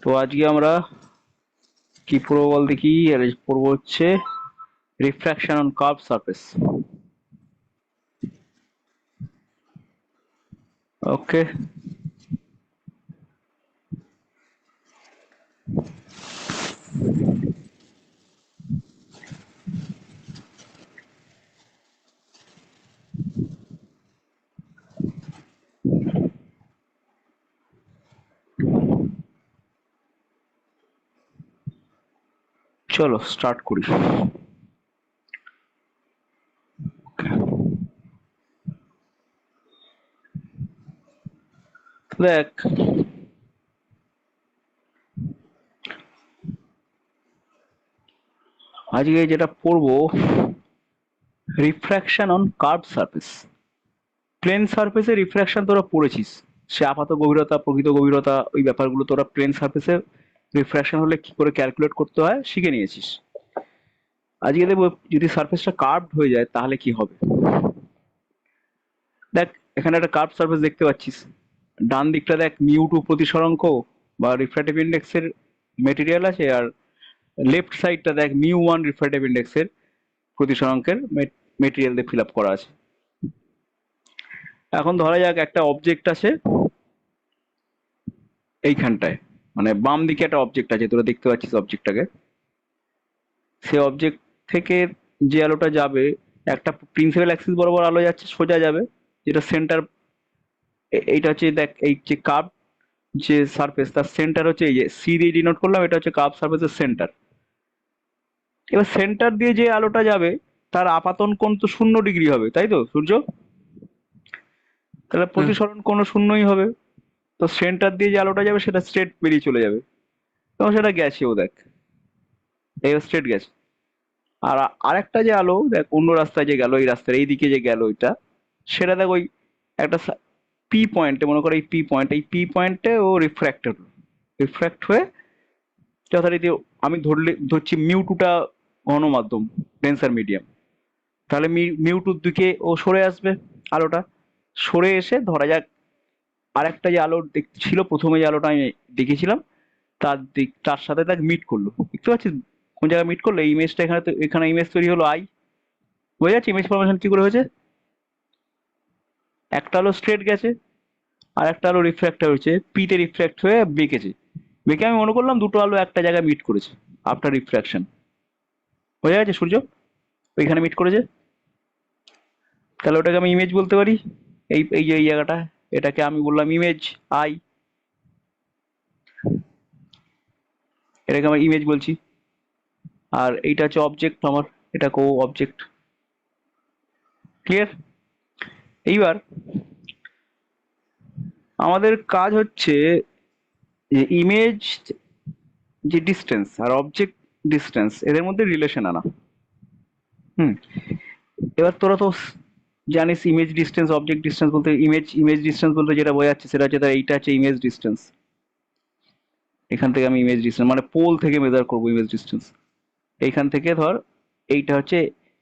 তো আজকে আমরা কি পড়বো বল দেখি। পড়বো হচ্ছে refraction on curve surface. Okay, চলো স্টার্ট করি। দেখ, আজকে যেটা পড়বো refraction on curve surface. Plane সারফেসে রিফ্র্যাকশন তোরা পড়েছিস, সে আপাত গভীরতা, প্রকৃত গভীরতা, ওই ব্যাপারগুলো তোরা প্লেন সারফেসে রিফ্র্যাকশন হলে কি করে ক্যালকুলেট করতে হয় শিখে নিয়েছিস। আজকে দেখবো যদি সারফেসটা কার্ভড হয়ে যায় তাহলে কি হবে। দেখ, এখানে একটা কার্ভ সারফেস দেখতে পাচ্ছিস। ডান দিকটা দেখ মিউ টু প্রতিসরাঙ্ক বা রিফ্র্যাক্টিভ ইন্ডেক্সের মেটেরিয়াল আছে, আর লেফট সাইডটা দেখ মিউ 1 রিফ্র্যাক্টিভ ইন্ডেক্সের প্রতিসরাঙ্কের মেটেরিয়াল দিয়ে ফিল আপ করা আছে। এখন ধরা যাক একটা অবজেক্ট আছে এইখানটায়, মানে বাম দিকে একটা অবজেক্ট আছে, তোরা দেখতে পাচ্ছিস অবজেক্টটাকে। সে অবজেক্ট থেকে যে আলোটা যাবে, একটা প্রিন্সিপাল অ্যাক্সিস বরাবর আলো যাচ্ছে, সোজা যাবে, যেটা সেন্টার। এইটা হচ্ছে দেখ, এই যে কার্ভ যে সারফেস তার সেন্টার হচ্ছে এই যে সি দিয়ে ডিনোট করলাম, এটা হচ্ছে কার্ভ সারফেসের সেন্টার। এবার সেন্টার দিয়ে যে আলোটা যাবে তার আপাতন কোণ তো 0 ডিগ্রি হবে, তাই তো সূর্য? তাহলে প্রতিসরণ কোণ শূন্যই হবে। তো সেন্টার দিয়ে যে আলোটা যাবে সেটা স্ট্রেট বেরিয়ে চলে যাবে, এবং সেটা গেছেও দেখ, এই স্ট্রেট গেছে। আর আরেকটা যে আলো দেখ অন্য রাস্তায় যে গেল, এই রাস্তার এই দিকে যে গেল এটা, সেটা দেখ ওই একটা পি পয়েন্টে, মনে করো এই পি পয়েন্ট, এই পি পয়েন্টে ও রিফ্র্যাক্ট হলো। রিফ্র্যাক্ট হয়ে যথারীতি আমি ধরছি মিউ 2টা ঘনমাধ্যম, ডেন্সার মিডিয়াম, তাহলে মিউ 2-র দিকে ও সরে আসবে আলোটা। সরে এসে ধরা যাক আরেকটা যে আলো ছিল, প্রথমে যে আলোটা আমি দেখেছিলাম তার সাথে দেখ মিট করলো। দেখতে পাচ্ছিস কোন জায়গায় মিট করলো? এই ইমেজটা এখানে, তো এখানে ইমেজ তৈরি হলো আই। বোঝা যাচ্ছে ইমেজ ফরমেশন কি করে হয়েছে? একটা আলো স্ট্রেট গেছে, আর একটা আলো রিফ্র্যাক্ট হয়েছে, পিতে রিফ্র্যাক্ট হয়ে বেঁকেছে। বেঁকে আমি মনে করলাম দুটো আলো একটা জায়গায় মিট করেছে আফটার রিফ্র্যাকশন। বোঝা যাচ্ছে সূর্য ওইখানে মিট করেছে, তাহলে ওটাকে আমি ইমেজ বলতে পারি। এই এই যে এই জায়গাটা, এটাকে আমি বললাম ইমেজ আই, এটাকে আমার ইমেজ বলছি। আর এইটা হচ্ছে অবজেক্ট আমার, এটা কো অবজেক্ট। ক্লিয়ার? এইবার আমাদের কাজ হচ্ছে যে ইমেজ যে ডিস্টেন্স আর অবজেক্ট ডিস্টেন্স এদের মধ্যে রিলেশন আনা। হুম, এবার তোরা তো জানিস ইমেজ ডিস্টেন্স অবজেক্ট ডিস্টেন্স বলতে, ইমেজ ডিস্টেন্স বলতে যেটা বোঝাচ্ছে সেটা হচ্ছে এইটা হচ্ছে ইমেজ ডিস্টেন্স। এখান থেকে আমি ইমেজ ডিস্টেন্স মানে পোল থেকে মেজার করবো ইমেজ ডিস্টেন্স। এইখান থেকে ধর এইটা হচ্ছে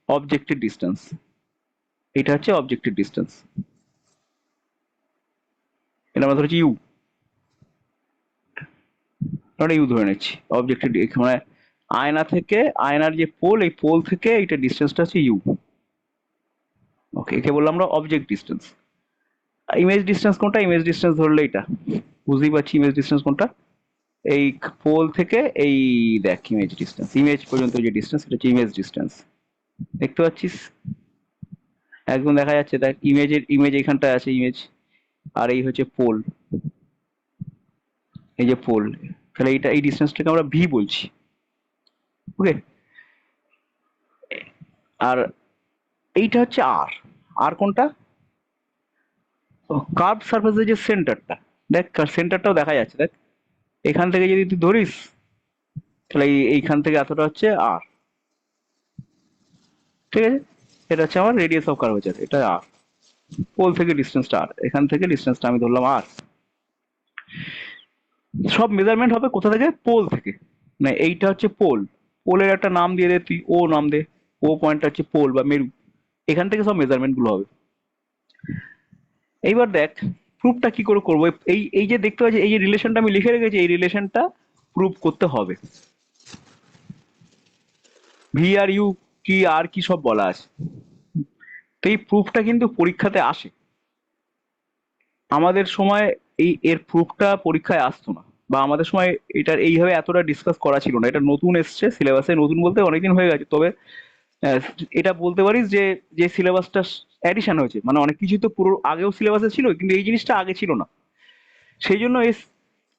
অবজেক্টের ডিস্টেন্স, এইটা হচ্ছে অবজেক্টের ডিস্টেন্স। এটা আমরা ধরেছি ইউ, আমরা ইউ ধরে নিচ্ছি অবজেক্টের মানে আয়না থেকে, আয়নার যে পোল, এই পোল থেকে এইটা ডিস্টেন্সটা হচ্ছে ইউ। ওকে, একে বললাম আমরা অবজেক্ট ডিস্টেন্স। ইমেজ ডিস্টেন্স কোনটা? ইমেজ ডিস্টেন্স ধরলে এটা বুঝতেই পারছি ইমেজ ডিস্টেন্স কোনটা। এই পোল থেকে এই দেখ ইমেজ ডিস্টেন্স, ইমেজ পর্যন্ত যে ডিস্টেন্স সেটা হচ্ছে ইমেজ ডিস্টেন্স। দেখতে পাচ্ছিস একদম দেখা যাচ্ছে, দেখ ইমেজ এখানটায় আছে ইমেজ, আর এই হচ্ছে পোল, এই যে পোল। তাহলে এইটা এই ডিস্টেন্সটাকে আমরা ভি বলছি। ওকে, আর এইটা হচ্ছে আর। আর কোনটা? কার্ভ সারফেসের যে সেন্টারটা, দেখ সেন্টারটাও দেখা যাচ্ছে, দেখ এখান থেকে যদি তুই ধরিস তাহলে এইখান থেকে এতটা হচ্ছে আর, ঠিক আছে? এটা হচ্ছে আমার রেডিয়াস অফ কার্ভেচার, এটা আর। পোল থেকে ডিস্টেন্সটা আর, এখান থেকে ডিস্টেন্সটা আমি ধরলাম আর। সব মেজারমেন্ট হবে কোথা থেকে? পোল থেকে। মানে এইটা হচ্ছে পোল, পোলের একটা নাম দিয়ে দে তুই, ও নাম দে, ও পয়েন্টটা হচ্ছে পোল বা মেরু। এখান থেকে সব মেজারমেন্ট গুলো হবে। এইবার দেখ প্রুফটা কি করে করবো? এই এই যে দেখতে পাচ্ছি, এই যে রিলেশনটা আমি লিখে রেখেছি, এই রিলেশনটা প্রুফ করতে হবে। ভি আর ইউ কি আর কি সব বলা আছে। তো এই প্রুফটা কিন্তু পরীক্ষাতে আসে। আমাদের সময় এর প্রুফটা পরীক্ষায় আসতো না, বা আমাদের সময় এটার এইভাবে এতটা ডিসকাস করা ছিল না। এটা নতুন এসছে সিলেবাসে, নতুন বলতে অনেকদিন হয়ে গেছে, তবে আহ, এটা বলতে পারিস যে যে সিলেবাসটা অ্যাডিশন হয়েছে, মানে অনেক কিছু তো পুরো আগেও সিলেবাসে ছিল, কিন্তু এই জিনিসটা আগে ছিল না। সেই জন্য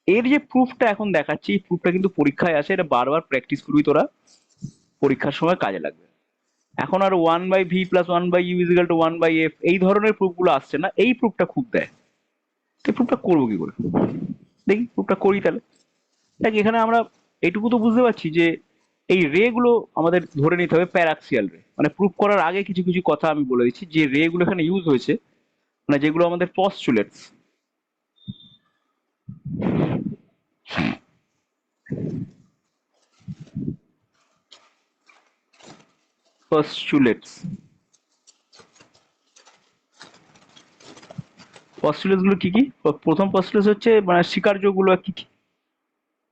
এর যে প্রুফটা এখন দেখাচ্ছি, এই প্রুফটা কিন্তু পরীক্ষায় আসে। এটা বারবার প্র্যাকটিস করবি তোরা, পরীক্ষার সময় কাজে লাগবে। এখন আর 1/v+1/u=1/f এই ধরনের প্রুফগুলো আসছে না, এই প্রুফটা খুব দেয়। তো প্রুফটা করবো কি করে? দেখি প্রুফটা করি তাহলে। দেখ এখানে আমরা এইটুকু তো বুঝতে পারছি যে এই রে গুলো আমাদের ধরে নিতে হবে প্যারাক্সিয়াল রে। মানে প্রুফ করার আগে কিছু কিছু কথা আমি বলে দিচ্ছি, যে রে গুলো এখানে ইউজ হয়েছে, মানে যেগুলো আমাদের পস্টুলেটস। পস্টুলেটস পস্টুলেটস গুলো কি কি? প্রথম পস্টুলেটস হচ্ছে মানে স্বীকার্য গুলো কি কি?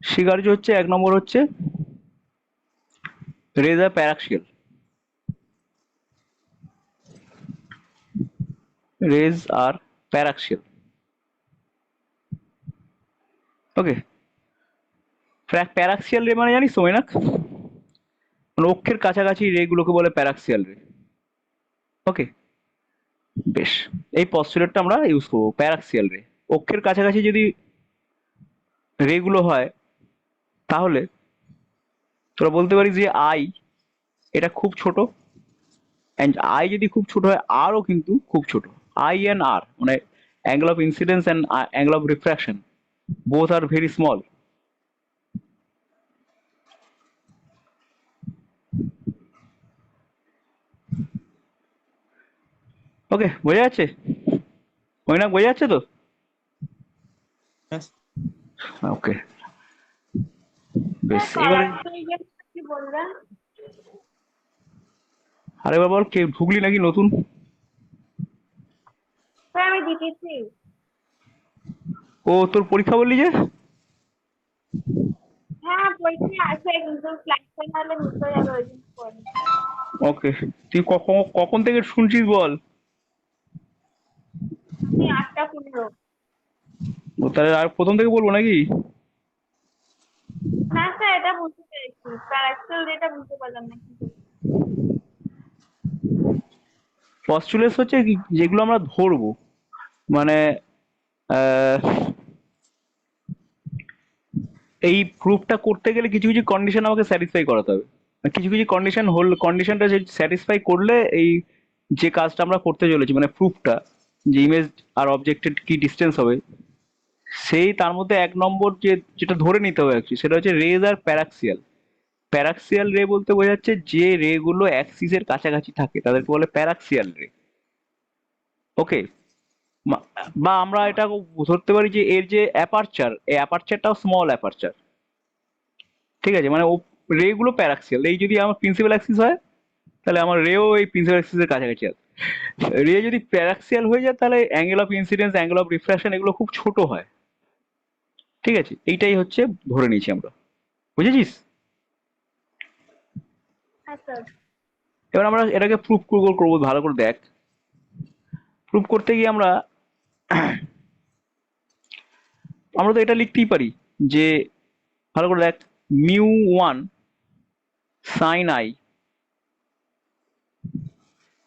স্বীকার্য হচ্ছে, এক নম্বর হচ্ছে রেজ আর প্যারাক্সিয়াল। রেজ আর প্যারাক্সিয়াল। ওকে। প্যারাক্সিয়াল রে মানে জানিস তো মৈনাক? মানে অক্ষের কাছাকাছি রে গুলোকে বলে প্যারাক্সিয়াল রে। ওকে, বেশ। এই পস্টুলেটটা আমরা ইউজ করবো, প্যারাক্সিয়াল রে। অক্ষের কাছাকাছি যদি রে গুলো হয়, তাহলে তোরা বলতে পারিস যে আই এটা খুব ছোট, অ্যান্ড আই যদি খুব ছোট হয়, আরও কিন্তু খুব ছোট। আই অ্যান্ড আর মানে angle of incidence and angle of refraction, both are very small. Okay, বোঝা যাচ্ছে? মৈনাক বোঝা যাচ্ছে তো? Yes. ওকে, বেশ। স্যার এবারে প্যারাক্সিয়াল কি বললেন? আরেকবার বল, কে ঢুকলি নাকি নতুন? স্যার আমি দিতেছি। ও তোর পরীক্ষা বললি যে? হ্যাঁ পরীক্ষা আছে, কিন্তু ক্লাসে নাহলে মিস হয়ে যাবে, ওই জন্য করিনি। ওকে, তুই কখন কখন থেকে শুনছিস বল? আমি 8টা 15। ও তাহলে আর প্রথম থেকে বলবো নাকি? না স্যার এটা বুঝতে পেরেছি, প্যারাক্সিয়াল যেটা বুঝতে পারলাম না কি বলছেন। পস্টুলেটস হচ্ছে যেগুলো আমরা ধরবো, মানে আহ, এই প্রুফটা করতে গেলে কিছু কিছু কন্ডিশন আমাকে স্যাটিসফাই করাতে হবে। কিছু কিছু কন্ডিশনটা স্যাটিসফাই করলে এই যে কাজটা আমরা করতে চলেছি, মানে প্রুফটা, যে ইমেজ আর অবজেক্টের কি ডিস্টেন্স হবে, সেই তার মধ্যে এক নম্বর যেটা ধরে নিতে হবে অ্যাকচুয়ালি, সেটা হচ্ছে রেজ আর প্যারাক্সিয়াল। প্যারাক্সিয়াল রে বলতে বোঝাচ্ছে যে রে গুলো অ্যাক্সিসের কাছাকাছি থাকে তাদেরকে বলে প্যারাক্সিয়াল রে। ওকে। বা আমরা এটা ধরতে পারি যে এর যে অ্যাপারচার, এই অ্যাপারচারটাও স্মল অ্যাপারচার। ঠিক আছে, মানে ও রে গুলো প্যারাক্সিয়াল। এই যদি আমার প্রিন্সিপাল অ্যাক্সিস হয়, তাহলে আমার রেও এই প্রিন্সিপাল অ্যাক্সিসের কাছাকাছি আছে। রে যদি প্যারাক্সিয়াল হয়ে যায়, তাহলে angle of incidence, angle of refraction এগুলো খুব ছোট হয়। ঠিক আছে, এইটাই হচ্ছে ধরে নিয়েছি আমরা। বুঝেছিস? হ্যাঁ স্যার। এবার আমরা এটাকে প্রুফ করবো, ভালো করে দেখ। প্রুফ করতে গিয়ে আমরা আমরা তো এটা লিখতেই পারি যে, ভালো করে দেখ, μ1 sin i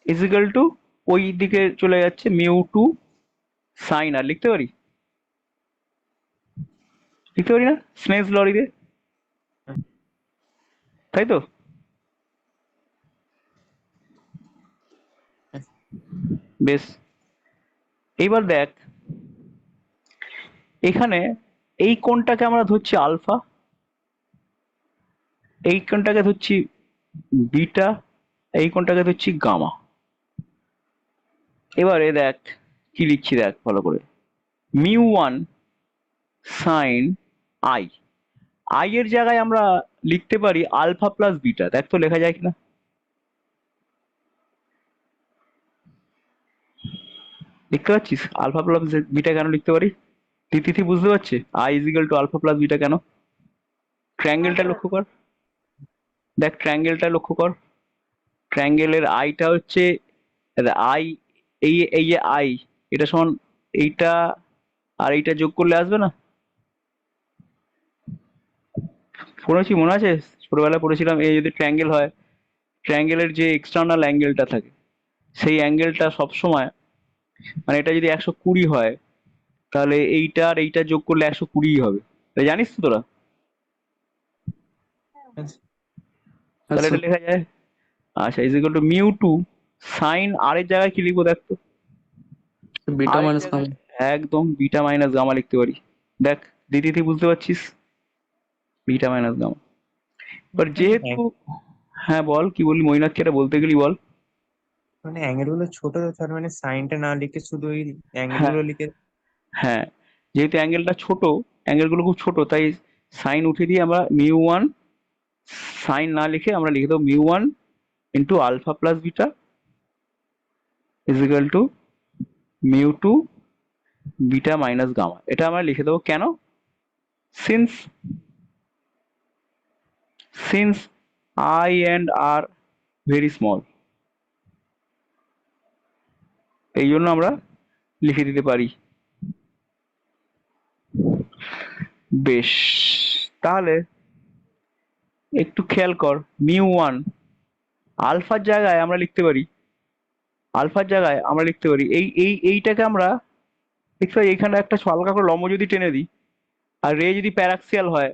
= ওই দিকে চলে যাচ্ছে μ2 sin r। লিখতে পারি? লিখতে পারি না স্নেলস ল দিয়ে? তাই তো? Yes. বেশ। এইবার দেখ, এখানে এই কোণটাকে আমরা ধরছি আলফা, এই কোণটাকে ধরছি বিটা, এই কোণটাকে ধরছি গামা। এবারে দেখ কি লিখছি, দেখ ভালো করে। μ1 sin i, আই এর জায়গায় আমরা লিখতে পারি আলফা প্লাস বিটা। দেখ তো লেখা যায় কিনা। দেখতে পাচ্ছিস আলফা প্লাস বিটা কেন লিখতে পারি? তিথি বুঝতে পারছি I is equal to alpha plus beta কেন? ট্রায়াঙ্গেলটা লক্ষ্য কর, দেখ ট্রায়াঙ্গেলটা লক্ষ্য কর। ট্রায়াঙ্গেলের আইটা হচ্ছে আই, এই যে আই, এটা সমান এইটা আর এইটা যোগ করলে আসবে না? পড়েছি মনে আছে, ছোটবেলায় পড়েছিলাম এই যদি ট্রায়াঙ্গেল হয়, ট্রায়াঙ্গেলের যে এক্সটার্নাল অ্যাঙ্গেলটা থাকে সেই অ্যাঙ্গেলটা সবসময়, মানে এটা যদি 120 হয় তাহলে এইটা আর এইটা যোগ করলে 120 হবে, এটা জানিস তো তোরা? তাহলে আচ্ছা এটা লেখা যায়, আচ্ছা is equal to mu two sine r এর জায়গায় কি লিখবো দেখ তো? বিটা আর এর মাইনাস জায়গায় গামা। একদম বিটা মাইনাস গামা লিখতে পারি। দেখ দিদি বুঝতে পারছিস, বিটা মাইনাস গামা। এবার যেহেতু, হ্যাঁ বল কি বললি মৈনাককে, এটা বলতে গেলি বল। মানে অ্যাঙ্গেল গুলো ছোট তো, তার মানে সাইনটা না লিখে শুধু ওই অ্যাঙ্গেল হ্যাঁ গুলো লিখে। হ্যাঁ, যেহেতু অ্যাঙ্গেলটা ছোট, অ্যাঙ্গেলগুলো খুব ছোট, তাই সাইন উঠে দিয়ে আমরা মিউ ওয়ান, সাইন না লিখে আমরা লিখে দেবো mu one into alpha plus beta is equal to mu two beta minus gamma. এটা আমরা লিখে দেবো কেন? Since since I and r very small, এই জন্য আমরা লিখে দিতে পারি। বেশ, তাহলে একটু খেয়াল কর, মিউ ওয়ান আলফার জায়গায় আমরা লিখতে পারি, আলফার জায়গায় আমরা লিখতে পারি এইটাকে আমরা লিখতে পারি, এখানে একটা হালকা করে লম্ব যদি টেনে দিই আর রে যদি প্যারাক্সিয়াল হয়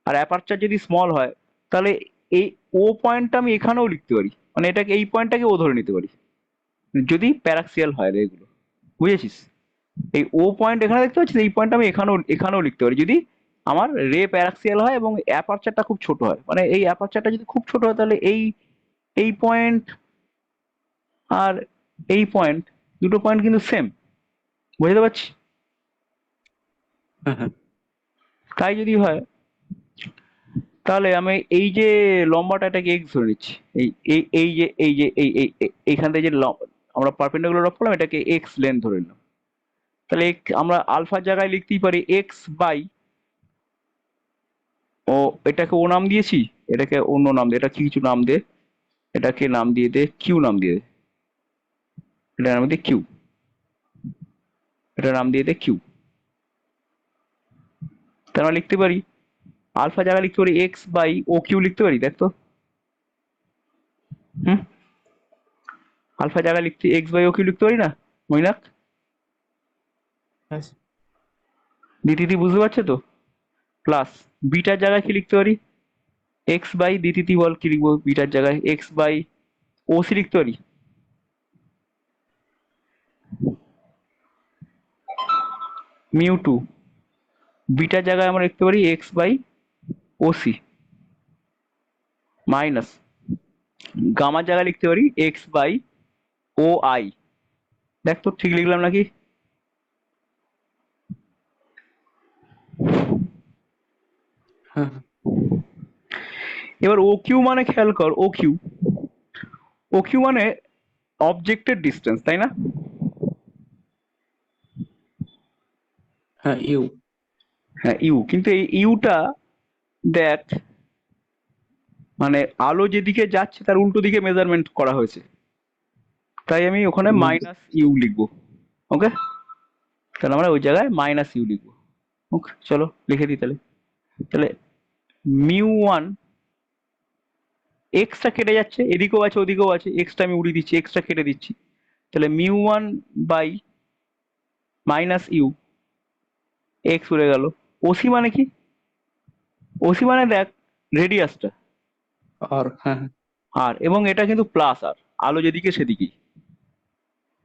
আর অ্যাপারচার যদি স্মল হয়, তাহলে এই ও পয়েন্টটা আমি এখানেও লিখতে পারি, মানে এটাকে এই পয়েন্টটাকে ও ধরে নিতে পারি যদি প্যারাক্সিয়াল হয় রে এগুলো, বুঝেছিস? এই ও পয়েন্ট এখানে দেখতে পাচ্ছিস, এই পয়েন্ট আমি এখানেও লিখতে পারি যদি আমার রে প্যারাক্সিয়াল হয় এবং অ্যাপারচারটা খুব ছোট হয়। মানে এই অ্যাপারচারটা যদি খুব ছোট হয় তাহলে এই পয়েন্ট আর এই পয়েন্ট, দুটো পয়েন্ট কিন্তু সেম, বুঝতে পারছি? হ্যাঁ হ্যাঁ তাই যদি হয় তাহলে আমি এই যে লম্বাটা এটাকে এক্স ধরে নিচ্ছি, এই এই এই যে এইখান থেকে যে আমরা পারপেন্ডিকুলার ড্রপ করলাম এটাকে এক্স লেন্থ ধরে নিলাম, তাহলে আমরা আলফার জায়গায় লিখতেই পারি এক্স বাই, ও এটাকে ও নাম দিয়েছি, এটাকে অন্য নাম দে, এটা কিছু নাম দে, এটাকে নাম দিয়ে দে কিউ, নাম দিয়ে দে, এটা নাম দিয়ে কিউ, এটা নাম দিয়ে দে কিউ। তাহলে আমরা লিখতে পারি আলফা জায়গায় লিখতে পারি এক্স বাই ও কিউ লিখতে পারি, দেখ তো। হুম, আলফা জায়গায় লিখতে এক্স বাই ও কিউ লিখতে পারি না মৈনাক? দিদি বুঝতে পারছো তো? প্লাস বিটার জায়গায় কি লিখতে পারি? এক্স বাই দিতি বল কি লিখবো বিটার জায়গায়? এক্স বাই ও সি লিখতে পারি। মিউ টু বিটার জায়গায় আমরা লিখতে পারি x by O C minus গামার জায়গায় লিখতে পারি এক্স বাই ও আই। দেখ তো ঠিক লিখলাম নাকি? হ্যাঁ এবার ও কিউ মানে খেয়াল কর, ও কিউ মানে অবজেক্টের ডিস্টেন্স, তাই না? হ্যাঁ ইউ। হ্যাঁ ইউ, কিন্তু এই ইউটা দেখ মানে আলো যেদিকে যাচ্ছে তার উল্টো দিকে মেজারমেন্ট করা হয়েছে, তাই আমি ওখানে মাইনাস ইউ লিখবো। ওকে, তাহলে আমরা ওই জায়গায় মাইনাস ইউ লিখবো। ওকে চলো লিখে দিই তাহলে। তাহলে মিউ ওয়ান, এক্সটা কেটে যাচ্ছে, এদিকেও আছে ওদিকেও আছে, এক্সটা আমি উড়িয়ে দিচ্ছি, এক্সটা কেটে দিচ্ছি, তাহলে mu one by minus u, x উড়ে গেল। ওসি মানে কি? ওসি মানে দেখ রেডিয়াসটা আর হ্যাঁ হ্যাঁ আর, এবং এটা কিন্তু প্লাস আর, আলো যেদিকে সেদিকেই,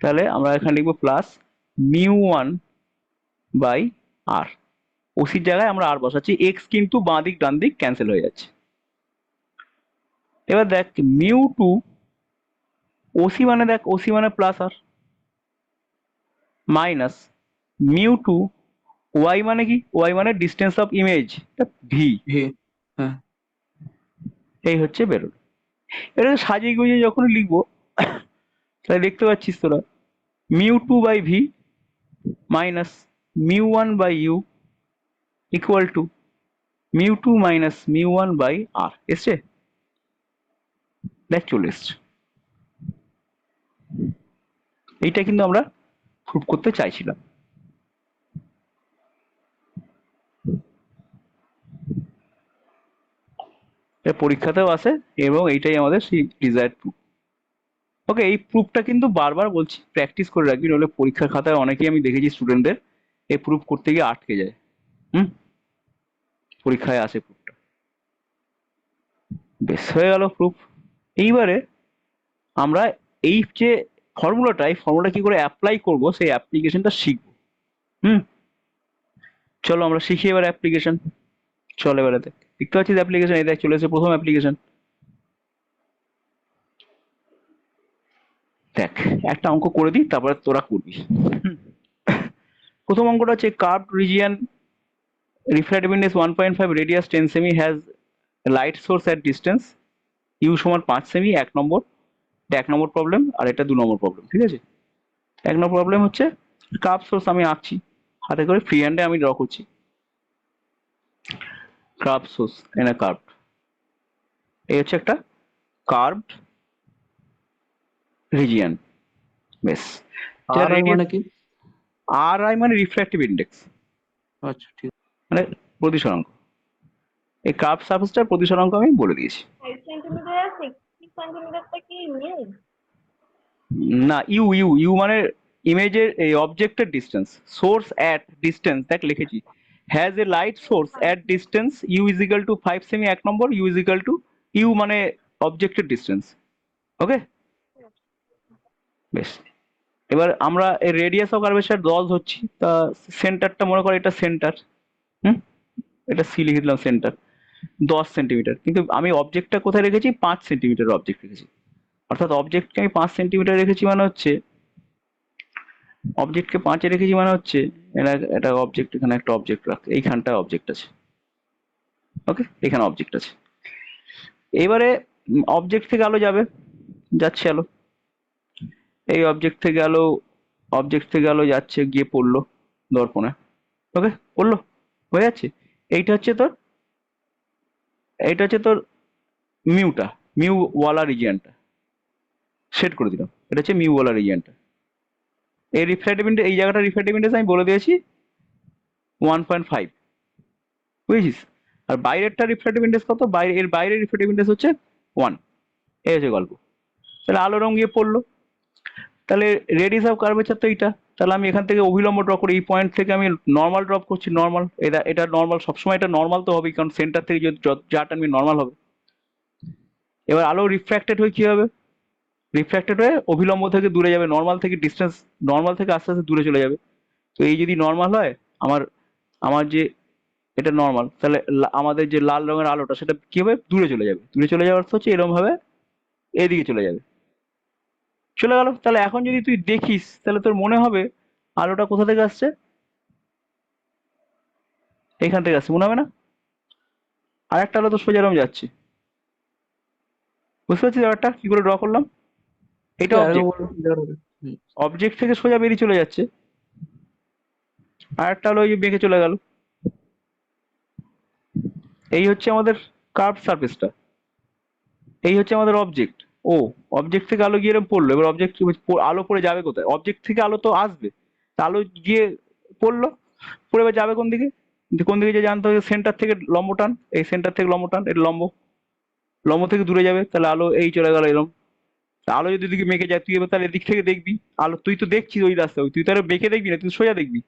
তাহলে আমরা এখানে লিখবো প্লাস মিউ ওয়ান বাই আর, ওসির জায়গায় আমরা আর বসাচ্ছি, এক্স কিন্তু বাঁ দিক ডান দিক ক্যান্সেল হয়ে যাচ্ছে। এবার দেখ মিউ টু ওসি মানে দেখ ওসি মানে প্লাস আর মাইনাস মিউ টু ওয়াই মানে কি? ওয়াই মানে distance of image V, V. হ্যাঁ এই হচ্ছে বেরোলো। এটা সাজিয়ে গুজিয়ে যখন লিখবো তাহলে দেখতে পাচ্ছিস তোরা mu2/v minus mu1/u equal to mu2 minus mu1/r এসছে? দেখ চলে এসছে। এইটা কিন্তু আমরা প্রুভ করতে চাইছিলাম। এটা পরীক্ষাতেও আসে এবং এইটাই আমাদের সেই ডিজায়ার্ড প্রুফ। ওকে, এই প্রুফটা কিন্তু বারবার বলছি প্র্যাকটিস করে রাখবি, নইলে পরীক্ষার খাতায় অনেকেই আমি দেখেছি স্টুডেন্টদের এই প্রুফ করতে গিয়ে আটকে যায়। পরীক্ষায় আসে প্রুফটা। বেশ, হয়ে গেল প্রুফ। এইবারে আমরা এই যে ফর্মুলাটা কি করে অ্যাপ্লাই করব সেই অ্যাপ্লিকেশনটা শিখব। চলো আমরা শিখি এবার অ্যাপ্লিকেশন। চল এবারে দেখতে পাচ্ছিস অ্যাপ্লিকেশন, এই দেখ চলে এসেছে প্রথম অ্যাপ্লিকেশন। দেখ একটা অঙ্ক করে দিই, তারপরে তোরা করবি। প্রথম অঙ্কটা হচ্ছে curved region, refractive index 1.5, radius 10 semi, has light source at distance u সমান 5 সেমি। এক নম্বর, এটা এক নম্বর প্রবলেম, আর এটা দু নম্বর প্রবলেম। ঠিক আছে, এক নম্বর প্রবলেম হচ্ছে কার্ভ সোর্স আমি আঁকছি হাতে করে, ফ্রি হ্যান্ডে আমি ড্র করছি কার্ভ সোর্স, এনা কার্ভড। এই হচ্ছে একটা কার্ভড রিজিয়ন। বেশ, আর আই মানে কি? আর আই মানে রিফ্র্যাক্টিভ ইন্ডেক্স, আচ্ছা ঠিক মানে প্রতিসরাঙ্ক। এই কার্ভ সারফেসটার প্রতিসরাঙ্ক আমি বলে দিয়েছি। 5 সেন্টিমিটার আর 60 সেন্টিমিটারটা কি মিউ? না, ইউ ইউ ইউ মানে ইমেজের এই অবজেক্টের ডিস্টেন্স, সোর্স অ্যাট ডিস্টেন্স, দেখ লিখেছি has a light source at distance u is equal to 5 সেমি এক নম্বর, u is equal to u মানে অবজেক্টের ডিস্টেন্স। ওকে, বেশ। এবার আমরা এই রেডিয়াস অফ কার্ভেচার 10 ধরছি, তা সেন্টারটা মনে করো এটা সেন্টার। এটা সি লিখে দিলাম, সেন্টার 10 সেন্টিমিটার, কিন্তু আমি অবজেক্টটা কোথায় রেখেছি? 5 সেন্টিমিটার অবজেক্ট রেখেছি। অর্থাৎ অবজেক্টকে আমি 5 সেন্টিমিটার রেখেছি মানে হচ্ছে, অবজেক্টকে 5-এ রেখেছি মানে হচ্ছে এটা অবজেক্ট, এখানে একটা অবজেক্ট রাখ, এইখানটায় অবজেক্ট আছে। ওকে, এখানে অবজেক্ট আছে। এবারে অবজেক্ট থেকে আলো যাবে, যাচ্ছে আলো, এই অবজেক্ট থেকে আলো যাচ্ছে, গিয়ে পড়লো দর্পণে। ওকে, পড়লো, হয়ে যাচ্ছে। এইটা হচ্ছে তোর মিউটা, মিউ ওয়ালা রিজিয়নটা সেট করে দিলাম। এটা হচ্ছে মিউ ওয়ালা রিজিয়নটা। এই রিফ্র্যাক্টিভ ইন্ডেক্স, এই জায়গাটা রিফ্র্যাক্টিভ ইন্ডেক্স আমি বলে দিয়েছি 1.5, বুঝেছিস? আর বাইরেরটা রিফ্র্যাক্টিভ ইন্ডেক্স কত? এর বাইরের রিফ্র্যাক্টিভ ইন্ডেক্স হচ্ছে 1। এই হচ্ছে গল্প। তাহলে আলো রং গিয়ে পড়লো, তাহলে রেডিয়াস অফ কার্ভেচার তো এইটা, তাহলে আমি এখান থেকে অভিলম্ব ড্র করি, এই পয়েন্ট থেকে আমি নর্মাল ড্রপ করছি। নর্মাল, এটা নর্মাল, সবসময় এটা নর্মাল তো হবেই, কারণ সেন্টার থেকে যা টানবি নর্মাল হবে। এবার আলো রিফ্র্যাক্টেড হয়ে কি হবে? রিফ্র্যাক্টেড হয়ে অভিলম্ব থেকে দূরে যাবে, নর্মাল থেকে ডিস্টেন্স, নর্মাল থেকে আস্তে আস্তে দূরে চলে যাবে। তো এই যদি নর্মাল হয়, আমার যে এটা নর্মাল, তাহলে আমাদের যে লাল রঙের আলোটা সেটা কি হবে? দূরে চলে যাবে। দূরে চলে যাওয়ার অর্থ হচ্ছে এরকম ভাবে এদিকে চলে যাবে, চলে গেল। তাহলে এখন যদি তুই দেখিস, তাহলে তোর মনে হবে আলোটা কোথা থেকে আসছে? এখান থেকে আসছে, মনে হবে না? আর একটা আলো তো সোজা এরকম যাচ্ছে। বুঝতে পারছিস ব্যাপারটা কি করে ড্র করলাম? এটা অবজেক্ট থেকে সোজা বেরিয়ে চলে যাচ্ছে, আর একটা আলো ওই যে বেঁকে চলে গেল। এই হচ্ছে আমাদের কার্ভ সারফেসটা, এই হচ্ছে আমাদের অবজেক্ট। ও, অবজেক্ট থেকে আলো গিয়ে এরকম পড়লো। এবার অবজেক্ট আলো পড়ে যাবে কোথায়? অবজেক্ট থেকে আলো তো আসবে, তা আলো গিয়ে পড়লো, পড়ে এবার যাবে কোন দিকে? কোন দিকে যে জানতে হবে, সেন্টার থেকে লম্ব টান, এই সেন্টার থেকে লম্ব টান, এটা লম্ব, লম্ব থেকে দূরে যাবে, তাহলে আলো এই চলে গেল এরকম। আলো যদি দিকে মেঘে যায়, তুই এবার তাহলে এদিক থেকে দেখবি আলো, তুই তো দেখছিস ওই রাস্তা, তুই তাহলে বেঁকে দেখবি না, তুই সোজা দেখবি,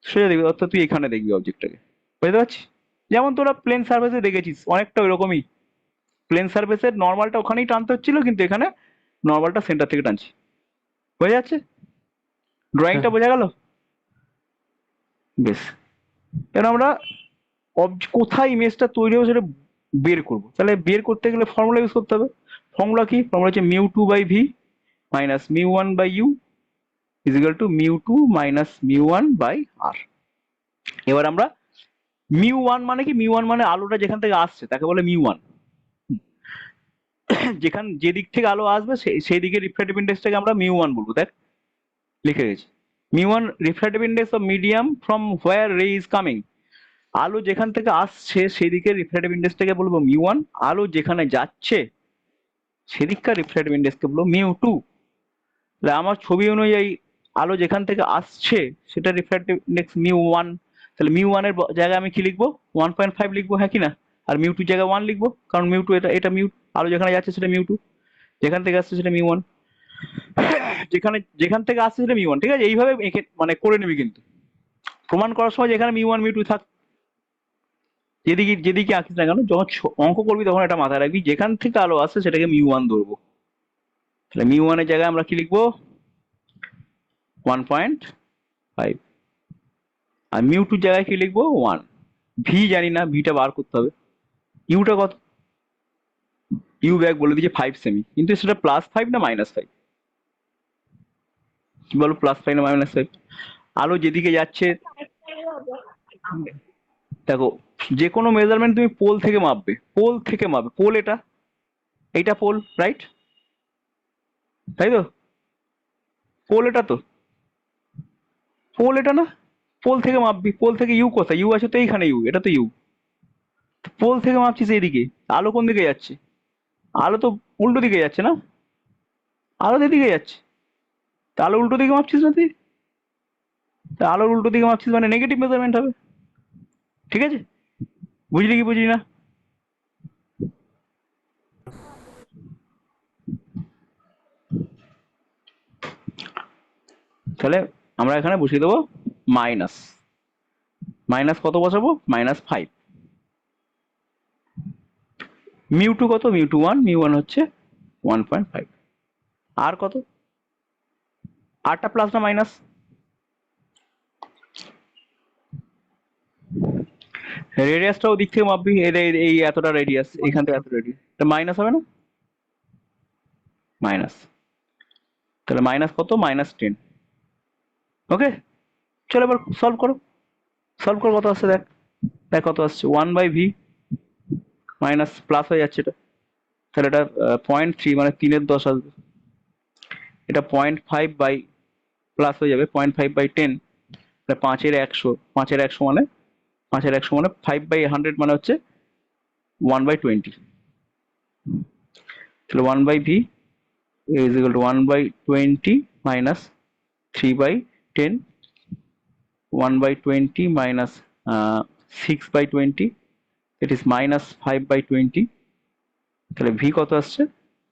সোজা দেখবি, অর্থাৎ তুই এখানে দেখবি অবজেক্টটাকে। বুঝতে পারছিস? যেমন তোরা প্লেন সার্ফেসে দেখেছিস, অনেকটা ওইরকমই। প্লেন সার্ফেসের নর্মালটা ওখানেই টানতে হচ্ছিল, কিন্তু এখানে নর্মালটা সেন্টার থেকে টানছি। বোঝা যাচ্ছে? ড্রয়িংটা বোঝা গেল? বেশ, এবার আমরা কোথায় ইমেজটা তৈরি হবে সেটা বের করবো। তাহলে বের করতে গেলে ফর্মুলা ইউজ করতে হবে। ফর্মুলা কি? ফর্মুলা হচ্ছে mu2/v minus mu1/u is equal to mu2 minus mu1/r। এবার আমরা mu1 মানে কি? mu1 মানে আলোটা যেখান থেকে আসছে তাকে বলে mu1। যে দিক থেকে আলো আসবে সেই দিকে রিফ্র্যাক্টিভ ইন্ডেক্সটাকে আমরা mu1 বলবো। দেখ, লিখে গেছি। মিউ1 refractive index of medium from where ray is coming. আলো যেখান থেকে আসছে সেদিকে রিফ্র্যাক্টিভ ইন্ডেক্সটাকে বলবো মিউ1, আলো যেখানে যাচ্ছে সেদিককার রিফ্র্যাক্টিভ ইন্ডেক্সকে বলবো মিউ2। তাহলে আমার ছবি অনুযায়ী আলো যেখান থেকে আসছে সেটা রিফ্র্যাক্টিভ ইন্ডেক্স মিউ1। তাহলে মিউ1 এর জায়গায় আমি কি লিখবো? 1.5 লিখবো, হ্যাঁ কি না? আর মিউ2 জায়গায় 1 লিখবো, কারণ মিউ2 এটা এটা মিউ, আলো যেখানে যাচ্ছে সেটা মিউ2, যেখান থেকে আসছে সেটা মিউ1, যেখান থেকে আসছে সেটা মিউ1। ঠিক আছে, এইভাবে মানে করে নিবি, কিন্তু প্রমাণ করার সময় যেখানে মিউ1 মিউ2 থাক, যেদিকে যেদিকে আঁকিস না কেন, যখন অঙ্ক করবি তখন এটা মাথায় রাখবি, যেখান থেকে আলো আসছে সেটাকে মিউ1 ধরবো। তাহলে মিউ1 এর জায়গায় আমরা কি লিখবো? 1.5। আর মিউ2 জায়গায় কি লিখবো? 1। ভি জানি না, ভিটা বার করতে হবে। ইউটা কত? ইউ ব্যাক বলে দিয়েছে 5 সেমি, কিন্তু সেটা +5 না -5? কি বলো, +5 না -5? আলো যেদিকে যাচ্ছে, দেখো যে কোনো মেজারমেন্ট তুমি পোল থেকে মাপবে, পোল থেকে মাপবে। পোল এইটা পোল, রাইট? তাই তো? পোল এটা তো, পোল এটা না? পোল থেকে মাপবি, পোল থেকে ইউ কোথায়? ইউ আছে তো এইখানে, ইউ, এটা তো ইউ। পোল থেকে মাপছিস এইদিকে, আলো কোন দিকে যাচ্ছে? আলো তো উল্টো দিকে যাচ্ছে না? আলো এদিকে যাচ্ছে, তা আলো উল্টো দিকে মাপছিস না তুই? তা আলোর উল্টো দিকে মাপছিস মানে নেগেটিভ মেজারমেন্ট হবে। ঠিক আছে, বুঝলি কি বুঝলি না? তাহলে আমরা এখানে বসিয়ে দেবো মাইনাস। মাইনাস কত বসাবো? -5। মিউ2 কত? মিউ2 1, মিউ1 হচ্ছে 1.5। আর কত? আরটা প্লাস না মাইনাস? রেডিয়াসটা ওদিক থেকে মাপবি, এই এতটা রেডিয়াস, এইখান থেকে এত রেডিয়াস, এটা মাইনাস হবে না? মাইনাস। তাহলে মাইনাস কত? -10। ওকে, চলো এবার সলভ করো। সলভ করো, কত আসছে দেখ। দেখ কত আসছে, 1/v মাইনাস প্লাস হয়ে যাচ্ছে এটা। তাহলে এটা 0.3 মানে 3/10 আসবে। এটা 0.5 বাই প্লাস হয়ে যাবে 0.5/10। 5/100, 5/100 মানে 5/100 মানে 5/100 মানে হচ্ছে 1/20। তাহলে 1/v is equal to 1/20 minus 3/10, 1/20 minus 6/20, it is minus 5/20। তাহলে v কত আসছে?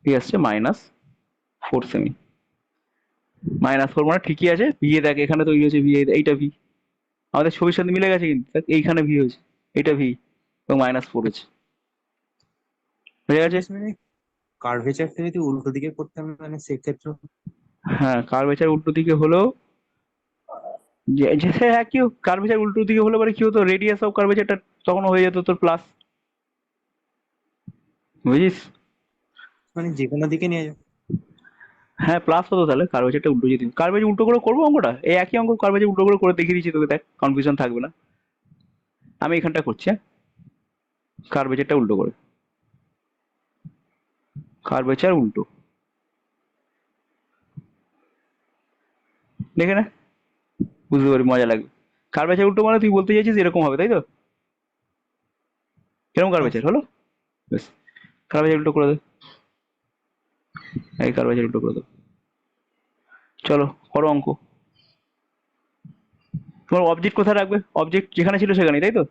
v আসছে -4 সেমি। -4 মানে ঠিকই আছে। v এ দেখ এখানে তৈরি হয়েছে v, এইটা v, আমাদের ছবির সাথে মিলে গেছে, কিন্তু দেখ এইখানে v হয়েছে, এটা v এবং -4 হয়েছে। বুঝে গেছে? মানে কার্ভেচারটা যদি উল্টো দিকে করতাম মানে সেক্ষেত্রে হ্যাঁ, কার্ভেচার উল্টো দিকে হলেও হ্যাঁ, কি কার্ভেচার উল্টো দিকে হলে পরে কি হতো? রেডিয়াস অফ কার্ভেচারটা তখন হয়ে যেত তোর প্লাস। বুঝিস? মানে যে কোনো দিকে নিয়ে যাও। হ্যাঁ, প্লাস হতো। তাহলে কার্ভেচারটা উল্টো যদি, কার্ভেচার উল্টো করে করবো অঙ্কটা, এই একই অঙ্ক কার্ভেচার উল্টো করে করে দেখিয়ে দিচ্ছি তোকে, দেখ কনফিউশন থাকবে না। আমি এখানটা করছি, হ্যাঁ, কার্ভেচারটা উল্টো করে, কার্ভেচার উল্টো, দেখে না, বুঝতে পারি, মজা লাগবে। কার্ভেচার উল্টো মানে তুই বলতে চাইছিস এরকম হবে, তাই তো? এরকম কার্ভেচার হলো, বেশ, কার্ভেচার উল্টো করে দে, এই কার্ভেচার উল্টো করে দে। চলো করো অঙ্ক। তোমার অবজেক্ট কোথায় রাখবে? অবজেক্ট যেখানে ছিল সেখানেই, তাই তো?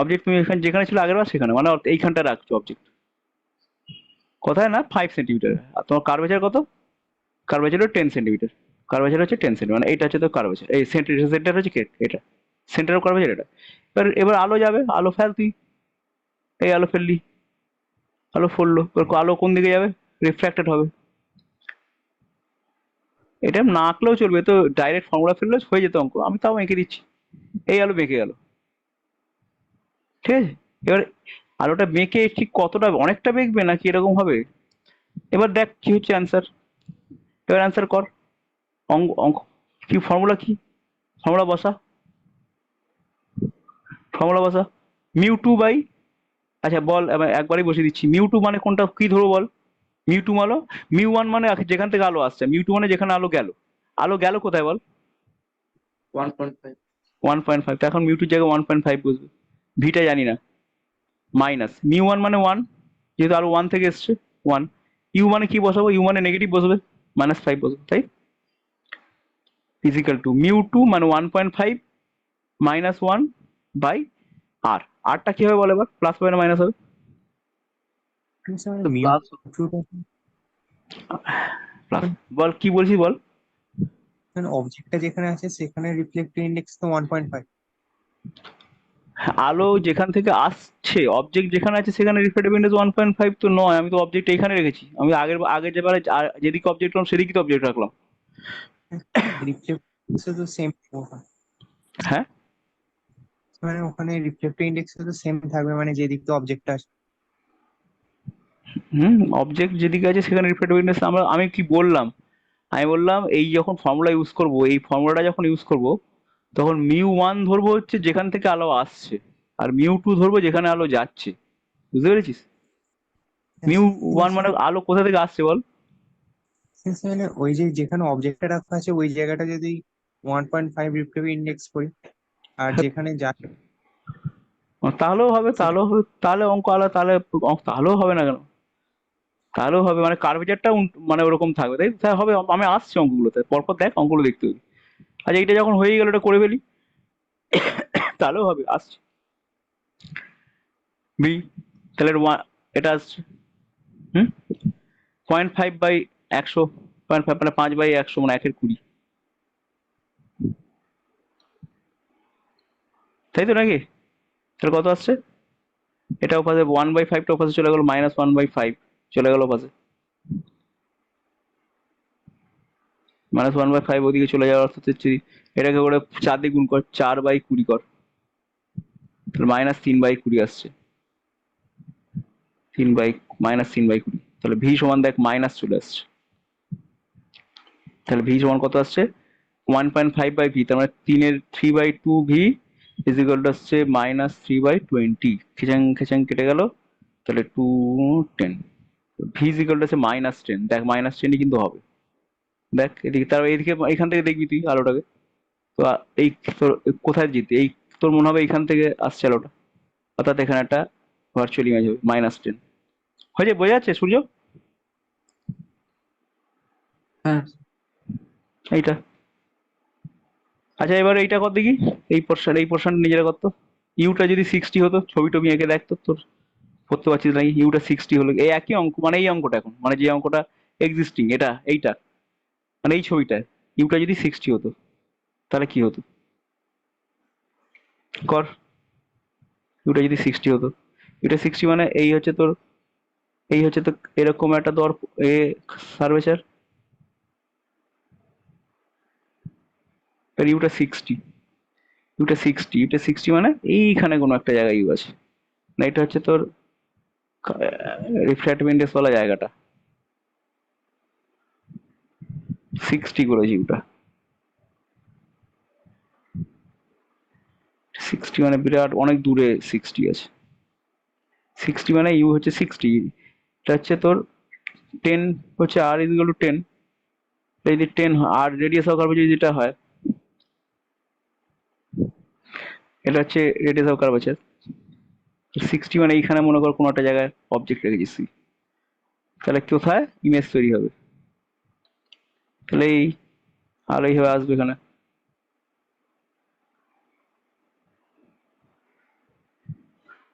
অবজেক্ট তুমি এখানে যেখানে ছিল আগের বার সেখানে, মানে এইখানটা রাখছো অবজেক্ট। কোথায় না? 5 সেন্টিমিটার। আর তোমার কার্ভেচার কত? কার্ভেচার হচ্ছে 10 সেন্টিমিটার। কার্ভেচার হচ্ছে 10 সেন্টিমিটার, মানে এইটা হচ্ছে তো কার্ভেচার, এই সেন্টার হচ্ছে কে এটা, সেন্টার অফ কার্ভেচার এটা। এবার আলো যাবে, আলো ফেল তুই, এই আলো ফেললি, আলো ফেললো, এবার আলো কোন দিকে যাবে? রিফ্র্যাক্টেড হবে। এটা না আঁকলেও চলবে, তো ডাইরেক্ট ফর্মুলা ফেললে হয়ে যেত অঙ্ক, আমি তাও এঁকে দিচ্ছি। এই আলো বেঁকে গেল, ঠিক আছে? এবার আলোটা বেঁকে ঠিক কতটা, অনেকটা বেঁকবে নাকি এরকম হবে? এবার দেখ কি হচ্ছে অ্যান্সার, এবার অ্যান্সার কর। অঙ্ক অঙ্ক কি ফর্মুলা, কি ফর্মুলা বসা, ফর্মুলা বসা। মিউ2 বাই, আচ্ছা বল, একবারই বসিয়ে দিচ্ছি। মিউ2 মানে কোনটা, কি ধরবো বল? মিউ2 মানে মিউ1 মানে যেখান থেকে আলো আসছে, মিউ2 মানে যেখানে আলো গেল, আলো গেল কোথায় বল? 1.5। 1.5, তো এখন মিউ টুর জায়গায় 1.5 বসবে। ভিটা জানি না, মাইনাস মিউ ওয়ান মানে 1, যেহেতু আলো 1 থেকে এসছে 1। ইউ মানে কি বসাবো? ইউ মানে নেগেটিভ বসবে, -5 বসবে, তাই? ইজিক্যাল টু মিউ টু মানে 1.5 -1 বাই আর। আরটা কি হবে বল এবার, প্লাস হবে না মাইনাস হবে? তো মিউ প্লাস প্লাস। বল কি বলছিস বল। অবজেক্টটা যেখানে আছে সেখানে রিফ্লেক্টিভ ইন্ডেক্স তো 1.5। আলো যেখান থেকে আসছে, অবজেক্ট যেখানে আছে সেখানে রিফ্লেক্টিভ ইন্ডেক্স 1.5 তো নয়। আমি তো অবজেক্ট এখানে রেখেছি, আমি আগের যেবারে যেদিকে অবজেক্ট রাখলাম সেদিকে তো অবজেক্ট রাখলাম। রিফ্লেক্টিভ তো সেম, হ্যাঁ, মানে ওখানে রিফ্লেক্টিভ ইন্ডেক্স তো সেম থাকবে, মানে যেদিক তো অবজেক্টটা আছে। অবজেক্ট যেদিকে আছে সেখানে রিফ্লেক্টিভ ইন্ডেক্স আমি কি বললাম? আমি বললাম এই যখন ফর্মুলা ইউজ করব, এই ফর্মুলাটা যখন ইউজ করব তখন মিউ ওয়ান ধরবো হচ্ছে যেখান থেকে আলো আসছে, আর মিউ টু ধরবো যেখানে আলো যাচ্ছে। বুঝতে পেরেছিস? মিউ ওয়ান মানে আলো কোথা থেকে আসছে বল? মানে ওই যে যেখানে অবজেক্টটা রাখা আছে ওই জায়গাটা যদি 1.5 রিফ্লেক্টিভ ইন্ডেক্স করি, আর যেখানে যা তাহলেও হবে, তাহলেও হবে, তাহলে অঙ্ক আলাদা, তাহলেও হবে না কেন? তাহলেও হবে, মানে কার্ভেচারটা মানে ওরকম থাকবে, তাই তাই হবে। আমি আসছি অঙ্কগুলোতে, পরপর দেখ অঙ্কগুলো দেখতে হবে। আচ্ছা এইটা যখন হয়ে গেল এটা করে ফেলি, তাহলেও হবে, আসছে বি। তাহলে এটা আসছে 0.5/100, 0.5 মানে 5/100 মানে 1/20, তাই তো নাকি? তাহলে কত আসছে? এটা ওপাশে 1/5টা ওপাশে চলে গেল, -1/5 চলে গেল ওপাশে, -1/5 ওদিকে চলে যাওয়ার অর্থ হচ্ছে এটাকে করে 4 দিয়ে গুণ কর, 4/20 কর, তাহলে -3/20 আসছে। 3/-3/20, তাহলে ভি সমান দেখ মাইনাস চলে আসছে। তাহলে ভি সমান কত আসছে? 1.5/v, তার মানে 3/2v ইজিক্যাল টু আসছে -3/20। খেচাং খেচাং কেটে গেল, তাহলে 210। ভি ইজিক্যাল টু আছে -10, দেখ -10ই কিন্তু হবে। দেখ এদিকে, তার এইদিকে এখান থেকে দেখবি তুই আলোটাকে, তো এই তোর কোথায় যেতে, এই তোর মনে হবে এইখান থেকে আসছে আলোটা, অর্থাৎ এখানে একটা ভার্চুয়াল ইমেজ হবে -10 হয়ে যায়। বোঝা যাচ্ছে সূর্য? হ্যাঁ এইটা। আচ্ছা এবার এইটা কর দেখি, এই পোর্শন নিজেরা কর তো। ইউটা যদি 60 হতো, ছবি টবি এঁকে দেখ তো, তোর করতে পারছিস নাকি? ইউটা 60 হলো, এই একই অঙ্ক, মানে এই অঙ্কটা এখন, মানে যে অঙ্কটা এক্সিস্টিং এইটা, মানে এই ছবিটায় ইউটা যদি 60 হতো তাহলে কি হতো? কর। ইউটা যদি 60 হতো, ইউটা 60 মানে এই হচ্ছে তো এরকম একটা দর, এ সার্ভেচার, ইউটা 60, ইউটা 60 মানে এইখানে কোনো একটা জায়গায় ইউ আছে না, এটা হচ্ছে তোর রিফ্র্যাক্টিভ ইন্ডেক্স বলা জায়গাটা 60 করেছি ইউটা। 60 মানে বিরাট অনেক দূরে 60 আছে। 60 মানে ইউ হচ্ছে 60, এটা হচ্ছে তোর 10 হচ্ছে আর ইজ ইকুয়াল টু 10। যদি 10 আর রেডিয়াস অফ কার্ভেচার যেটা হয়, এটা হচ্ছে রেডিয়াস অফ কার্ভেচার। 60 মানে এইখানে মনে কর কোনো একটা জায়গায় অবজেক্ট রেখেছিস তুই, তাহলে কোথায় ইমেজ তৈরি হবে? তাহলে এই আলো এইভাবে আসবে এখানে,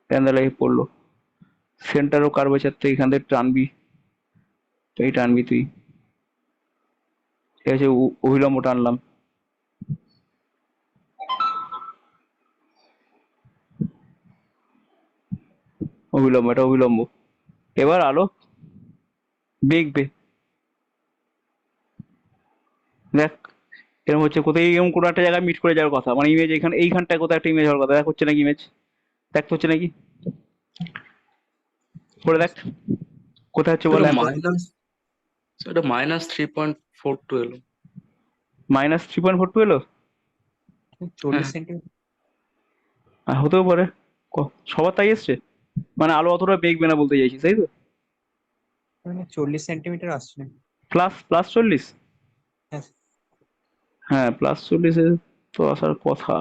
তাহলে এই পড়লো সেন্টার ও কার্ভেচার, তো এখান থেকে টানবি, তো এই টানবি তুই, ঠিক আছে, অভিলম্ব টানলাম, অভিলম্ব, এটা অভিলম্ব। এবার আলো দেখবে, দেখ এরকম হচ্ছে কোথায়, এরকম কোনো একটা জায়গায় মিট করে যাওয়ার কথা, মানে ইমেজ এখানে এইখানটায় কোথায় একটা ইমেজ হওয়ার কথা, দেখ হচ্ছে নাকি ইমেজ? দেখ তো হচ্ছে নাকি, করে দেখ কোথায় হচ্ছে বল। এটা মাইনাস, এটা -3.42 এলো। -3.42 এলো? 40 হ্যাঁ সেন্টিমিটার হতেও পারে, সবার তাই এসছে, মানে আলো অতটা বেগবে না বলতে চাইছিস তাই তো? মানে 40 সেন্টিমিটার আসছে। প্লাস +40? হ্যাঁ হ্যাঁ +40 তো আসার কথা।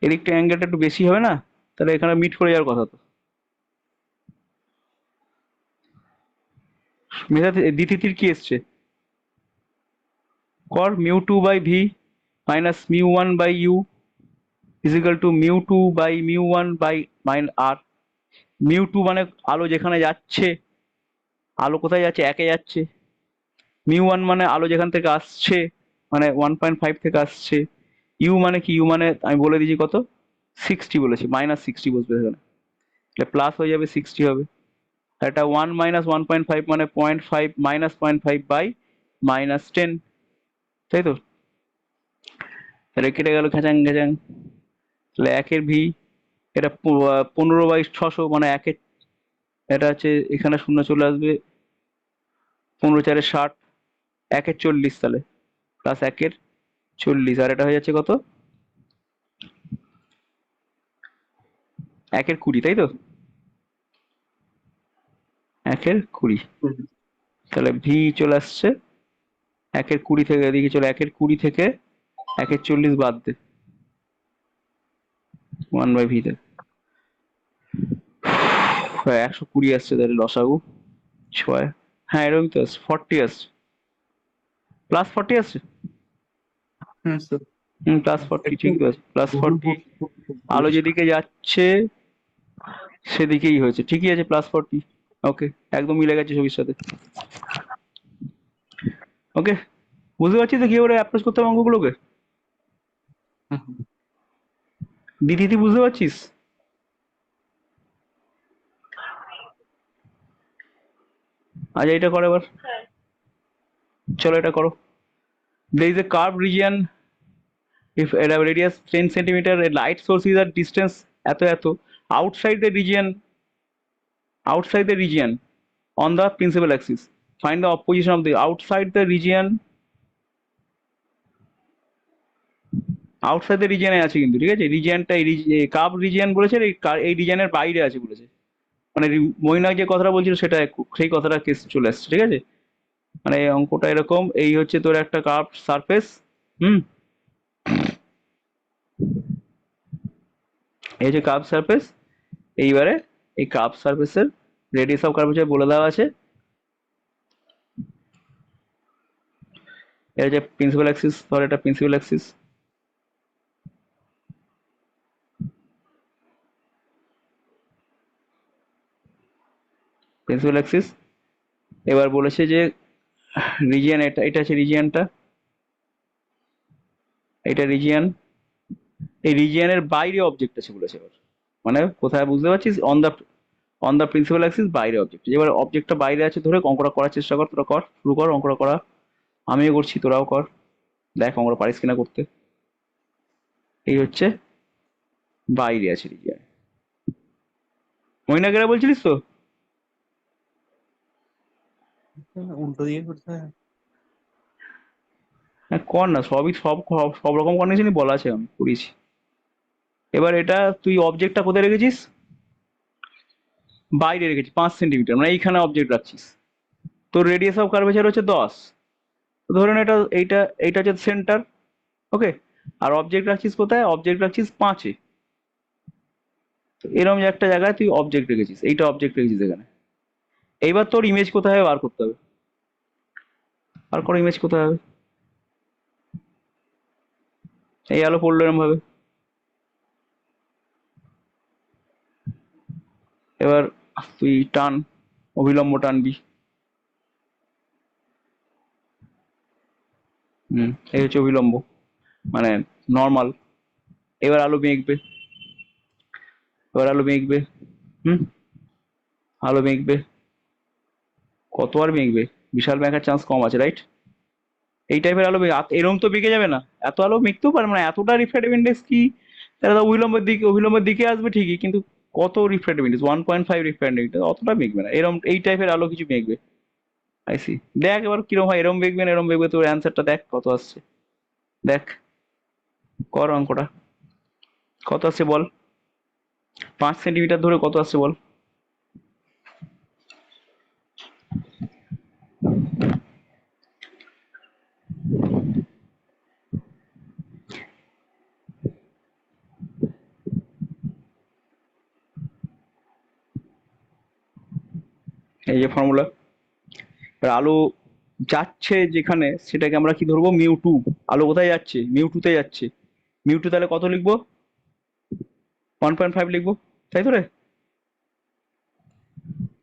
এদিকটা অ্যাঙ্গেলটা একটু বেশি হবে না, তাহলে এখানে মিট করে যাওয়ার কথা তো। মেধা দ্বিতীয় কি এসছে? কর μ2/v minus μ1/u is equal two μ2/μ1/r। μ2 মানে আলো যেখানে যাচ্ছে, আলো কোথায় যাচ্ছে? একে যাচ্ছে। μ1 মানে আলো যেখান থেকে আসছে, মানে 1.5 থেকে আসছে। ইউ মানে কি? ইউ মানে আমি বলে দিয়েছি কত, 60 বলেছি, -60 বসবে এখানে, তাহলে প্লাস হয়ে যাবে 60 হবে। আর এটা 1 - 1.5 মানে 0.5 -0.5 বাই -10, তাই তো? তাহলে কেটে গেল খেচাং খেচাং, তাহলে একের ভি, এটা 15/600 মানে একের, এটা হচ্ছে এখানে শূন্য চলে আসবে, 15×4 = 60, একের 40, তাহলে প্লাস একের 40, আর এটা হয়ে যাচ্ছে কত, একের 20, তাই তো? একের 20, তাহলে ভি চলে আসছে একের 20 থেকে, এদিকে চলে একের 20 থেকে একের 40 বাদ দে, 1/v তে 120 আসছে, তাহলে লসাগু 6, হ্যাঁ এরকম তো আসছে, 40 আসছে, +40 আসছে। হ্যাঁ স্যার। +40 একটু ঠিক আছে, +40, আলো যেদিকে যাচ্ছে সেদিকেই হয়েছে, ঠিকই আছে, +40। ওকে, একদম মিলে গেছে ছবির সাথে। ওকে, বুঝতে পারছিস তো কি করে অ্যাপ্রোচ করতে হবে অঙ্কগুলোকে? দিদি বুঝতে পারছিস? আচ্ছা এটা করো এবার, হ্যাঁ চলো এটা করো। there is a curved region if a radius 10 centimeter, a light source is at distance এত এত outside the region, on the principal axis, find the opposition of the outside the region, outside the রিজিয়নে আছে কিন্তু, ঠিক আছে? রিজিয়নটা এই cup region বলেছে, এই রিজিয়নের বাইরে আছে বলেছে, মানে মৈনাক যে কথাটা বলছিল সেটা সেই কথাটা কেস চলে আসছে, ঠিক আছে? মানে এই অঙ্কটা এরকম, এই হচ্ছে তোর একটা কার্ভ সারফেস, হুম, এই যে কার্ভ সারফেস, এইবারে এই কার্ভ সারফেসের রেডিয়াস অফ কার্ভেচার বলে দেওয়া আছে, এটা হচ্ছে প্রিন্সিপাল অ্যাক্সিস, ধর এটা প্রিন্সিপাল অ্যাক্সিস, প্রিন্সিপাল অ্যাক্সিস। এবার বলেছে যে রিজিয়ন, এটা হচ্ছে রিজিয়নটা, এটা রিজিয়ন, এই রিজিয়নের বাইরে অবজেক্ট আছে বলেছে। এবার মানে কোথায় বুঝতে পারছিস? অন দ্য প্রিন্সিপাল অ্যাক্সিস বাইরে অবজেক্ট, এবার অবজেক্টটা বাইরে আছে ধরে অঙ্কটা করার চেষ্টা কর, তোরা কর, শুরু কর অঙ্কটা করা, আমিও করছি, তোরাও কর, দেখ অঙ্কটা পারিস কিনা করতে। এই হচ্ছে বাইরে আছে রিজিয়ন, মহিনাগেরা বলছিলিস তো? উল্টো দিয়ে করতে হয়। হ্যাঁ কর না, সব রকম কন্ডিশনই বলা আছে, আমি করেছি। এবার এটা তুই অবজেক্টটা কোথায় রেখেছিস? বাইরে রেখেছিস 5 সেন্টিমিটার, মানে এইখানে অবজেক্ট রাখছিস, তোর রেডিয়াস অফ কার্ভেচার হচ্ছে 10, ধরুন এটা এইটা এইটা হচ্ছে সেন্টার, ওকে, আর অবজেক্ট রাখছিস কোথায়? অবজেক্ট রাখছিস 5-এ, এরকম যে একটা জায়গায় তুই অবজেক্ট রেখেছিস, এইটা অবজেক্ট রেখেছিস এখানে। এইবার তোর ইমেজ কোথায় হবে বার করতে হবে, বার করো ইমেজ কোথায় হবে। এই আলো পড়লো এরম ভাবে, এবার তুই টান, অবিলম্ব টানবি, এই হচ্ছে অবিলম্ব, মানে নর্মাল। এবার আলো মেঘবে, এবার আলো মেঘবে, হুম, আলো মেঘবে, কত আর মেঘবে, বিশাল মেঘার চান্স কম আছে, রাইট? এই টাইপের আলো এরকম তো বেঁকে যাবে না, এত আলো মেঘতেও পারে, মানে এতটা রিফ্র্যাক্টিভ ইন্ডেক্স কি, তাহলে তো অবিলম্বের দিকে আসবে ঠিকই, কিন্তু কত রিফ্র্যাক্টিভ ইন্ডেক্স, 1.5 রিফ্র্যাক্টিভ ইন্ডেক্স, অতটা মেঘবে না, এরকম এই টাইপের আলো কিছু মেঘবে। আইসি, দেখ এবার কিরকম হয়, এরম মেঘবে না এরম মেঘবে, তোর অ্যান্সারটা দেখ কত আসছে, দেখ, কর অঙ্কটা, কত আসছে বল, 5 সেন্টিমিটার ধরে কত আসছে বল। এই যে ফর্মুলা। এবার আলো যাচ্ছে যেখানে সেটাকে আমরা কি ধরবো, মিউ টু। আলো কোথায় যাচ্ছে, মিউ টু তে যাচ্ছে। মিউ টু তাহলে কত লিখবো, 1.5 লিখবো, তাই তো রে?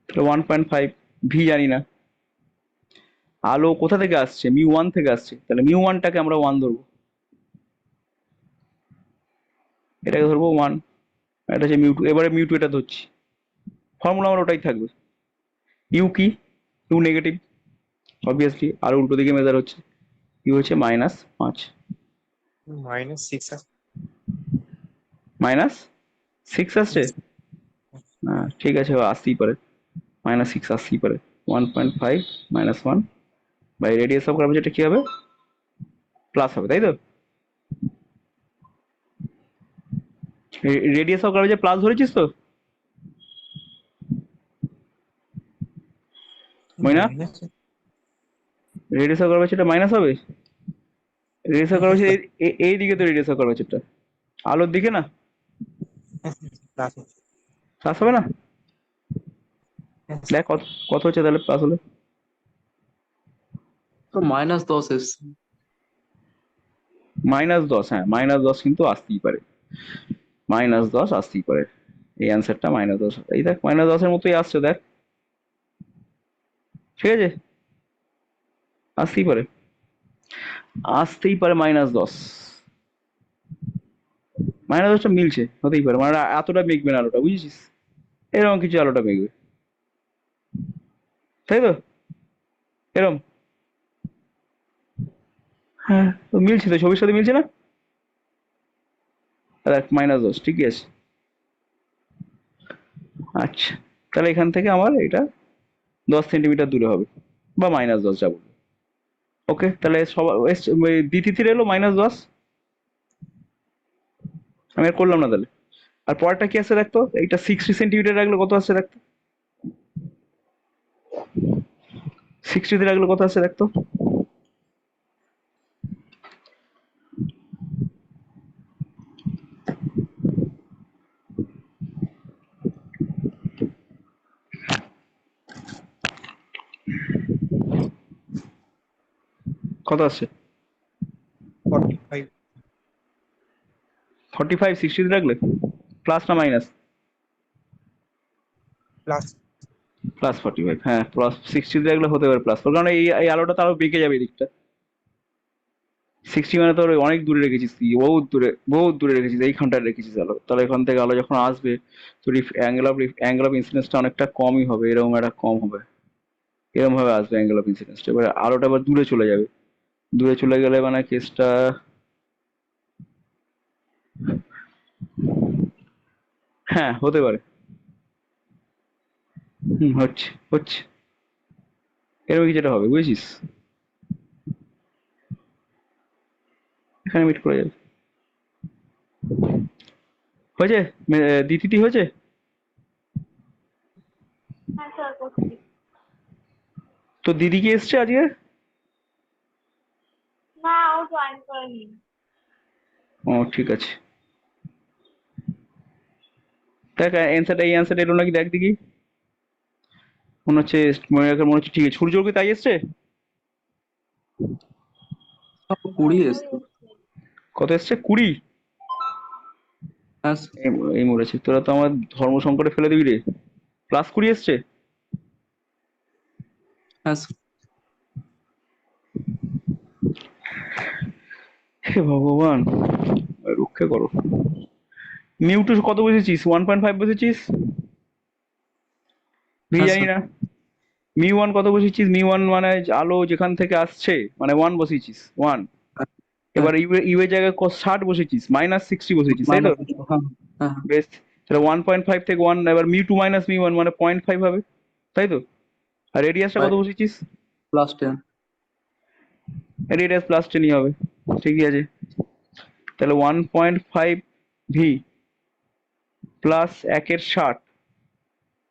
তাহলে 1.5, ভি জানি না। আলো কোথা থেকে আসছে, মিউ ওয়ান থেকে আসছে, তাহলে মিউ ওয়ানটাকে আমরা ওয়ান ধরবো, এটাকে ধরবো ওয়ান। এটা হচ্ছে মিউ টু। এবারে মিউ টু এটা ধরছি, ফর্মুলা আমার ওটাই থাকবে। ইউ কি, ইউ নেগেটিভ অবভিয়াসলি, আর উল্টো দিকে মেজার হচ্ছে। ইউ হচ্ছে -5, -6 -6 আসছে। হ্যাঁ ঠিক আছে, আসতেই পারে, -6 আসতেই পারে। 1.5 -1 বাই রেডিয়াস অফ কার্ভেচারটা কি হবে, প্লাস হবে, তাই তো? রেডিয়াস অফ কার্ভেচার প্লাস ধরেছিস তো, মইনা? রেডিয়াস অফ কার্ভেচারটা মাইনাস হবে। রেডিয়াস অফ কার্ভেচার এই দিকে তো, রেডিয়াস অফ কার্ভেচারটা আলোর দিকে না, প্লাস প্লাস হবে না? দেখ কত কত হচ্ছে তাহলে প্লাস হলে। তো -10 এসছে। -10, হ্যাঁ -10 কিন্তু আসতেই পারে, -10 আসতেই পারে। এই অ্যান্সারটা -10, এই দেখ -10-এর মতোই আসছে দেখ, ঠিক আছে, আসতেই পারে, আসতেই পারে -10। -10টা মিলছে, হতেই পারে, মানে এতটা মেঘবে না আলোটা, বুঝেছিস? এরকম কিছু আলোটা মেঘবে, তাই তো? এরকম, হ্যাঁ তো মিলছে তো, ছবির সাথে মিলছে না? দেখ -10 ঠিকই আছে। আচ্ছা, তাহলে এখান থেকে আমার এটা 10 সেন্টিমিটার দূরে হবে, বা -10 যাবো। ওকে, তাহলে সবার দ্বিতীয় এলো -10। আমি আর করলাম না তাহলে। আর পরেরটা কি আছে দেখতো, এইটা 60 সেন্টিমিটার রাখলে কত আসছে দেখতো, 60 রাখলে কত আসছে দেখতো। কত আসছে, 45 45, 60 রাখলে প্লাস না মাইনাস? প্লাস +45, হ্যাঁ প্লাস 60 রাখলে হতে পারে প্লাস, কারণ এই আলোটা তো আরো বেঁকে যাবে এদিকটা। 60 মানে তোর অনেক দূরে রেখেছিস তুই, বহুত দূরে, বহুত দূরে রেখেছিস, এইখানটায় রেখেছিস আলো, তাহলে এখান থেকে আলো যখন আসবে তোর অ্যাঙ্গেল অফ ইনসিডেন্সটা অনেকটা কমই হবে, এরকম একটা কম হবে, এরকম ভাবে আসবে অ্যাঙ্গেল অফ ইনসিডেন্সটা। এবার আলোটা আবার দূরে চলে যাবে, দূরে চলে গেলে মানে কেসটা, হ্যাঁ হতে পারে। হচ্ছে হচ্ছে, এরকম কিছুটা হবে, বুঝেছিস? এখানে মিট করে যাবে। হয়েছে, দ্বিতীয়টি হয়েছে। হ্যাঁ স্যার করছি। তো দিদি কি এসছে আজকে? না, ও জয়েন করেনি। ও ঠিক আছে, দেখ অ্যান্সারটা, এই অ্যান্সারটা এলো নাকি দেখ দেখি। মনে হচ্ছে, মনে হচ্ছে ঠিক আছে। সূর্য কি তাই এসছে? 20 ওই এসছে। এসছে। কত এসছে, 20? হ্যাঁ এই মরেছে, তোরা তো আমার ধর্ম সংকটে ফেলে দিবি রে। +20 এসছে। হ্যাঁ হে ভগবান, রক্ষে করো। মিউ টু কত বসেছিস, 1.5 বসেছিস, ভি জানি স্যার। না। মিউ ওয়ান কত বসেছিস, মিউ ওয়ান মানে আলো যেখান থেকে আসছে, মানে ওয়ান বসেছিস, ওয়ান। হ্যাঁ এবার ইউ এর জায়গায় 60 বসেছিস, -60 বসেছিস, তাই তো? হ্যাঁ হ্যাঁ বেশ, তাহলে 1.5 থেকে 1, এবার mu two minus mu one মানে 0.5 হবে, তাই তো? আর রেডিয়াসটা কত বসেছিস, +10। রেডিয়াস +10 হবে, ঠিকই আছে। তাহলে 1.5 ভি প্লাস 1/60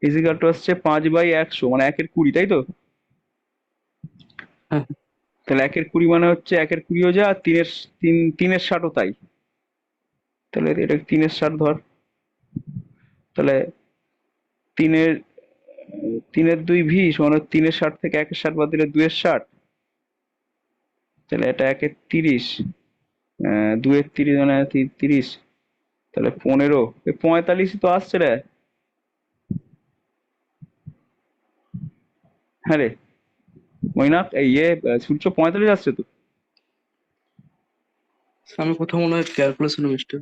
ইজিক্যাল টু আসছে 5/100, মানে 1/20, তাই তো? হ্যাঁ তাহলে 1/20 মানে হচ্ছে 1/20 যা, আর 3/60ও তাই। তাহলে এটা 3/60 ধর, তাহলে 3 তিনের দুই ভি সমান তিনের ষাট থেকে একের ষাট বাদ দিলে দুয়ের ষাট, তাহলে এটা একের তিরিশ, দুয়ের তিরিশ মানে তিরিশ, তাহলে 15, 45 তো আসছে রে। হ্যাঁ রে মৈনাক, এই সূর্য 45 আসছে তো। আমি কোথাও মনে হয় ক্যালকুলেশনে মিস্টেক।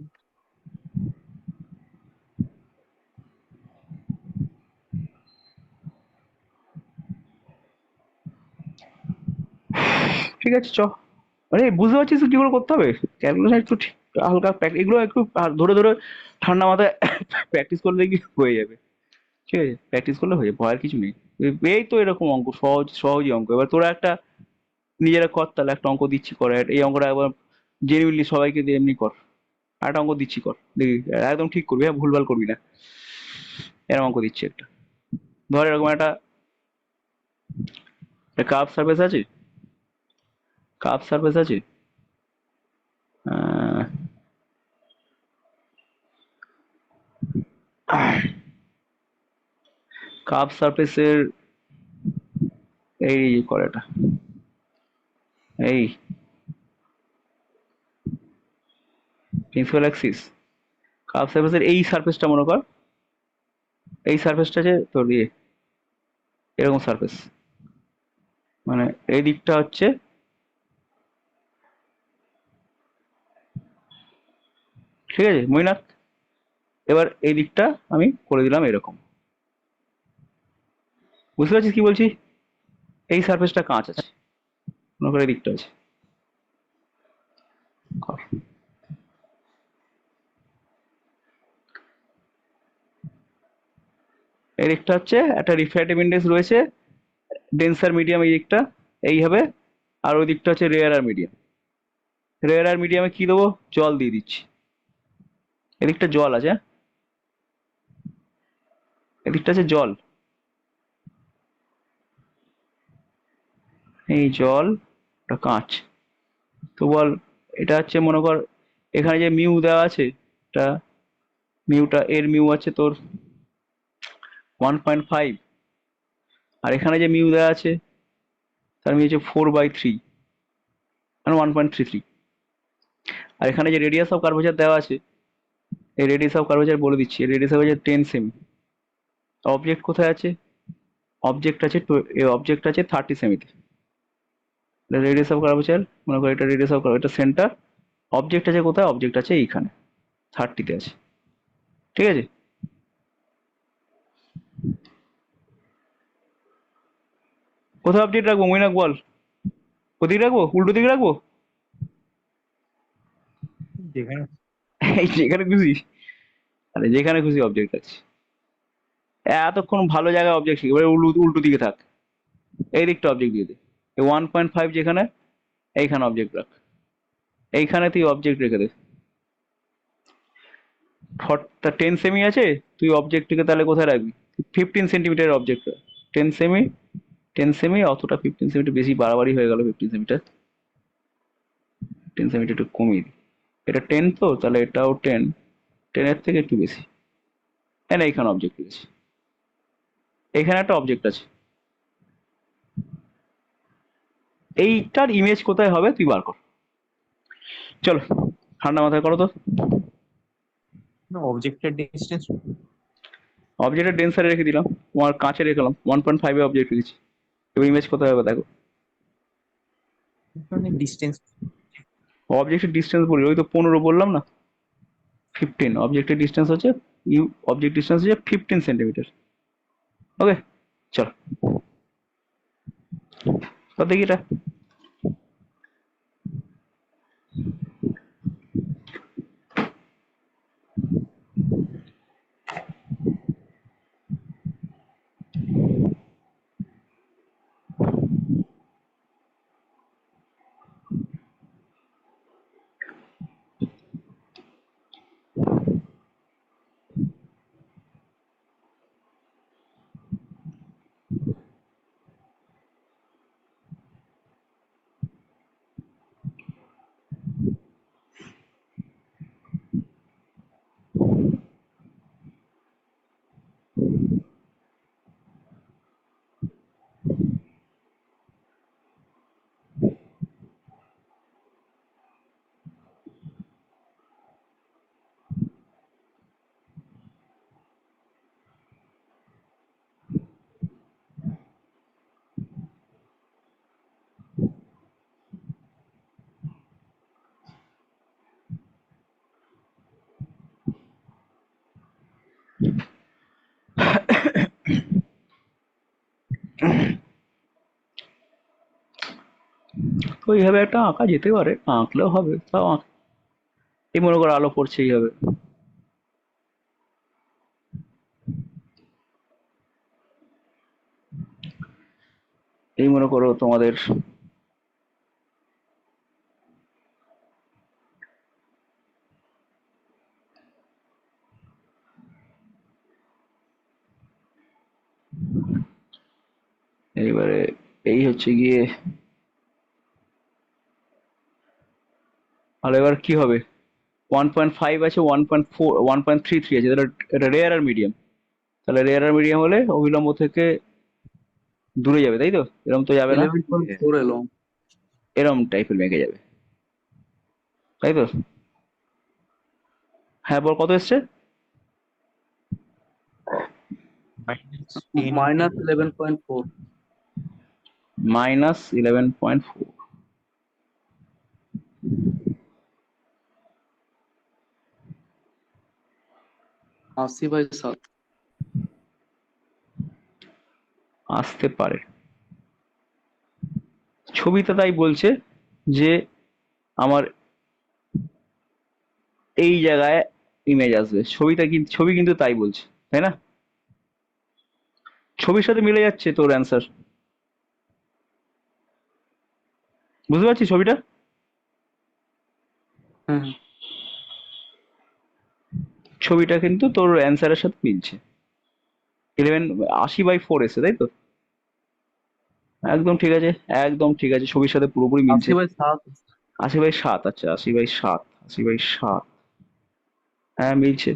ঠিক আছে চ। আরে বুঝতে পারছিস তো কি করে করতে হবে, ক্যালকুলেশন একটু হালকা এগুলো একটু ধরে ধরে ঠান্ডা মাথায় প্র্যাকটিস করলে কি হয়ে যাবে। ঠিক আছে, প্র্যাকটিস করলে হয়ে যাবে, ভয়ের কিছু নেই। এই তো এরকম অঙ্ক, সহজ সহজই অঙ্ক। এবার তোরা একটা নিজেরা কর, তাহলে একটা অঙ্ক দিচ্ছি কর, এই অঙ্কটা একবার জেনুইনলি সবাইকে দিয়ে এমনি কর। আর একটা অঙ্ক দিচ্ছি কর দেখি, একদম ঠিক করবি, হ্যাঁ ভুলভাল করবি না। এরকম অঙ্ক দিচ্ছি একটা, ধর এরকম একটা কার্ভ সারফেস আছে, কার্ভ সারফেস আছে, কার্ভ সারফেসের এই করে এটা, এই প্রিন্সিপাল অ্যাক্সিস, কার্ভ সারফেসের এই সারফেসটা মনে কর, এই সারফেসটা আছে তোর এরকম সারফেস, মানে এই দিকটা হচ্ছে, ঠিক আছে মৈনাক। এবার এই দিকটা আমি করে দিলাম এরকম, বুঝতে পারছিস কি বলছি? এই সারফেসটা কাঁচ আছে, মনে করে এই দিকটা আছে, কর। এই দিকটা হচ্ছে একটা রিফ্র্যাক্টিভ ইন্ডেক্স রয়েছে, ডেন্সার মিডিয়াম এই দিকটা এই হবে, আর ওই দিকটা হচ্ছে রেয়ার আর মিডিয়াম। রেয়ার আর মিডিয়ামে কি দেবো, জল দিয়ে দিচ্ছি। এদিকটা জল আছে, এদিকটা আছে জল, এই জল, ওটা কাঁচ। তো বল, এটা হচ্ছে মনে কর এখানে যে মিউ দেওয়া আছে, এটা মিউটা, এর মিউ আছে তোর 1.5, আর এখানে যে মিউ দেওয়া আছে তার মিউ হচ্ছে 4/3, মানে 1.33। আর এখানে যে রেডিয়াস অফ কার্ভেচার দেওয়া আছে, এই রেডিয়াস অফ কার্ভেচার বলে দিচ্ছি, radius of curvature 10 semi. Object কোথায় আছে, অবজেক্ট আছে অবজেক্ট আছে 30 সেমিতে। রেডিয়াস অফ কার্ভেচার মনে করো, এটা রেডিয়াস অফ এটা সেন্টার, অবজেক্ট আছে কোথায়, অবজেক্ট আছে এইখানে 30তে আছে, ঠিক আছে। কোথায় অবজেক্ট রাখবো মৈনাক বল, ওদিকে রাখবো, উল্টো দিকে রাখবো, যেখানে এই যেখানে খুশি, আরে যেখানে খুশি অবজেক্ট আছে। এতক্ষণ ভালো জায়গায় অবজেক্ট শিখে, এবার উল্টো উল্টো দিকে থাক, এই দিকটা অবজেক্ট দিয়ে দে। এই 1.5 যেখানে, এইখানে অবজেক্ট রাখ, এইখানে তুই অবজেক্ট রেখে দে। 10 সেমি আছে, তুই অবজেক্টটিকে তাহলে কোথায় রাখবি, 15 সেন্টিমিটার অবজেক্ট, 10 সেমি, 10 সেমি অতটা, 15 সেমিটা বেশি বাড়াবাড়ি হয়ে গেল, 15 সেমিটার, 10 সেমিটার একটু কমিয়ে দিই। এটা 10 তো, তাহলে এটাও 10, 10-এর থেকে একটু বেশি। না এইখানে অবজেক্ট আছে, এখানে একটা অবজেক্ট আছে, এইটার ইমেজ কোথায় হবে তুই বার কর। চলো ঠান্ডা মাথায় করো তো। অবজেক্টের ডিস্টেন্স অবজেক্টের ডেন্সারে রেখে দিলাম, তোমার কাছে রেখলাম, 1.5 অবজেক্ট রেখেছি, এবার ইমেজ কোথায় হবে দেখো। মানে ডিস্টেন্স অবজেক্টের ডিস্টেন্স বলি, ওই তো 15 বললাম না, 15, অবজেক্টের ডিস্টেন্স হচ্ছে, অবজেক্ট ডিস্টেন্স হচ্ছে 15 সেন্টিমিটার। ওকে চল, কর দেখি এটা। ওইভাবে একটা আঁকা যেতে পারে, আঁকলেও হবে, তাও এই মনে করো আলো পড়ছে এইভাবে, এই মনে করো তোমাদের এইবারে এই হচ্ছে গিয়ে, আর এবার কি হবে, 1.5 আছে, 1.4, 1.33 আছে, তাহলে এটা রেয়ার আর মিডিয়াম, তাহলে রেয়ার আর মিডিয়াম হলে অভিলম্ব থেকে দূরে যাবে, তাই তো? এরম তো যাবে না, 11.4 এলো। এরম টাইপের মেঘে যাবে, তাই তো? হ্যাঁ বল, কত এসছে? -10 মাইনাস 11.4। -11.4। 80/7। আসতে পারে, ছবিতে তাই বলছে যে আমার এই জায়গায় ইমেজ আসবে, ছবিটা কিন্তু, ছবি কিন্তু তাই বলছে, তাই না? ছবির সাথে মিলে যাচ্ছে তোর অ্যান্সার, বুঝতে পারছিস ছবিটা? হ্যাঁ হ্যাঁ। ছবিটা কিন্তু তোর অ্যান্সারের সাথে মিলছে, 80/4 এসে, তাই তো? একদম ঠিক আছে, একদম ঠিক আছে, ছবির সাথে পুরোপুরি মিলছে। 80/7। 80/7, আচ্ছা 80/7, 80/7, হ্যাঁ মিলছে,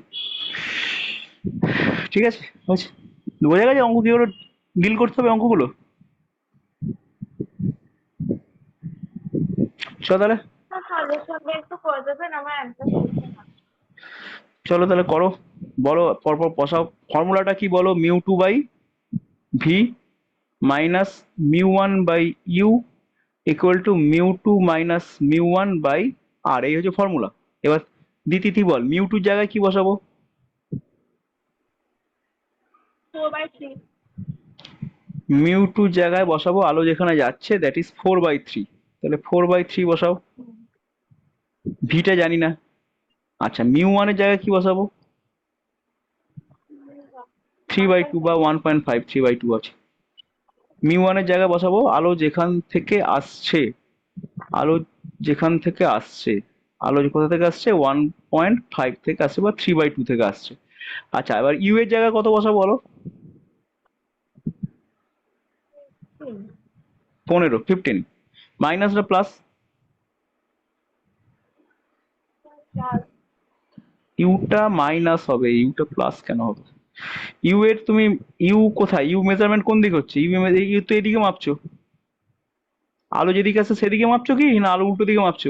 ঠিক আছে, হয়েছে, বোঝা গেছে অঙ্ক কি করে ডিল করতে হবে অঙ্কগুলো। চলো তাহলে, সলিউশনটা একটু করে দেবেন, আমার অ্যান্সার হচ্ছে না। চলো তাহলে করো, বলো পরপর বসাও, ফর্মুলাটা কি বলো? μ2/v minus μ1/u equal to μ2 - μ1/r, এই হচ্ছে ফর্মুলা। এবার দ্বিতীয় বল, μ2 জায়গায় কি বসাবো? 4/3। μ2 জায়গায় বসাবো আলো যেখানে যাচ্ছে, দ্যাট ইজ 4/3, তাহলে 4/3 বসাও, ভিটা জানি না। আচ্ছা, μ1 এর জায়গায় কি বসাবো? 3/2 বা 1.5, 3/2 আছে, μ1 এর জায়গায় বসাবো আলো যেখান থেকে আসছে, আলো যেখান থেকে আসছে, আলো কোথা থেকে আসছে? 1.5 থেকে আসছে বা 3/2 থেকে আসছে। আচ্ছা, এবার ইউ এর জায়গায় কত বসাবো বলো? 15 মাইনাস না প্লাস? ইউটা মাইনাস হবে, ইউটা প্লাস কেন হবে? ইউ এর তুমি, ইউ কোথায়? ইউ মেজারমেন্ট কোন দিকে হচ্ছে? ইউ তো এদিকে মাপছো, আলো যেদিকে আসছে সেদিকে মাপছো কি না আলো উল্টো দিকে মাপছো?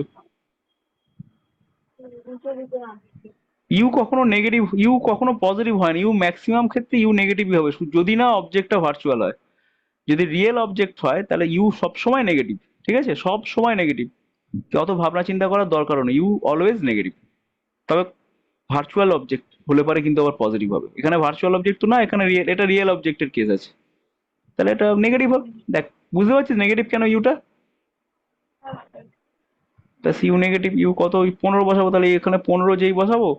ইউ কখনো নেগেটিভ, ইউ কখনো পজিটিভ হয় না, ইউ ম্যাক্সিমাম ক্ষেত্রে ইউ নেগেটিভই হবে, যদি না অবজেক্টটা ভার্চুয়াল হয়। যদি রিয়েল অবজেক্ট হয় তাহলে ইউ সব সময় নেগেটিভ, ঠিক আছে, সব সময় নেগেটিভ, অত ভাবনা চিন্তা করার দরকারও নেই, ইউ অলওয়েজ নেগেটিভ। তবে ভার্চুয়াল অবজেক্ট হলে পারে কিন্তু আবার পজিটিভ হবে, এখানে ভার্চুয়াল অবজেক্ট তো না, এখানে রিয়েল, এটা রিয়েল অবজেক্টের কেস আছে, তাহলে এটা নেগেটিভ হবে। দেখ, বুঝতে পারছিস নেগেটিভ কেন ইউটা? প্লাস ইউ নেগেটিভ, ইউ কত? ওই 15 বসাবো, তাহলে এখানে 15 যেই বসাবো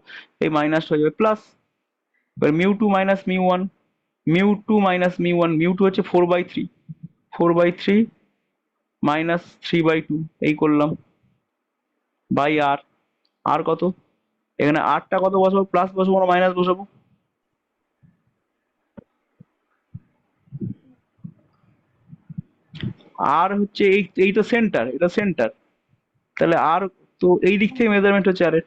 এই মাইনাস হয়ে যাবে প্লাস। এবার μ2 - μ1, μ2 - μ1, μ2 হচ্ছে 4/3, 4/3 মাইনাস 3/2, এই করলাম, বাই আর, আর কত? এখানে আরটা কত বসাবো? প্লাস বসাবো না মাইনাস বসাবো? আর হচ্ছে এই, এই তো সেন্টার, এটা সেন্টার, তাহলে আর, তো এই দিক থেকে মেজারমেন্ট হচ্ছে আরের,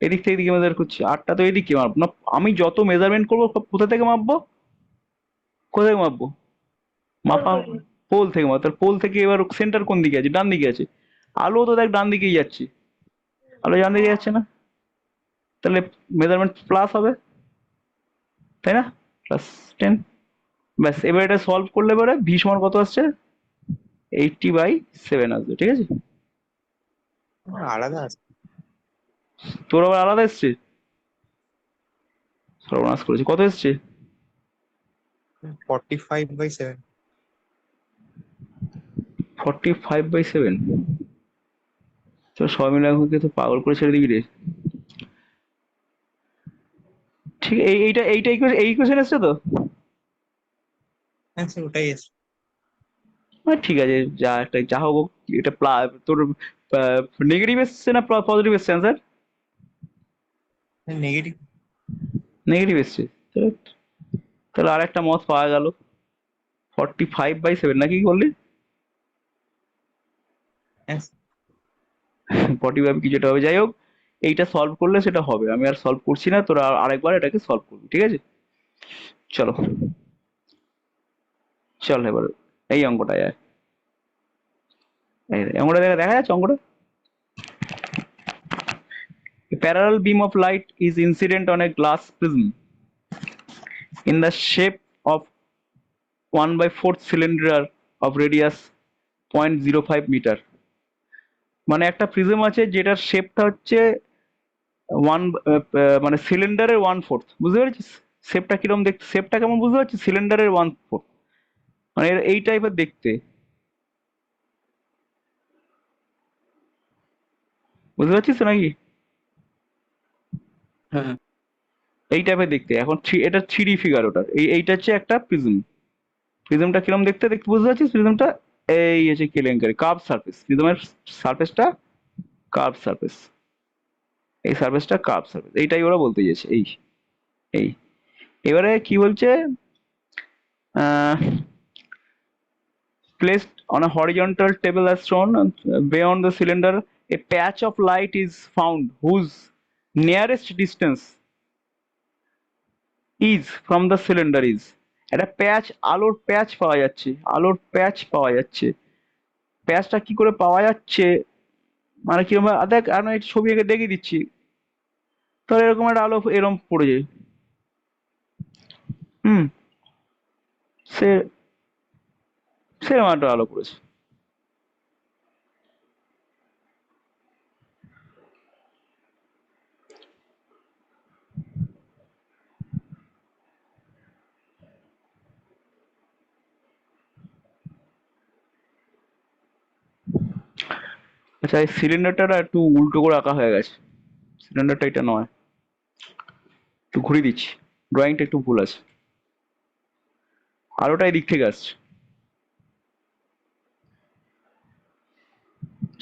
এদিক থেকে এদিকে মেজার করছি, আরটা তো এদিকে মাপবো না, আমি যত মেজারমেন্ট করবো সব কোথা থেকে মাপবো? কোথা থেকে মাপবো? মাপা পোল থেকে মাপবো, তাহলে পোল থেকে এবার সেন্টার কোন দিকে আছে? ডান দিকে আছে, আলো তো দেখ ডান দিকেই যাচ্ছে, আলো ডান দিকে যাচ্ছে না, তাহলে মেজারমেন্ট প্লাস হবে, তাই না? +10, ব্যাস, এবার এটা সলভ করলে পরে ভি সমান কত আসছে? 80/7 আসবে, ঠিক আছে? আলাদা আছে। তোর আবার আলাদা এসছে, সর্বনাশ করেছে, কত এসছে? 45/7। 45/7, তো সবাই মিলে আমাকে তো পাগল করে ছেড়ে দিবি রে। ঠিক, এই কোশ্চেন এসছে তো? হ্যাঁ স্যার ওটাই আছে। ঠিক আছে, যা হোক, এটা তোর নেগেটিভ এসছে না পজিটিভ এসছে অ্যান্সার? নেগেটিভ। নেগেটিভ এসছে। তাহলে তাহলে আর একটা মত পাওয়া গেল। 45/7 নাকি কি বললি? হ্যাঁ 45 কিছু একটা হবে, যাই হোক। এইটা সলভ করলে সেটা হবে, আমি আর সলভ করছি না, তোরা আরেকবার এটাকে সলভ করবি, ঠিক আছে? চলো, চল এবার এই অঙ্কটা আয়। এই অঙ্কটা দেখা যাচ্ছে অঙ্কটা? A parallel beam of light is incident on a glass prism in the shape of 1/4 cylinder of radius 0.05 metre. মানে একটা প্রিজম আছে যেটার শেপটা হচ্ছে ওয়ান, মানে সিলিন্ডারের 1/4, বুঝতে পেরেছিস? শেপটা কিরকম দেখতে, শেপটা কেমন বুঝতে পারছিস? সিলিন্ডারের 1/4, মানে এই টাইপের দেখতে, বুঝতে পারছিস তো নাকি? হ্যাঁ এই টাইপের দেখতে। এখন এটা 3D ফিগার ওটার, এইটা হচ্ছে একটা প্রিজম। প্রিজমটা কিরকম দেখতে দেখতে বুঝতে পারছিস? প্রিজমটা এই হচ্ছে কেলেঙ্কারি, কার্ভ সারফেস, প্রিজমের সারফেসটা কার্ভ সারফেস, এই সারফেসটা কার্ভ সারফেস, এইটাই ওরা বলতে চেয়েছে। এই এবারে কি বলছে, placed on a horizontal table as shown, beyond the cylinder a patch of light is found whose nearest distance is from the cylinder is, একটা প্যাচ, আলোর প্যাচ পাওয়া যাচ্ছে, আলোর প্যাচ পাওয়া যাচ্ছে। প্যাচটা কি করে পাওয়া যাচ্ছে, মানে কিরকম দেখ, আমি একটা ছবি এঁকে দেখিয়ে দিচ্ছি। তাহলে এরকম একটা আলো এরকম পড়ে যায়। হুম, সে সেরকম একটা আলো পড়েছে। আচ্ছা, এই সিলিন্ডারটা না একটু উল্টো করে আঁকা হয়ে গেছে, সিলিন্ডারটা এটা নয়, একটু ঘুরিয়ে দিচ্ছি, ড্রয়িংটা একটু ভুল আছে। আলোটা এই দিক থেকে আসছে,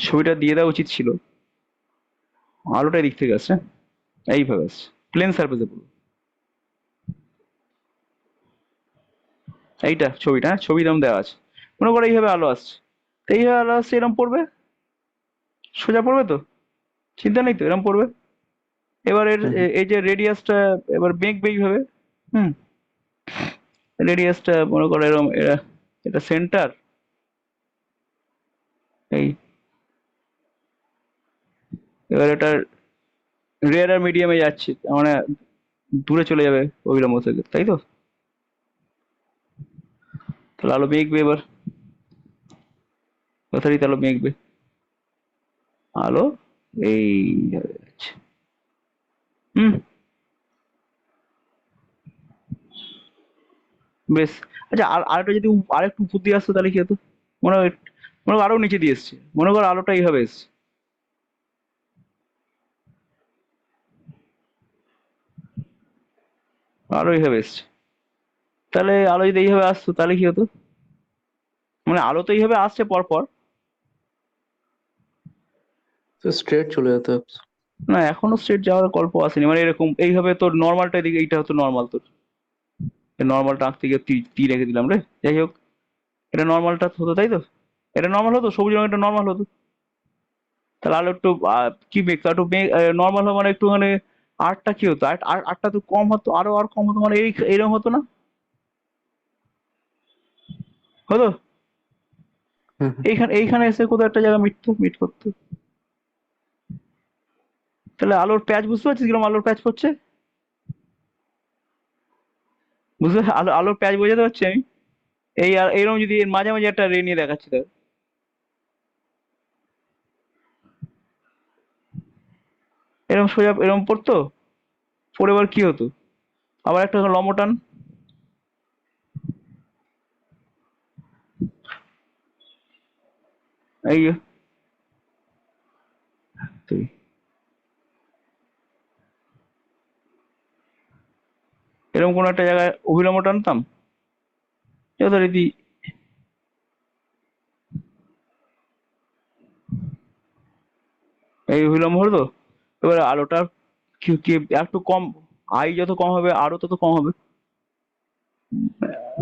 ছবিটা দিয়ে দেওয়া উচিত ছিল। আলোটা এই দিক থেকে আসছে, এইভাবে আসছে, প্লেন সারফেসে পুরো। এইটা ছবিটা, হ্যাঁ, ছবি দাম দেওয়া আছে, মনে করো এইভাবে আলো আসছে, তো এইভাবে আলো আসছে, এরকম পড়বে, সোজা পড়বে তো, চিন্তা নেই তো, এরকম পড়বে। এবার হুম এই যে রেডিয়াসটা এবার বেঁকবে এইভাবে। হুম, রেডিয়াসটা মনে করো এরকম, এটা সেন্টার, এই, এবার এটা রেয়ার আর মিডিয়ামে যাচ্ছে, তার মানে দূরে চলে যাবে অবিলম্ব থেকে, তাই তো? তাহলে আলো মেঘবে এবার, যথারীতি আলো মেঘবে, আলো এই যাচ্ছে। হুম, বেশ। আচ্ছা, আর আরেকটা যদি আরেকটু উপর দিয়ে আসতো তাহলে কি হতো? মনে হয়, মনে করো আরো নিচে দিয়ে এসছে, মনে করো আলোটা এইভাবে এসছে, আরো এইভাবে এসছে, তাহলে আলো যদি এইভাবে আসতো তাহলে কি হতো? মানে আলো তো এইভাবে আসছে পর পর। তো স্ট্রেট চলে যেত। না, এখনো স্ট্রেট যাওয়ার গল্প আসেনি, মানে এরকম এইভাবে তোর নর্মালটা এদিকে, এইটা হতো নর্মাল তোর, নর্মালটা আঁকতে গিয়ে তীর রেখে দিলাম রে, যাই হোক, এটা নর্মালটা হতো, তাই তো? এটা নর্মাল হতো, সবুজ রঙেরটা নর্মাল হতো। তাহলে আলো একটু কি মেঘ, একটু মেঘ নর্মাল হয়, মানে একটু মানে আর্টটা কি হতো, আর্টটা তো কম হতো, আরো আর কম হতো, মানে এইরকম হতো না, হতো? হুম হুম। এইখানে এসে কোথাও একটা জায়গা মিট করতো। তাহলে আলোর প্যাচ বুঝতে পারছিস কিরকম আলোর প্যাচ পড়ছে? আলোর প্যাচ বোঝাতে পারছি আমি। এইরকম যদি এর মাঝামাঝি একটা রে নিয়ে দেখাচ্ছি তাহলে এরকম সোজা এরকম পড়তো, পড়ে এবার কি হতো, আবার একটা লম্ব টান, এই যে, তুই এরকম কোনো একটা জায়গায় অভিলম্ব টানতাম, যথারীতি এই অভিলম্ব হলো। এবার আলোটা একটু কম, আই যত কম হবে আরো তত কম হবে।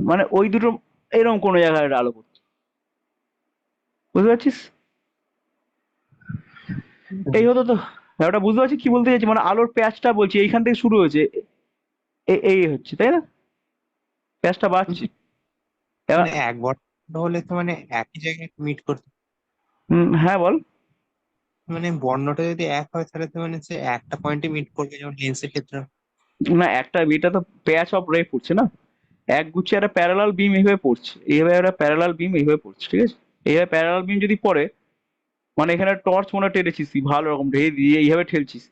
মানে ওই দুটো এরকম কোনো জায়গায় একটা আলো পড়তো, বুঝতে পারছিস? এই হতো তো, ব্যাপারটা বুঝতে পারছিস কি বলতে চাইছি? মানে আলোর প্যাচটা বলছি এইখান থেকে শুরু হয়েছে, এই হচ্ছে তাই না, প্যাচটা বাড়ছে। এবার মানে এক বর্ণ হলে তো মানে একই জায়গায় মিট করতে, হ্যাঁ বল। মানে বর্ণটা যদি এক হয় তাহলে তো মানে সে একটা পয়েন্টে মিট করবে, যেমন লেন্সের ক্ষেত্রে। না, একটা এটা তো প্যাচ অফ রে পড়ছে না, এক গুচ্ছে একটা প্যারালাল বিম এইভাবে পড়ছে, এইভাবে একটা প্যারালাল বিম এইভাবে পড়ছে, ঠিক আছে? এইভাবে প্যারালাল বিম যদি পড়ে, মানে এখানে টর্চ মনে হয় টেনেছিস তুই ভালো রকম ঢেকে দিয়ে এইভাবে ঠেলছিস,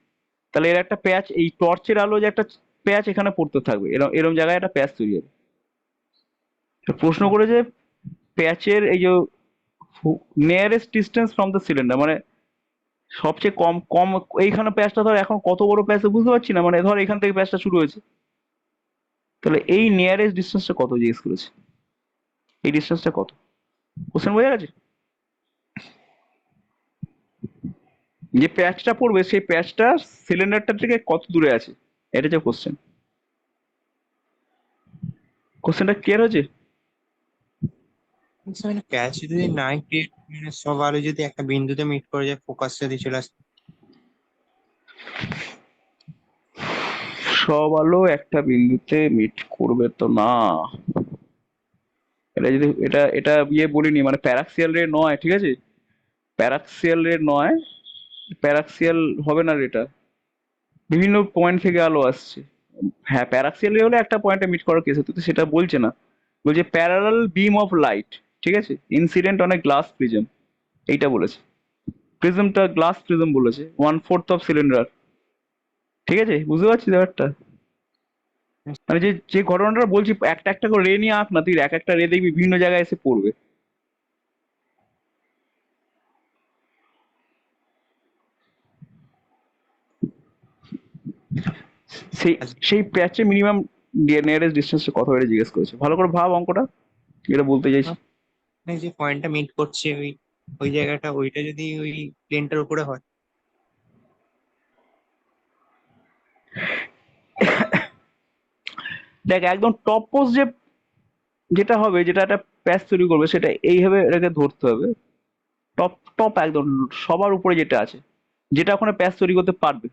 তাহলে এর একটা প্যাচ, এই টর্চের আলো যে একটা প্যাচ এখানে পড়তে থাকবে, এরকম এরকম জায়গায় একটা প্যাচ তৈরি হবে। তো প্রশ্ন করে যে প্যাচের এই যে nearest distance from the cylinder, মানে সবচেয়ে কম কম এইখানে প্যাচটা ধর এখন কত বড় প্যাচ বুঝতে পারছি না, মানে ধর এখান থেকে প্যাচটা শুরু হয়েছে, তাহলে এই নিয়ারেস্ট ডিস্টেন্সটা কত জিজ্ঞেস করেছে, এই ডিস্টেন্সটা কত? কোশ্চেন বোঝা গেছে? যে প্যাচটা পড়বে সেই প্যাচটা সিলিন্ডারটা থেকে কত দূরে আছে, এটা হচ্ছে কোশ্চেন। কোশ্চেনটা ক্লিয়ার হয়েছে? আচ্ছা, মানে প্যাচ যদি নাই ক্রিয়েট, মানে সব আলো যদি একটা বিন্দুতে মিট করে যায়, ফোকাস যদি চলে আসে। সব আলো একটা বিন্দুতে মিট করবে তো না, এটা যদি এটা এটা ইয়ে বলিনি, মানে প্যারাক্সিয়াল রে নয়, ঠিক আছে? প্যারাক্সিয়াল রে নয়, প্যারাক্সিয়াল হবে না এটা, বিভিন্ন পয়েন্ট থেকে আলো আসছে। হ্যাঁ, প্যারাক্সিয়াল রে হলে একটা পয়েন্টে মিট করার কেস হতো, তো সেটা বলছে না, বলছে প্যারালাল বিম অফ লাইট, ঠিক আছে, incident on a glass prism, এইটা বলেছে। প্রিজমটা গ্লাস প্রিজম বলেছে, 1/4 অফ সিলিন্ডার, ঠিক আছে? বুঝতে পারছিস ব্যাপারটা? মানে যে যে ঘটনাটা বলছি, একটা একটা করে রে নিয়ে আঁক না, তুই এক একটা রে দেখবি বিভিন্ন জায়গায় এসে পড়বে। সেই সেই প্যাচে মিনিমাম নিয়ারেস্ট ডিস্টেন্সটা কত এটা জিজ্ঞেস করেছে, ভালো করে ভাব অঙ্কটা, যেটা বলতে চাইছি। মানে যে পয়েন্টটা মিট করছে ওই ওই জায়গাটা, ওইটা যদি ওই প্লেনটার উপরে হয়। দেখ একদম টপ পোস্ট যে যেটা হবে, যেটা একটা প্যাচ তৈরি করবে, সেটা এইভাবে এটাকে ধরতে হবে, টপ টপ একদম সবার উপরে যেটা আছে, যেটা ওখানে প্যাচ তৈরি করতে পারবে,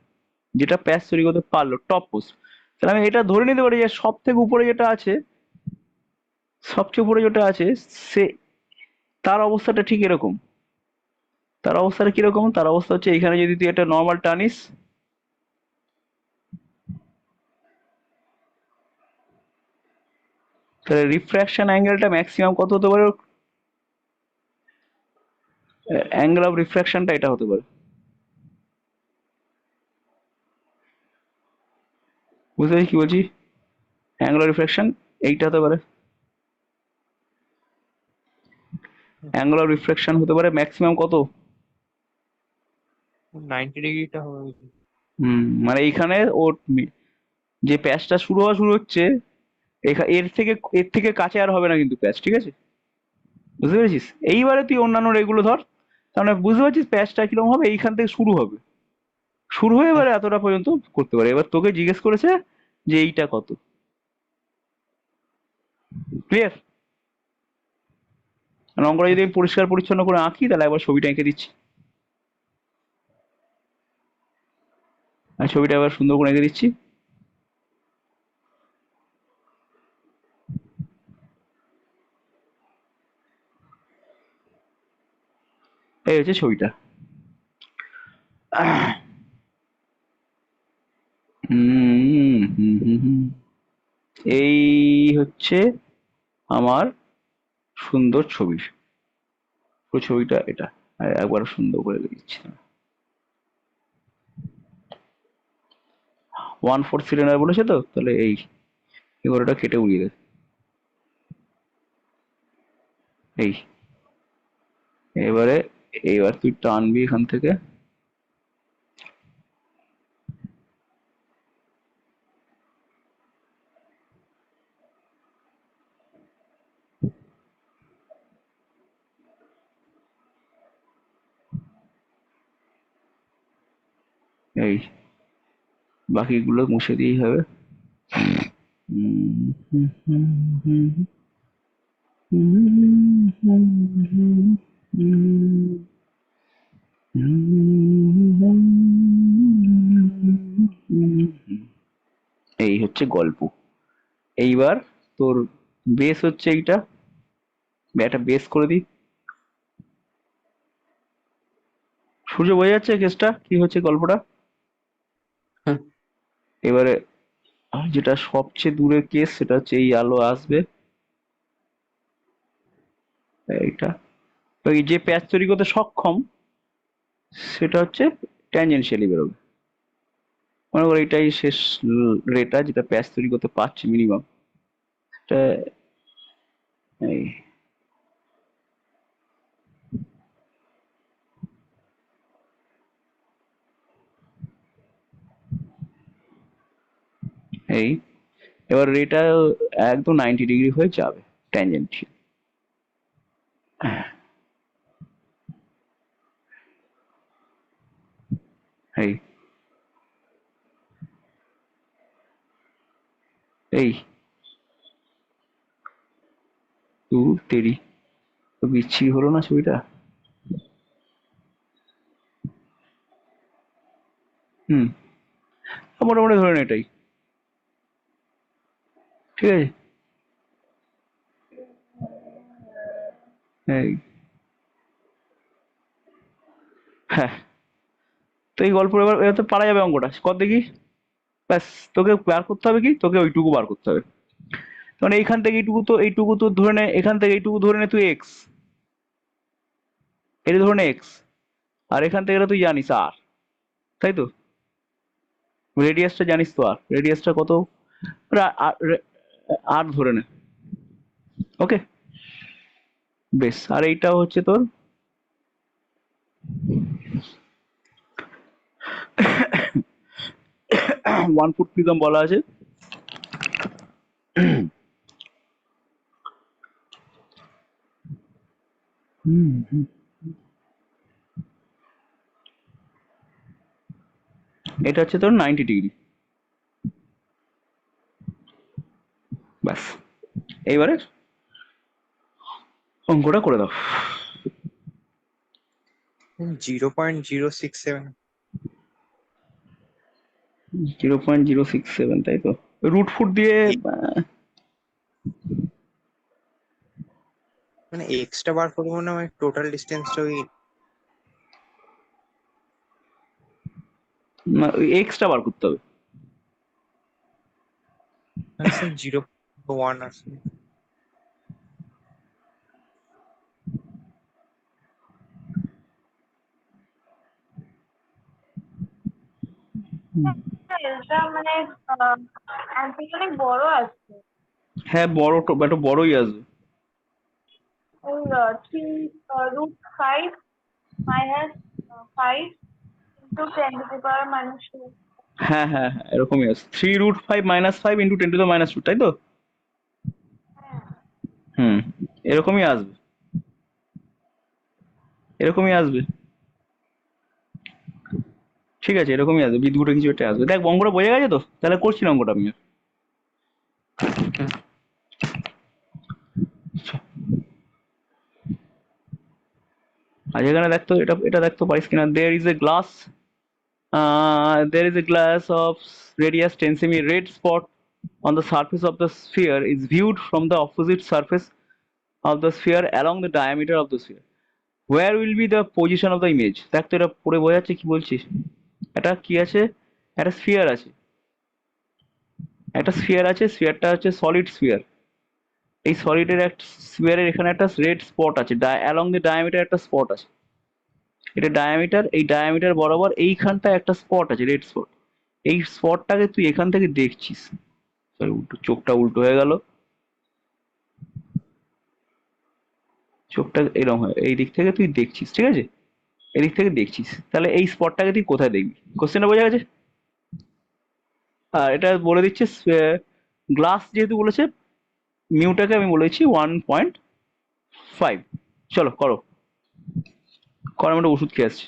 যেটা প্যাচ তৈরি করতে পারলো টপ পোস্ট, তাহলে আমি এটা ধরে নিতে পারি যে সব থেকে উপরে যেটা আছে, সবচেয়ে উপরে যেটা আছে, সে তার অবস্থাটা ঠিক এরকম। তার অবস্থাটা কিরকম? তার অবস্থা হচ্ছে এইখানে যদি তুই একটা নর্মাল টানিস, তাহলে রিফ্র্যাকশন অ্যাঙ্গেলটা ম্যাক্সিমাম কত হতে পারে? অ্যাঙ্গেল অফ রিফ্র্যাকশনটা এটা হতে পারে, বুঝতে পারছিস কি বলছি? অ্যাঙ্গেল অফ রিফ্র্যাকশন এইটা হতে পারে, অ্যাঙ্গেল অফ রিফ্র্যাকশন হতে পারে ম্যাক্সিমাম কত? 90 ডিগ্রিটা হবে। মানে এইখানে ওর যে প্যাচটা শুরু হচ্ছে, এর থেকে কাছে আর হবে না কিন্তু প্যাচ, ঠিক আছে? বুঝতে পেরেছিস? এইবারে তুই অন্যান্য রেগুলো ধর, তার মানে বুঝতে পারছিস প্যাচটা কিরকম হবে, এইখান থেকে শুরু হবে, শুরু হয়ে এবারে এতটা পর্যন্ত করতে পারে। এবার তোকে জিজ্ঞেস করেছে যে এইটা কত, ক্লিয়ার? অঙ্কটা যদি আমি পরিষ্কার পরিচ্ছন্ন করে আঁকি, তাহলে একবার ছবিটা এঁকে দিচ্ছি, আর ছবিটা এবার সুন্দর করে এঁকে দিচ্ছি। এই হচ্ছে ছবিটা। এই হচ্ছে আমার সুন্দর ছবি, পুরো ছবিটা এটা, আর একবার সুন্দর করে দিচ্ছি। 1/4 সিলিন্ডার বলেছে তো, তাহলে এবার ওটা কেটে উড়িয়ে দে, এই এবারে এইবার তুই টানবি এখান থেকে, এই বাকিগুলো মুছে দিয়েই হবে। এই হচ্ছে গল্প। এইবার তোর বেস হচ্ছে এইটা, একটা বেস করে দিই। সূর্য বোঝা যাচ্ছে কেসটা কি হচ্ছে গল্পটা? হুম। এবারে যেটা সবচেয়ে দূরের কেস সেটা হচ্ছে এই আলো আসবে এইটা, ওই যে প্যাচ তৈরি করতে সক্ষম সেটা হচ্ছে ট্যানজেনশিয়ালি বেরোবে। মনে করো এটাই শেষ রেটা যেটা প্যাচ তৈরি করতে পারছে মিনিমাম। এটা এই এই এবার রেটা একদম 90 ডিগ্রি হয়ে যাবে ট্যানজেন্সিয়াল। এই এই তু তেরি, তো বিচ্ছিরি হলো না ছবিটা? হুম, মোটামুটি ধরেন এটাই ঠিক আছে। এই হ্যাঁ, তো এই গল্প এবার এবার তো পারা যাবে অঙ্কটা কর দেখি। ব্যাস, তোকে বার করতে হবে কি, তোকে ওইটুকু বার করতে হবে। মানে এইখান থেকে এইটুকু তো ধরে নে, এখান থেকে এইটুকু ধরে নে তুই এক্স, এটা ধরে নে এক্স, আর এখান থেকে এটা তুই জানিস আর, তাই তো? রেডিয়াসটা জানিস তো, আর রেডিয়াসটা কত? আর ধরে নে, ওকে বেশ। আর এইটা হচ্ছে তোর 1 ফুট প্রিজম বলা আছে। এটা হচ্ছে তোর 90 ডিগ্রি। ব্যাস, এইবারে অঙ্কটা করে দাও। 0.067। 0.067 তাই তো? রুট ফুট দিয়ে মানে এক্সটা বার করবো না, মানে টোটাল ডিস্টেন্সটা ওই এক্সটা বার করতে হবে। 0.1 আছে। এটা মানে অ্যান্সার অনেক বড় আছে। হ্যাঁ বড়, একটা বড়ই আসবে। ওই 3√5 মাইনাস 5 ইন্টু 10⁻²। হ্যাঁ হ্যাঁ হ্যাঁ, এরকমই আছে, 3√5 - 5 × 10⁻², তাই তো? হ্যাঁ, হুম, এরকমই আসবে, এরকমই আসবে। ঠিক আছে, এরকমই আসবে, বিদ্যুৎ কিছু একটা আসবে। দেখ অঙ্কটা বোঝা গেছে তো, তাহলে করছি না অঙ্কটা আমি আর। আর এখানে দেখতো, এটা এটা দেখতে পারিস কিনা, there is a glass of radius 10 cm red spot on the surface of the sphere is viewed from the opposite surface of the sphere along the diameter of the sphere. Where will be the position of the image? দেখ তো এটা পড়ে বোঝা যাচ্ছে কি বলছিস? এটা কি আছে, একটা স্ফিয়ার আছে, একটা স্ফিয়ার আছে, স্ফিয়ারটা হচ্ছে সলিড স্ফিয়ার। এই সলিডের একটা স্ফিয়ারের এখানে একটা রেড স্পট আছে, অ্যালং দ্য ডায়ামিটার একটা স্পট আছে, এটা ডায়ামিটার, এই ডায়ামিটার বরাবর এইখানটায় একটা স্পট আছে, রেড স্পট। এই স্পটটাকে তুই এখান থেকে দেখছিস। সরি, চোখটা উল্টো হয়ে গেল, চোখটা এরকম হয়, এই দিক থেকে তুই দেখছিস, ঠিক আছে? এদিক থেকে দেখছিস, তাহলে এই স্পটটাকে তুই কোথায় দেখবি? কোশ্চেনটা বোঝা গেছে? আর এটা বলে দিচ্ছে গ্লাস যেহেতু বলেছে, মিউটাকে আমি বলেছি 1.5। চলো করো, করো, আমি একটা ওষুধ খেয়ে আসছি।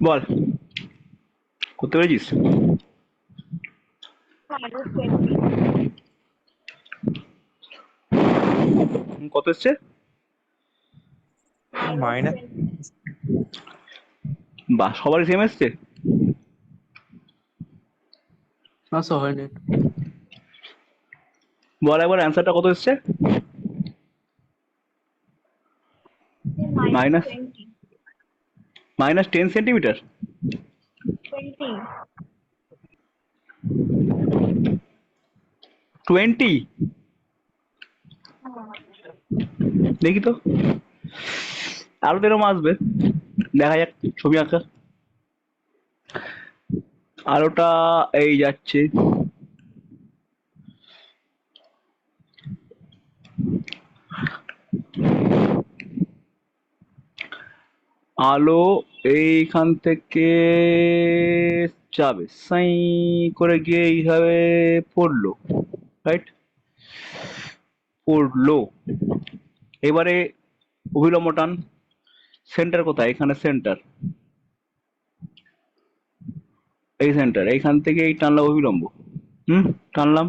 বল, করতে পেরেছিস? কত এসছে? মাইনাস বাহ, সবারই সেম এসছে? আচ্ছা হয়নি। বল একবার অ্যান্সারটা কত এসছে? minus minus 10 centimetre. 20. 20? দেখি তো, আরো তো এরকম আসবে, দেখা যাক। ছবি আঁকা, আলোটা এই যাচ্ছে, আলো এইখান থেকে যাবে, সাই করে গিয়ে এইভাবে পড়লো, রাইট? পড়লো, এবারে অভিলম্ব টান। সেন্টার কোথায়? এখানে সেন্টার, এই সেন্টার, এইখান থেকে এই টানলো অভিলম্ব, টানলাম।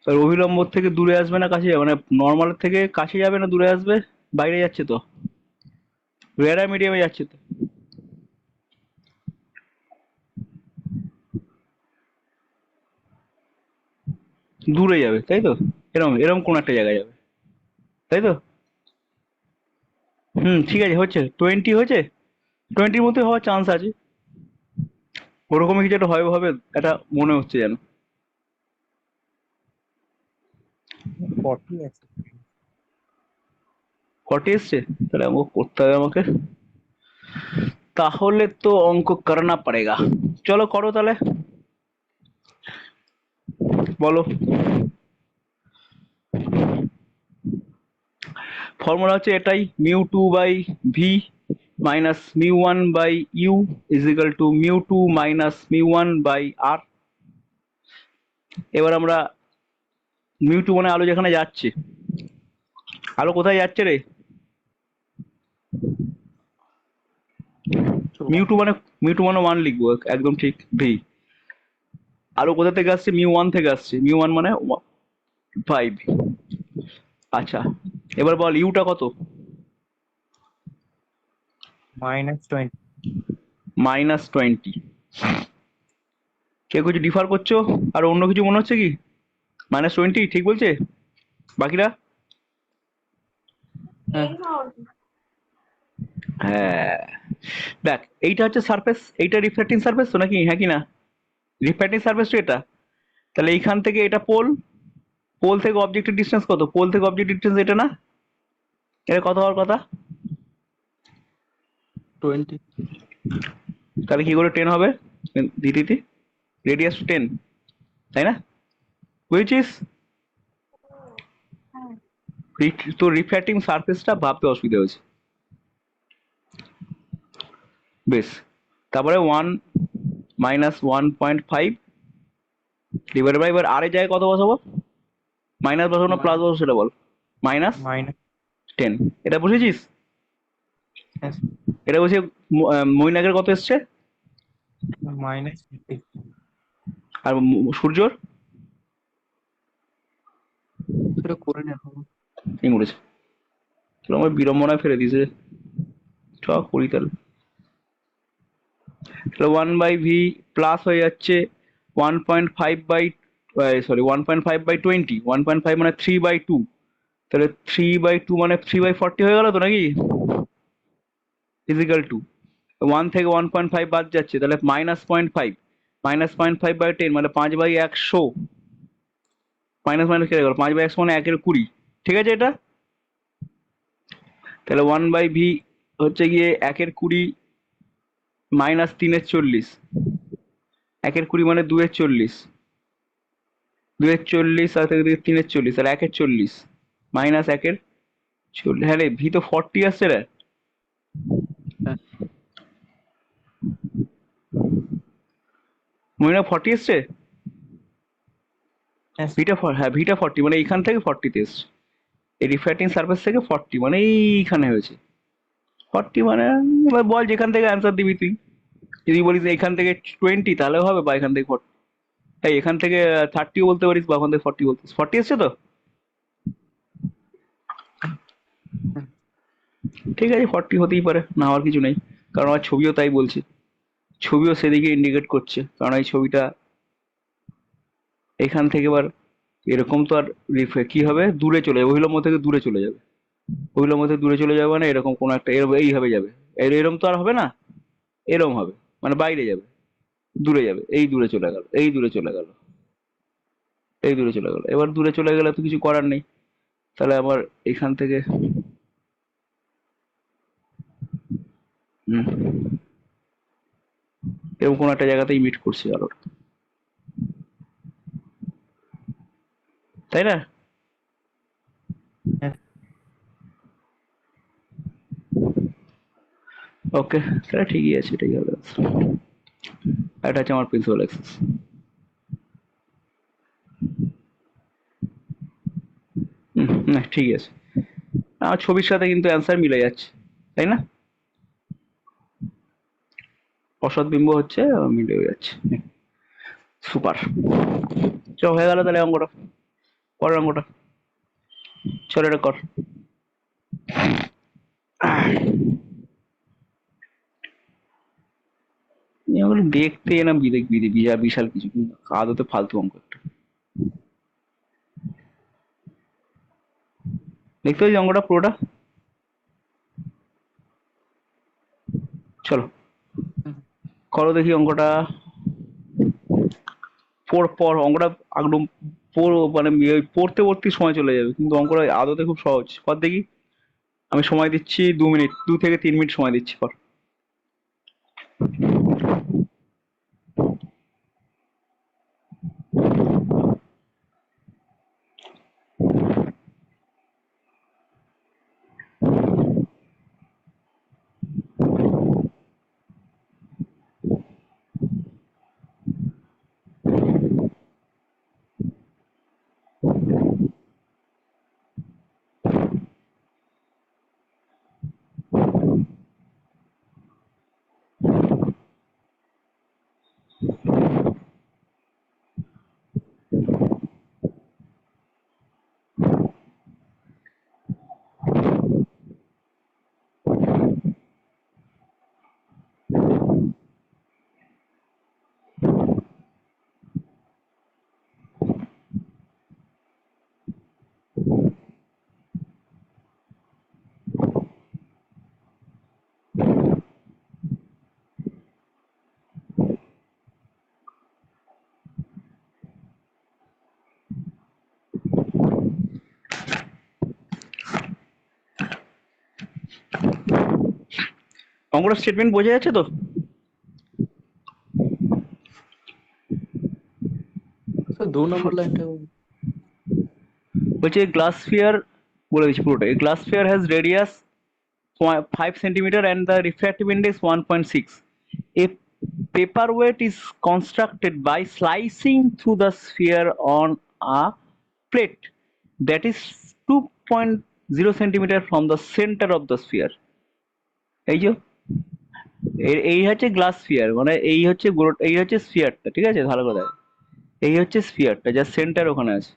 আর অভিলম্ব থেকে দূরে আসবে না কাছে যাবে, মানে নর্মাল থেকে কাছে যাবে না দূরে আসবে? বাইরে যাচ্ছে তো, রেয়ার মিডিয়ামে যাচ্ছে তো। দূরে যাবে তাই তো, এরম এরম কোন একটা জায়গায় যাবে তাই তো। ঠিক আছে, হচ্ছে 20 হয়েছে, 20-র মধ্যে হওয়ার চান্স আছে, ওরকমই কিছু একটা হবে হবে, এটা মনে হচ্ছে যেন। 40 আছে। 40 এসছে, তাহলে অঙ্ক করতে হবে আমাকে, তাহলে তো অঙ্ক করনা পড়েগা। চলো করো তাহলে, বলো। ফর্মুলা হচ্ছে এটাই, μ2/v minus μ1/u is equal to μ2 minus μ1/r। এবার আমরা μ2 মানে আলো যেখানে যাচ্ছে, আলো কোথায় যাচ্ছে রে? μ2 মানে 1 লিখবো, একদম ঠিক, ভি। আলো কোথা থেকে আসছে? μ1 থেকে আসছে, μ1 মানে 5। আচ্ছা, এবার বল ইউটা কত? -20। -20। কেউ কিছু ডিফার করছো? আর অন্য কিছু মনে হচ্ছে কি? -20 ঠিক বলছে বাকিরা? হ্যাঁ এই নোট হ্যাঁ, দেখ এইটা হচ্ছে সারফেস, এইটা রিফ্লেক্টিং সারফেস তো নাকি, হ্যাঁ কি না? রিফ্লেক্টিং সারফেস তো এটা। তাহলে এইখান থেকে এটা পোল, পোল থেকে অবজেক্টের ডিস্টেন্স কত? পোল থেকে অবজেক্টের ডিস্টেন্স এটা না? এটা কত হওয়ার কথা? 20। তাহলে কি করে 10 হবে? দিদিটি রেডিয়াস 10, তাই না? বুঝেছিস? হ্যাঁ তো রিফ্লেক্টিং সারফেসটা ভাবতে অসুবিধা হয়েছে। বেশ, তারপরে 1 মাইনাস 1.5 ডিভাইড বাই, এবার আর এর জায়গায় কত বসাবো? মাইনাস বসাবো না প্লাস বসাবো সেটা বল। -10, মাইনাস। এটা বুঝেছিস? হ্যাঁ এটা বসে মৈনাকের কত এসছে? -50। আর সূর্যর? সেটা করে নেওয়া হবে। ঠিক বলেছে, তোর আমার বিড়ম্বনায় ফেলে দিয়েছে। চ করি তাহলে। তাহলে 1/v প্লাস হয়ে যাচ্ছে 1.5 বাই, সরি 1.5/20, 1.5 মানে 3/2, তাহলে 3/2 মানে 3/40 হয়ে গেল তো নাকি, ইজিক্যাল টু 1 থেকে 1.5 বাদ যাচ্ছে, তাহলে -0.5, -0.5/10 মানে 5/100, মাইনাস মাইনাস কেটে গেল, 5/100 মানে 1/20, ঠিক আছে এটা। তাহলে 1/v হচ্ছে গিয়ে 1/20 মাইনাস 3/40, 1/20 মানে 2/40, 2/40 আর থেকে 3/40, তাহলে 1/40 মাইনাস 1/40, হ্যাঁ রে ভি তো 40 আসছে রে, হ্যাঁ মনে হয় 40 এসছে। হ্যাঁ হ্যাঁ ভিটা 40 মানে এইখান থেকে 40 তে এসছে, এই রিফ্র্যাক্টিং সারফেস থেকে 40 মানে এইখানে হয়েছে 40 মানে। এবার বল যেখান থেকে অ্যান্সার দিবি তুই, যদি বলিস এখান থেকে 20 তাহলেও হবে, বা এখান থেকে 40, এই এখান থেকে 30 বলতে পারিস, বা ওখান থেকে 40 বলতে, 40 এসছে তো। হ্যাঁ। ঠিক আছে, 40 হতেই পারে, না হওয়ার কিছু নেই, কারণ আমার ছবিও তাই বলছে, ছবিও সেদিকে ইন্ডিকেট করছে, কারণ এই ছবিটা এখান থেকে এবার এরকম তো আর কি হবে, দূরে চলে যাবে, অভিলম্ব থেকে দূরে চলে যাবে, অভিলম্ব থেকে দূরে চলে যাবে মানে এরকম কোনো একটা, এরকম এইভাবে যাবে, এরম তো আর হবে না, এরম হবে, মানে বাইরে যাবে, দূরে যাবে, এই দূরে চলে গেল, এই দূরে চলে গেল, এই দূরে চলে গেল, এবার দূরে চলে গেলে তো কিছু করার নেই, তাহলে আবার এখান থেকে হুম, এরকম কোনো একটা জায়গাতেই মিট করছে আলোটা, তাই না? হ্যাঁ। ওকে, তাহলে ঠিকই আছে, এটাই হবে। এটা হচ্ছে আমার প্রিন্সিপাল অ্যাক্সেস। না ঠিকই আছে, আমার ছবির সাথে কিন্তু অ্যান্সার মিলে যাচ্ছে, তাই না? অসৎ বিম্ব হচ্ছে মিলে যাচ্ছে। সুপার। চ হয়ে গেল তাহলে অঙ্কটা, পরের অঙ্কটা চল এটা কর। এগুলো দেখতে না বিশাল কিছু, কিন্তু আদতে ফালতু অঙ্ক একটা। দেখতে পাচ্ছি অঙ্কটা পুরোটা? চলো হুম। করো দেখি অঙ্কটা। পর অঙ্কটা একদম মানে ওই পড়তে পড়তে সময় চলে যাবে, কিন্তু অঙ্কটা আদতে খুব সহজ। কর দেখি। আমি সময় দিচ্ছি 2 মিনিট, 2 থেকে 3 মিনিট সময় দিচ্ছি, কর। অঙ্কটা স্টেটমেন্ট বোঝা যাচ্ছে তো? স্যার 2 নম্বর লাইনটা বলছে গ্লাস স্ফিয়ার, বলে দিচ্ছি পুরোটা। A glass sphere has radius 5 centimeter and the refractive index 1.6. A paperweight is constructed by slicing through the sphere on a plate that is 2.0 centimeter from the center of the sphere. এই যে এই হচ্ছে glass sphere, মানে এই হচ্ছে স্ফিয়ারটা, ঠিক আছে? ভালো করে দেখো। এই হচ্ছে স্ফিয়ারটা যার সেন্টার ওখানে আছে,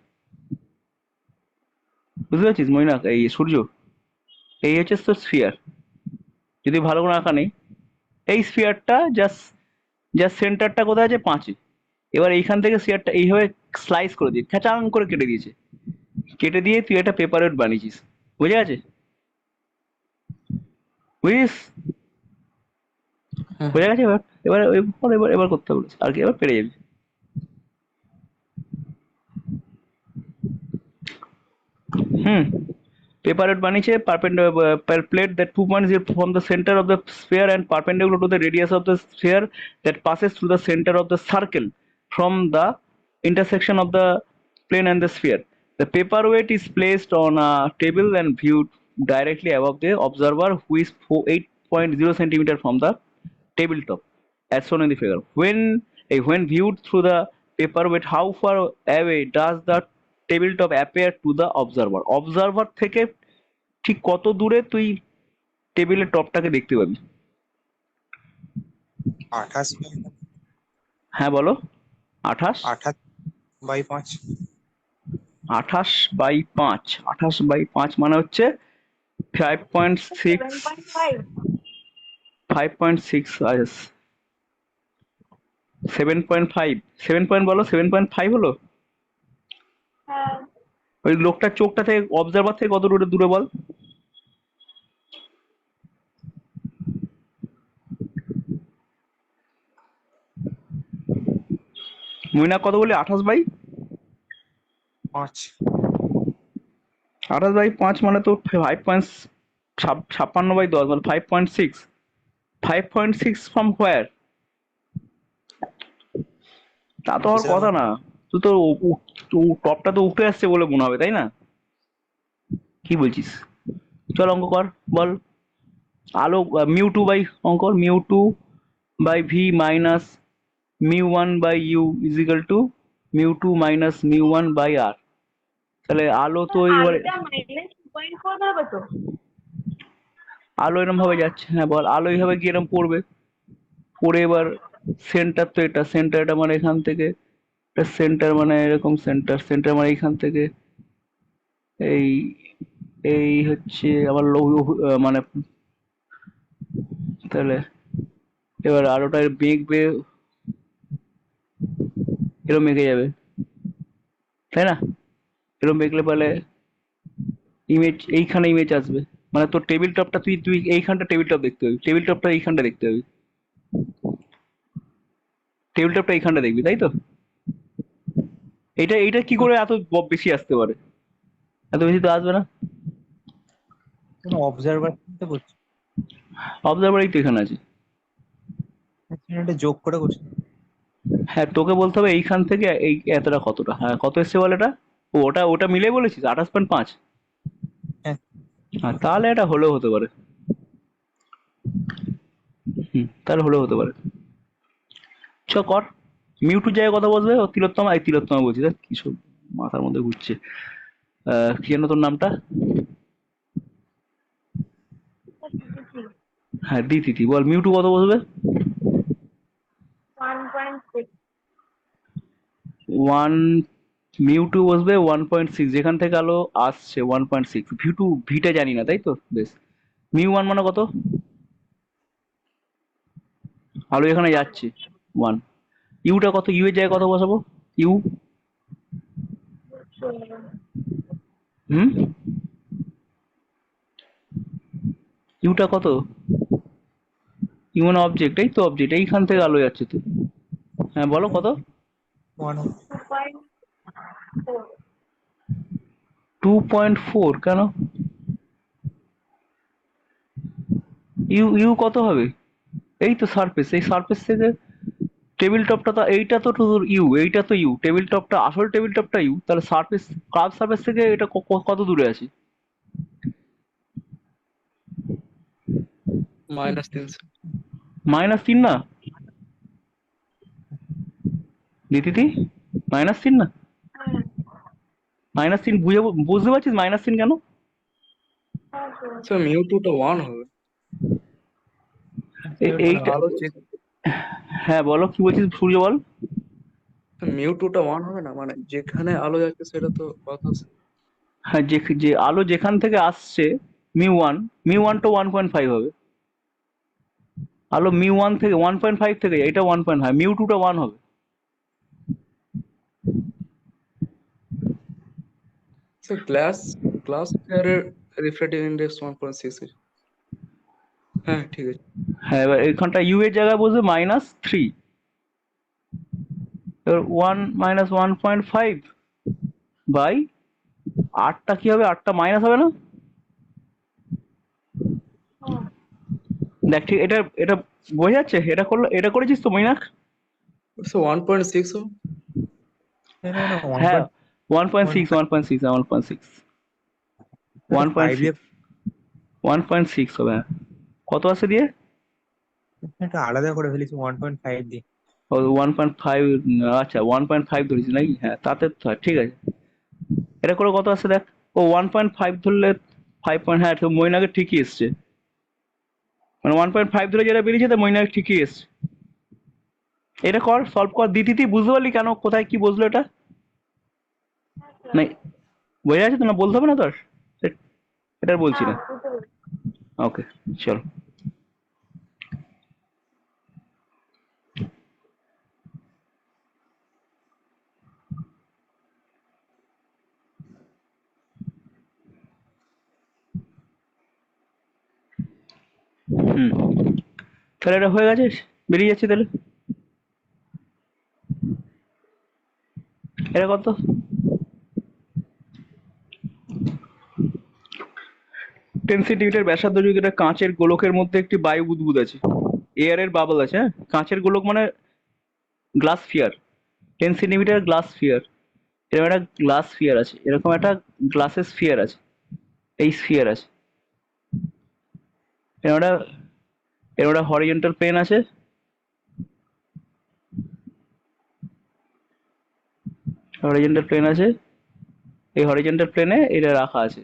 বুঝতে পারছিস মইনাক? এই সূর্য, এই হচ্ছে তোর স্ফিয়ার। যদি ভালো করে আঁকা নেই, এই স্ফিয়ারটা জাস্ট, যার সেন্টারটা কোথায় আছে? 5-এ। এবার এইখান থেকে স্ফিয়ারটা এইভাবে স্লাইস করে দিয়ে খেচাং করে কেটে দিয়েছে। কেটে দিয়ে তুই একটা পেপার ওয়েট বানিয়েছিস, বুঝে গেছে? বুঝিস? হ্যাঁ বোঝা গেছে? এবার এবার এবার এবার এবার করতে বলেছে আর কি, এবার পেরে যাবি। হুম। Paper weight বানিয়েছে per plate that 2.0 from the center of the sphere and perpendicular to the radius of the sphere that passes through the center of the circle from the intersection of the plane and the sphere. The paperweight is placed on a table and viewed directly above the observer, who is 8.0 centimeter from the tabletop, as shown in the figure. When viewed through the paperweight, how far away does the tabletop appear to the observer? Observer থেকে ঠিক কত দূরে তুই টেবিলের টপটাকে দেখতে পাবি? 28 হ্যাঁ বলো। 28। 28/5। 28/5। 28/5 মানে হচ্ছে 5.6। 7.5. 5.6 7.5। 7 পয়েন্ট বলো, 7.5 হলো। হ্যাঁ, ওই লোকটার চোখটা থেকে অবজারভার থেকে কত দূরে দূরে বল? মইনা কত বলি? 28/5। 28/5 মানে তো 5.56/10 মানে 5.6। 5.6 ফ্রম হোয়ার? তা তো হওয়ার কথা না। তুই তো টপটা তো উঠে আসছে বলে মনে হবে, তাই না? কি বলছিস? চল অঙ্ক কর, বল। আলো μ2/v মাইনাস μ1/u = μ2 - μ1/r। তাহলে আলো তো এবারে আলুটা -2.4 হবে তো? আলো এরম ভাবে যাচ্ছে, হ্যাঁ বল। আলো এইভাবে গিয়ে এরম পড়বে, করে এবার সেন্টার, তো এটা সেন্টার, এটা মানে এখান থেকে এটা সেন্টার, মানে এরকম সেন্টার, সেন্টার মানে এইখান থেকে এই এই হচ্ছে আমার মানে তাহলে এবার আলোটা বেঁক বেয়ে এরকম এঁকে যাবে, তাই না? এরকম এঁকলে পারলে ইমেজ, এইখানে ইমেজ আসবে, মানে তোর টেবিল টপটা তুই তুই এইখানটা টেবিল টপ দেখতে পাবি, টেবিল টপটা এইখানটা দেখতে পাবি, টেবিল টপটা এইখানটা দেখবি, তাই তো? এইটা এইটা কি করে এত বেশি আসতে পারে? এত বেশি তো আসবে না। কোনো অবজারভার তো করছি, অবজারভারই তো এখানে আছে। এটা যোগ করে করছি। হ্যাঁ, তোকে বলতে হবে এইখান থেকে এই এতটা কতটা, হ্যাঁ কত এসছে বল এটা। ও, ওটা ওটা মিলে বলেছিস 28.5। হ্যাঁ, হ্যাঁ, তাহলে এটা হলেও হতে পারে। তাহলে হলেও হতে পারে। চ কর। মিউটুর জায়গায় কথা বলবে ও তিলোত্তমা, এই তিলোত্তমা বলছি, দেখ কি সব মাথার মধ্যে ঘুরছে। কি যেন তোর নামটা? হ্যাঁ, দিতি, বল মিউটু কত বসবে? 1.6. ওয়ান, মিউটু বসবে 1.6, যেখান থেকে আলো আসছে 1.6। ভিটু ভিটা জানি না, তাই তো? বেশ। মিউ ওয়ান মানে কত? আলো এখানে যাচ্ছে 1। ইউটা কত? ইউ এর জায়গায় কত বসাবো? ইউ। হুম, ইউটা কত? ইউ মানে অবজেক্ট, এই তো অবজেক্ট, এইখান থেকে আলো যাচ্ছে তো। হ্যাঁ বলো কত? 2.4. 2.4 কেন? ইউ ইউ কত হবে? এই তো সারফেস, এই সারফেস থেকে টেবিল টপটা তো, এইটা তো তোর ইউ, এইটা তো ইউ, টেবিল টপটা, আসল টেবিল টপটা ইউ, তাহলে সারফেস, কার্ভ সারফেস থেকে এটা কত দূরে আছে? -300। -3 না দিদি, -3 না, -3 বুঝতে পারছিস -3 কেন? স্যার মিউ2টা 1 হবে। এইটা, আলো যে হ্যাঁ বলো কি বলছিস সূর্য, বল। মিউ2টা 1 হবে না, মানে যেখানে আলো যাচ্ছে সেটা তো বাতাস। হ্যাঁ, যে যে আলো যেখান থেকে আসছে মিউ ওয়ান, মিউ ওয়ান তো 1.5 হবে। আলো মিউ ওয়ান থেকে 1.5 থেকে যায়, এটা 1.5, মিউ টুটা 1 হবে। স্যার গ্লাস ফেয়ারের রিফ্র্যাক্টিভ ইনডেক্স 1.6। হ্যাঁ ঠিক আছে। হ্যাঁ, এবার এইখানটা ইউ এর জায়গায় বসবে -3, এবার 1 - 1.5 বাই 8টা কি হবে? 8টা মাইনাস হবে না? দেখ ঠিক, এটা এটা বোঝা যাচ্ছে? এটা করলে, এটা করেছিস তো মৈনাক? স্যার 1.6 হবে। হ্যাঁ, 1.6, 1.6, 1.6, 5 দিয়ে 1.6, 1.6 হবে, হ্যাঁ। কত আছে দিয়ে? একটু আলাদা করে ফেলেছি 1.5 দিয়ে। ও 1.5, আচ্ছা 1.5 ধরেছি নাকি? হ্যাঁ, তাতে তো ঠিক আছে। এটা করে কত আসছে দেখ। ও 1.5 ধরলে 5 হ্যাঁ, তো মৈনাকে ঠিকই এসছে, মানে 1.5 ধরে যেটা বেরিয়েছে তো মৈনাক ঠিকই এসছে। এটা কর, সলভ কর, দিতি বুঝতে পারলি কেন কোথায় কি বসলো এটা? না বোঝা যাচ্ছে তো, না বলতে হবে না তোর? এটা আর বলছি না। ওকে, চলো। হুম, তাহলে এটা হয়ে গেছে, বেরিয়ে যাচ্ছে তাহলে। এটা কত? 10 সেন্টিমিটার ব্যাসার্ধ যদি একটা কাঁচের গোলকের মধ্যে একটি বায়ু বুদবুদ আছে, এয়ারের বাবল আছে, হ্যাঁ, কাঁচের গোলক মানে glass sphere, 10 centimetre glass sphere, এরকম একটা গ্লাস স্ফিয়ার আছে, এরকম একটা গ্লাসের স্ফিয়ার আছে, এই স্ফিয়ার আছে, এরকম একটা, এরকম একটা হরিজন্টাল প্লেন আছে, হরিজন্টাল প্লেন আছে, এই হরিজন্টাল প্লেনে এটা রাখা আছে।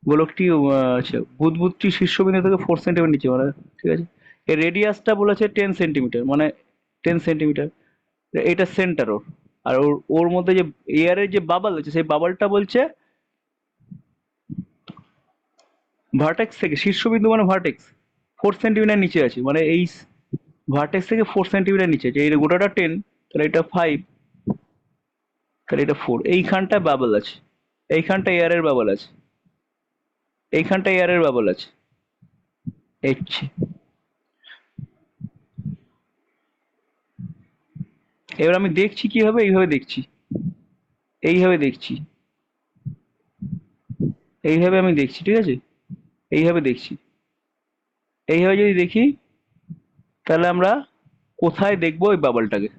গোলকটি আছে, বুদবুদটি শীর্ষবিন্দু থেকে 4 সেন্টিমিটার নিচে, মানে ঠিক আছে। এর রেডিয়াসটা বলেছে 10 সেন্টিমিটার, মানে 10 সেন্টিমিটার। এটা সেন্টার ওর। আর ওর ওর মধ্যে যে এয়ারের যে বাবল আছে, সেই বাবলটা বলছে ভার্টেক্স থেকে, শীর্ষবিন্দু মানে ভার্টেক্স 4 সেন্টিমিটার নিচে আছে, মানে এই ভার্টেক্স থেকে 4 সেন্টিমিটার নিচে আছে। এই গোটাটা 10, তাহলে এটা 5, তাহলে এটা 4। এইখানটা বাবল আছে, এইখানটা এয়ারের বাবল আছে, এইখানটা এয়ারের বাবল আছে। এইচ্ছে। এবার আমি দেখছি কিভাবে, এইভাবে দেখছি, এইভাবে দেখছি, এইভাবে আমি দেখছি, ঠিক আছে? এইভাবে দেখছি, এইভাবে যদি দেখি, তাহলে আমরা কোথায় দেখবো ওই বাবলটাকে?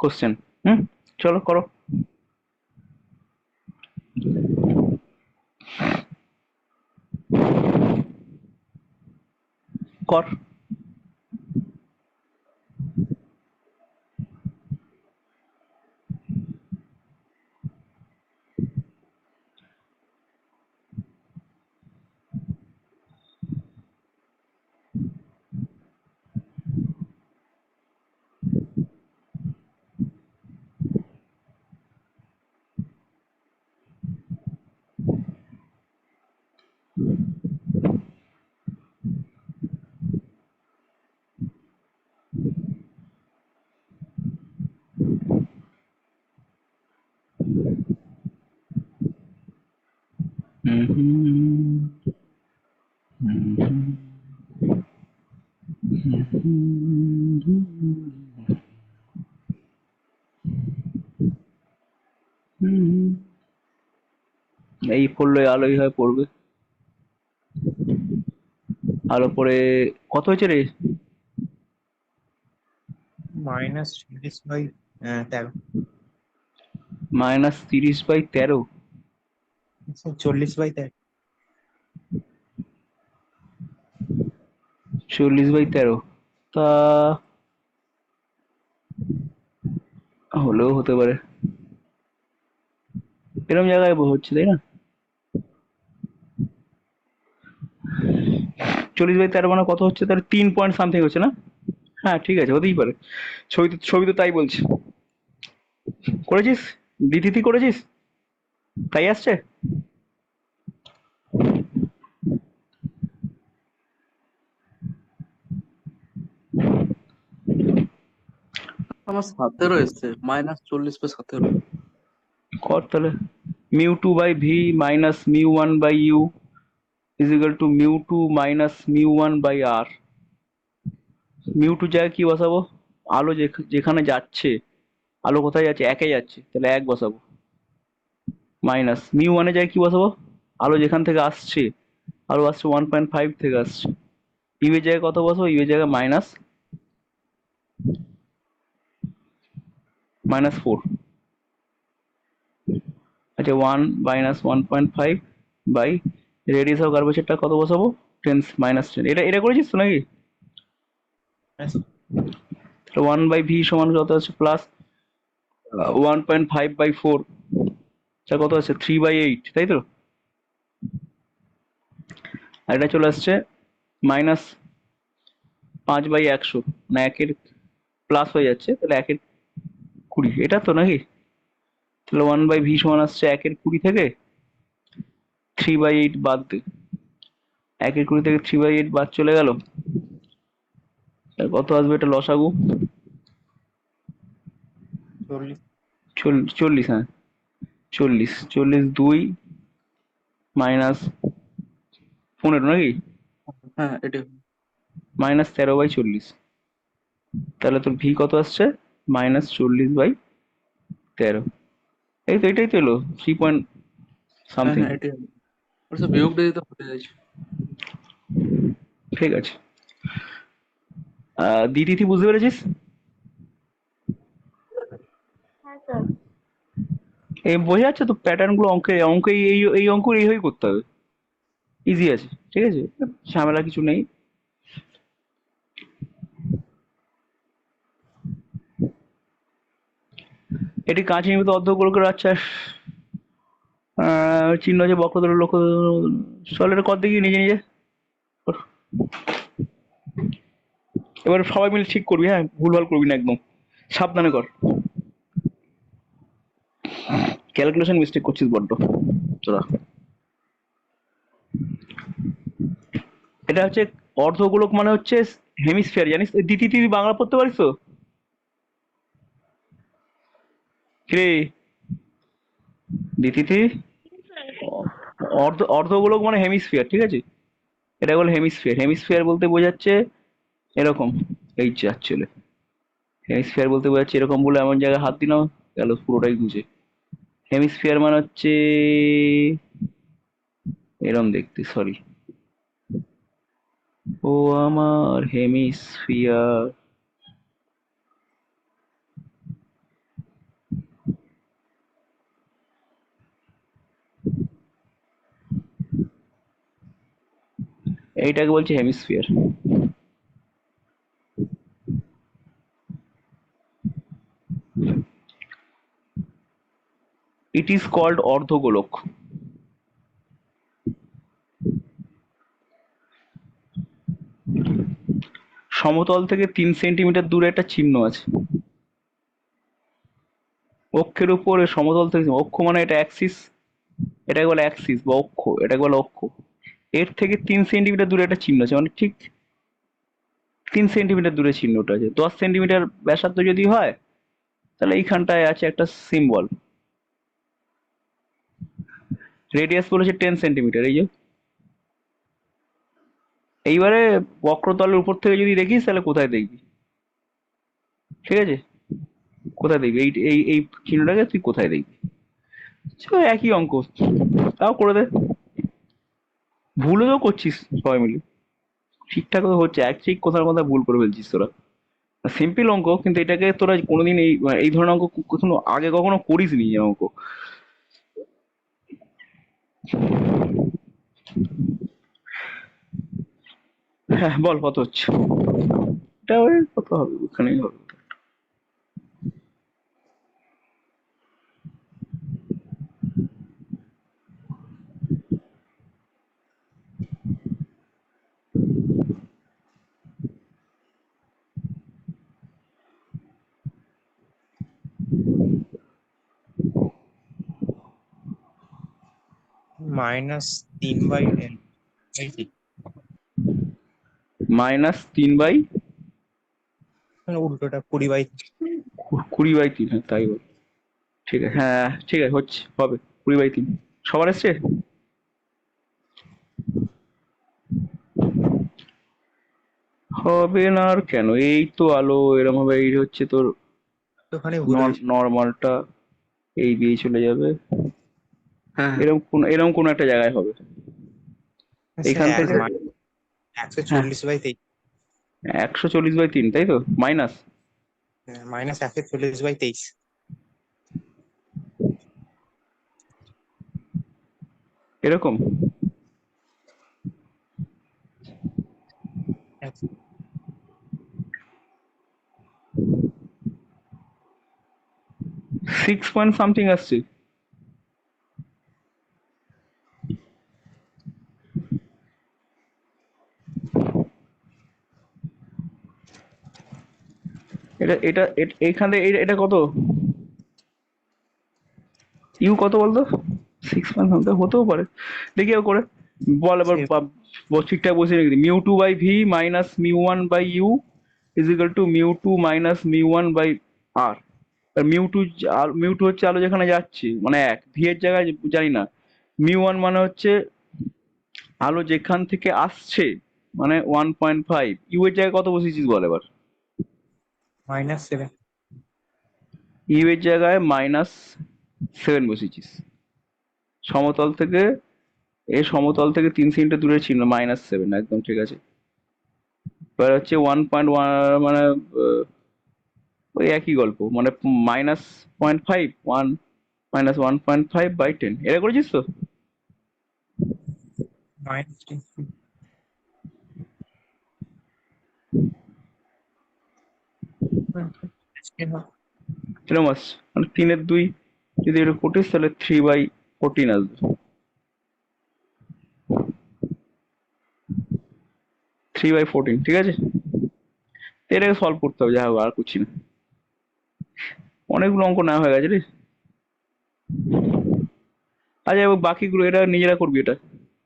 কোশ্চেন। হুম, চলো করো। কর। হুম হুম হুম হুম হুম। এই পড়লে আলোই হয় পড়বে। আলো পড়ে কত হয়েছে রে? -40/13। -30/13। 40/13। 40/13, তা হলেও হতে পারে। এরকম জায়গায় হচ্ছে, তাই না? 40/13 মানে কত হচ্ছে? তাহলে 3 পয়েন্ট সামথিং হচ্ছে না? হ্যাঁ ঠিক আছে, হতেই পারে। ছবি তো তাই বলছে। করেছিস? ডিটিটি করেছিস? তাই আসছে? আমার 17 এসছে, -40/17। কর তাহলে। μ2/v minus μ1/u is equal to μ2 minus μ1/r। μ2 জায়গায় কি বসাবো? আলো যেখানে যাচ্ছে, আলো কোথায় যাচ্ছে? একে যাচ্ছে, তাহলে 1 বসাবো। মাইনাস μ1 এর জায়গায় কি বসাবো? আলো যেখান থেকে আসছে, আলো আসছে 1.5 থেকে আসছে, ইউ এর জায়গায় কত বসাবো? ইউ এর জায়গায় -4। আচ্ছা, 1 - 1.5 বাই রেডিয়াস অফ কার্ভেচারটা কত বসাবো? 10 - 10। এটা করেছিস তো নাকি? তাহলে 1/v সমান কত আছে? প্লাস 1.5/4, কত আছে? 3/8, তাই তো? আর এটা চলে আসছে -5/100, না 1-এর প্লাস হয়ে যাচ্ছে, তাহলে 1-এর 20, এটা তো নাকি? তাহলে 1/v সমান আসছে 1-এর 20 থেকে 3/8 বাদ দে, 1-এর 20 থেকে 3/8 বাদ চলে গেল, কত আসবে? এটা লসাগু 40। 40, হ্যাঁ 40, 2 -15 নাকি? হ্যাঁ এটাই। -13/40। তাহলে তোর ভি কত আসছে? -40/13। এই তো, এটাই তো এলো 3 পয়েন্ট হ্যাঁ সামথিং। হ্যাঁ এটাই হবে। ওর সব বিয়োগ দিয়ে দিতে ভুলে গেছি। ঠিক আছে। দিদি বুঝতে পেরেছিস? হ্যাঁ স্যার। এই বোঝা যাচ্ছে তো প্যাটার্ন গুলো, অঙ্কে এই অঙ্ক এইভাবেই করতে হবে। ইজি আছে, ঠিক আছে, ঝামেলা কিছু নেই। এটি কাঁচ নির্মিত অর্ধগোলকের আচ্ছা চিহ্ন আছে বক্রতলের লক্ষ্য। চল এটা কর দেখি নিজে নিজে কর। এবার সবাই মিলে ঠিক করবি, হ্যাঁ, ভুলভাল করবি না একদম, সাবধানে কর। ক্যালকুলেশন মিস্টেক করছিস বড্ড তোরা। এটা হচ্ছে অর্ধগোলক, মানে হচ্ছে হেমিস্ফিয়ার, জানিস? দিতি তুই বাংলা পড়তে পারিস তো? কিরে দিতি তুই, অর্ধগোলক মানে হেমিস্ফিয়ার, ঠিক আছে? এটা বলে হেমিস্ফিয়ার। হেমিস্ফিয়ার বলতে বোঝাচ্ছে এরকম, এই যে চলে হেমিস্ফিয়ার বলতে বোঝাচ্ছে এরকম, বলে এমন জায়গায় হাত দিলাম গেল পুরোটাই গুজে। হেমিস্ফিয়ার মানে হচ্ছে এরম দেখতে, সরি। ও আমার হেমিস্ফিয়ার। এইটাকে বলছে হেমিস্ফিয়ার। ইট ইজ কল্ড অর্ধগোলক। সমতল থেকে 3 সেন্টিমিটার দূরে একটা চিহ্ন আছে অক্ষের উপরে। সমতল থেকে, অক্ষ মানে এটা অ্যাক্সিস, এটাকে বলে অ্যাক্সিস বা অক্ষ, এটাকে বলে অক্ষ। এর থেকে 3 সেন্টিমিটার দূরে একটা চিহ্ন আছে, মানে ঠিক 3 সেন্টিমিটার দূরে চিহ্নটা আছে। 10 সেন্টিমিটার ব্যাসার্ধ যদি হয়, তাহলে এইখানটায় আছে একটা সিম্বল। রেডিয়াস বলেছে 10 সেন্টিমিটার, এই যে। এইবারে বক্রতলের উপর থেকে যদি দেখিস তাহলে কোথায় দেখবি, ঠিক আছে? কোথায় দেখবি এই এই এই চিহ্নটাকে তুই কোথায় দেখবি? একই অঙ্ক, তাও করে দে। ভুলও তো করছিস সবাই মিলে, ঠিকঠাক তো হচ্ছে, এক ঠিক কোথাও কোথাও ভুল করে ফেলছিস তোরা। সিম্পল অঙ্ক, কিন্তু এটাকে তোরা কোনোদিন এই ধরনের অঙ্ক কখনো আগে কখনো করিসনি এই অঙ্ক। হ্যাঁ বল কত হচ্ছে? এটা ওই কত হবে, ওখানেই হবে। -3/10 -3/, উল্টোটা 20/3। 20/3, হ্যাঁ তাই বল। ঠিক আছে, হ্যাঁ ঠিক আছে, হচ্ছে, হবে 20/3। সবার এসছে? হবে না আর কেন, এই তো আলো এরম হবে, এই হচ্ছে তোর তো ওখানে ভুল হয়েছে। নর্মালটা, এই দিয়ে চলে যাবে, হ্যাঁ হ্যাঁ। এরকম কোন একটা জায়গায় হবে এইখান স্যার থেকে। 140/23। 140/3, তাই তো? মাইনাস -140/23। এরকম 6 পয়েন্ট সামথিং আসছে। এটা এটা এইখানে এটা কত? ইউ কত বলতো? 6 পয়েন্ট সামথিং হতেও পারে, দেখি ও করে বল এবার। ঠিকঠাক বসে রেখে μ2/v minus μ1/u is equal to μ2 minus μ1/r। Mu two হচ্ছে আলো যেখানে যাচ্ছে, মানে এক। ভি এর জায়গায় জানি না। μ1 মানে হচ্ছে আলো যেখান থেকে আসছে, মানে 1.5। ইউ এর জায়গায় কত বসেছিস বল এবার? -7। ইউ এর জায়গায় -7 বসেছিস। সমতল থেকে, সমতল থেকে 3 সেন্টিমিটার দূরে ছিল -7, একদম ঠিক আছে। এবার হচ্ছে 1.1, মানে ওই একই গল্প, মানে -0.5, -1.5/10, এটা করেছিস তো? -10। এরকম আসছে, মানে 3/2 যদি এটা করিস তাহলে 3/14 আসবে। 3/14, ঠিক আছে। এটাকে সলভ করতে হবে, যা হোক আর করছি না, অনেকগুলো অঙ্ক নেওয়া হয়ে গেছে রে। আচ্ছা এবার বাকিগুলো এটা নিজেরা করবি, এটা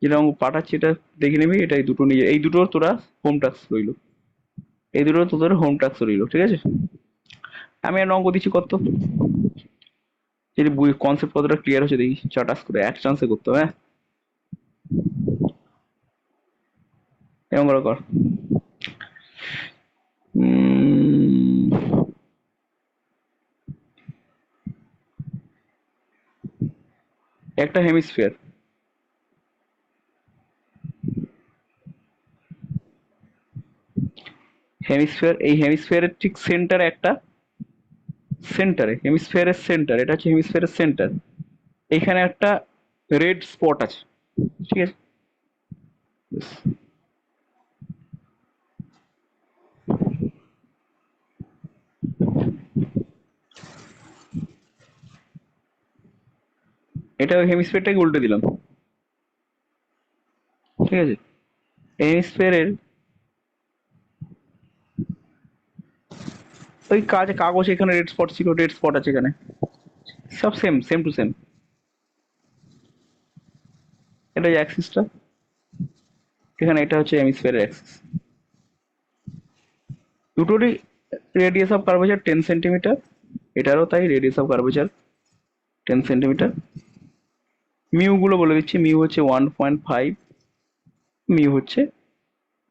যেটা অঙ্ক পাঠাচ্ছি এটা দেখে নিবি, এটা এই দুটো নিজে, এই দুটো তোরা হোম টাস্ক রইলো, এই দুটো তোদের হোম টাস্ক রইলো, ঠিক আছে? আমি একটা অঙ্ক দিচ্ছি, কত যদি কনসেপ্ট কতটা ক্লিয়ার হচ্ছে দেখি, চাটাস করে এক চান্সে করতে হবে, হ্যাঁ এরকম করে কর। উম, একটা হেমিস্ফিয়ার, এই হেমিস্ফিয়ারের ঠিক সেন্টারে একটা, সেন্টারে হেমিস্ফিয়ারের সেন্টার, এটা হচ্ছে হেমিস্ফিয়ারের সেন্টার, এখানে একটা রেড স্পট আছে, ঠিক আছে? Yes. এটা ওই হেমিস্ফিয়ারটাকে উল্টে দিলাম, ঠিক আছে? হেমিস্ফিয়ারের ওই কাগজ এখানে রেড স্পট ছিল, রেড স্পট আছে এখানে, সব সেম সেম টু সেম। এটা যে অ্যাক্সিসটা, এখানে এটা হচ্ছে হেমিস্ফিয়ারের অ্যাক্সিস, দুটোরই রেডিয়াস অফ কার্ভেচার 10 সেন্টিমিটার, এটারও তাই radius of curvature 10 centimetre. Mu গুলো বলে দিচ্ছি, মিউ হচ্ছে 1.5, মিউ হচ্ছে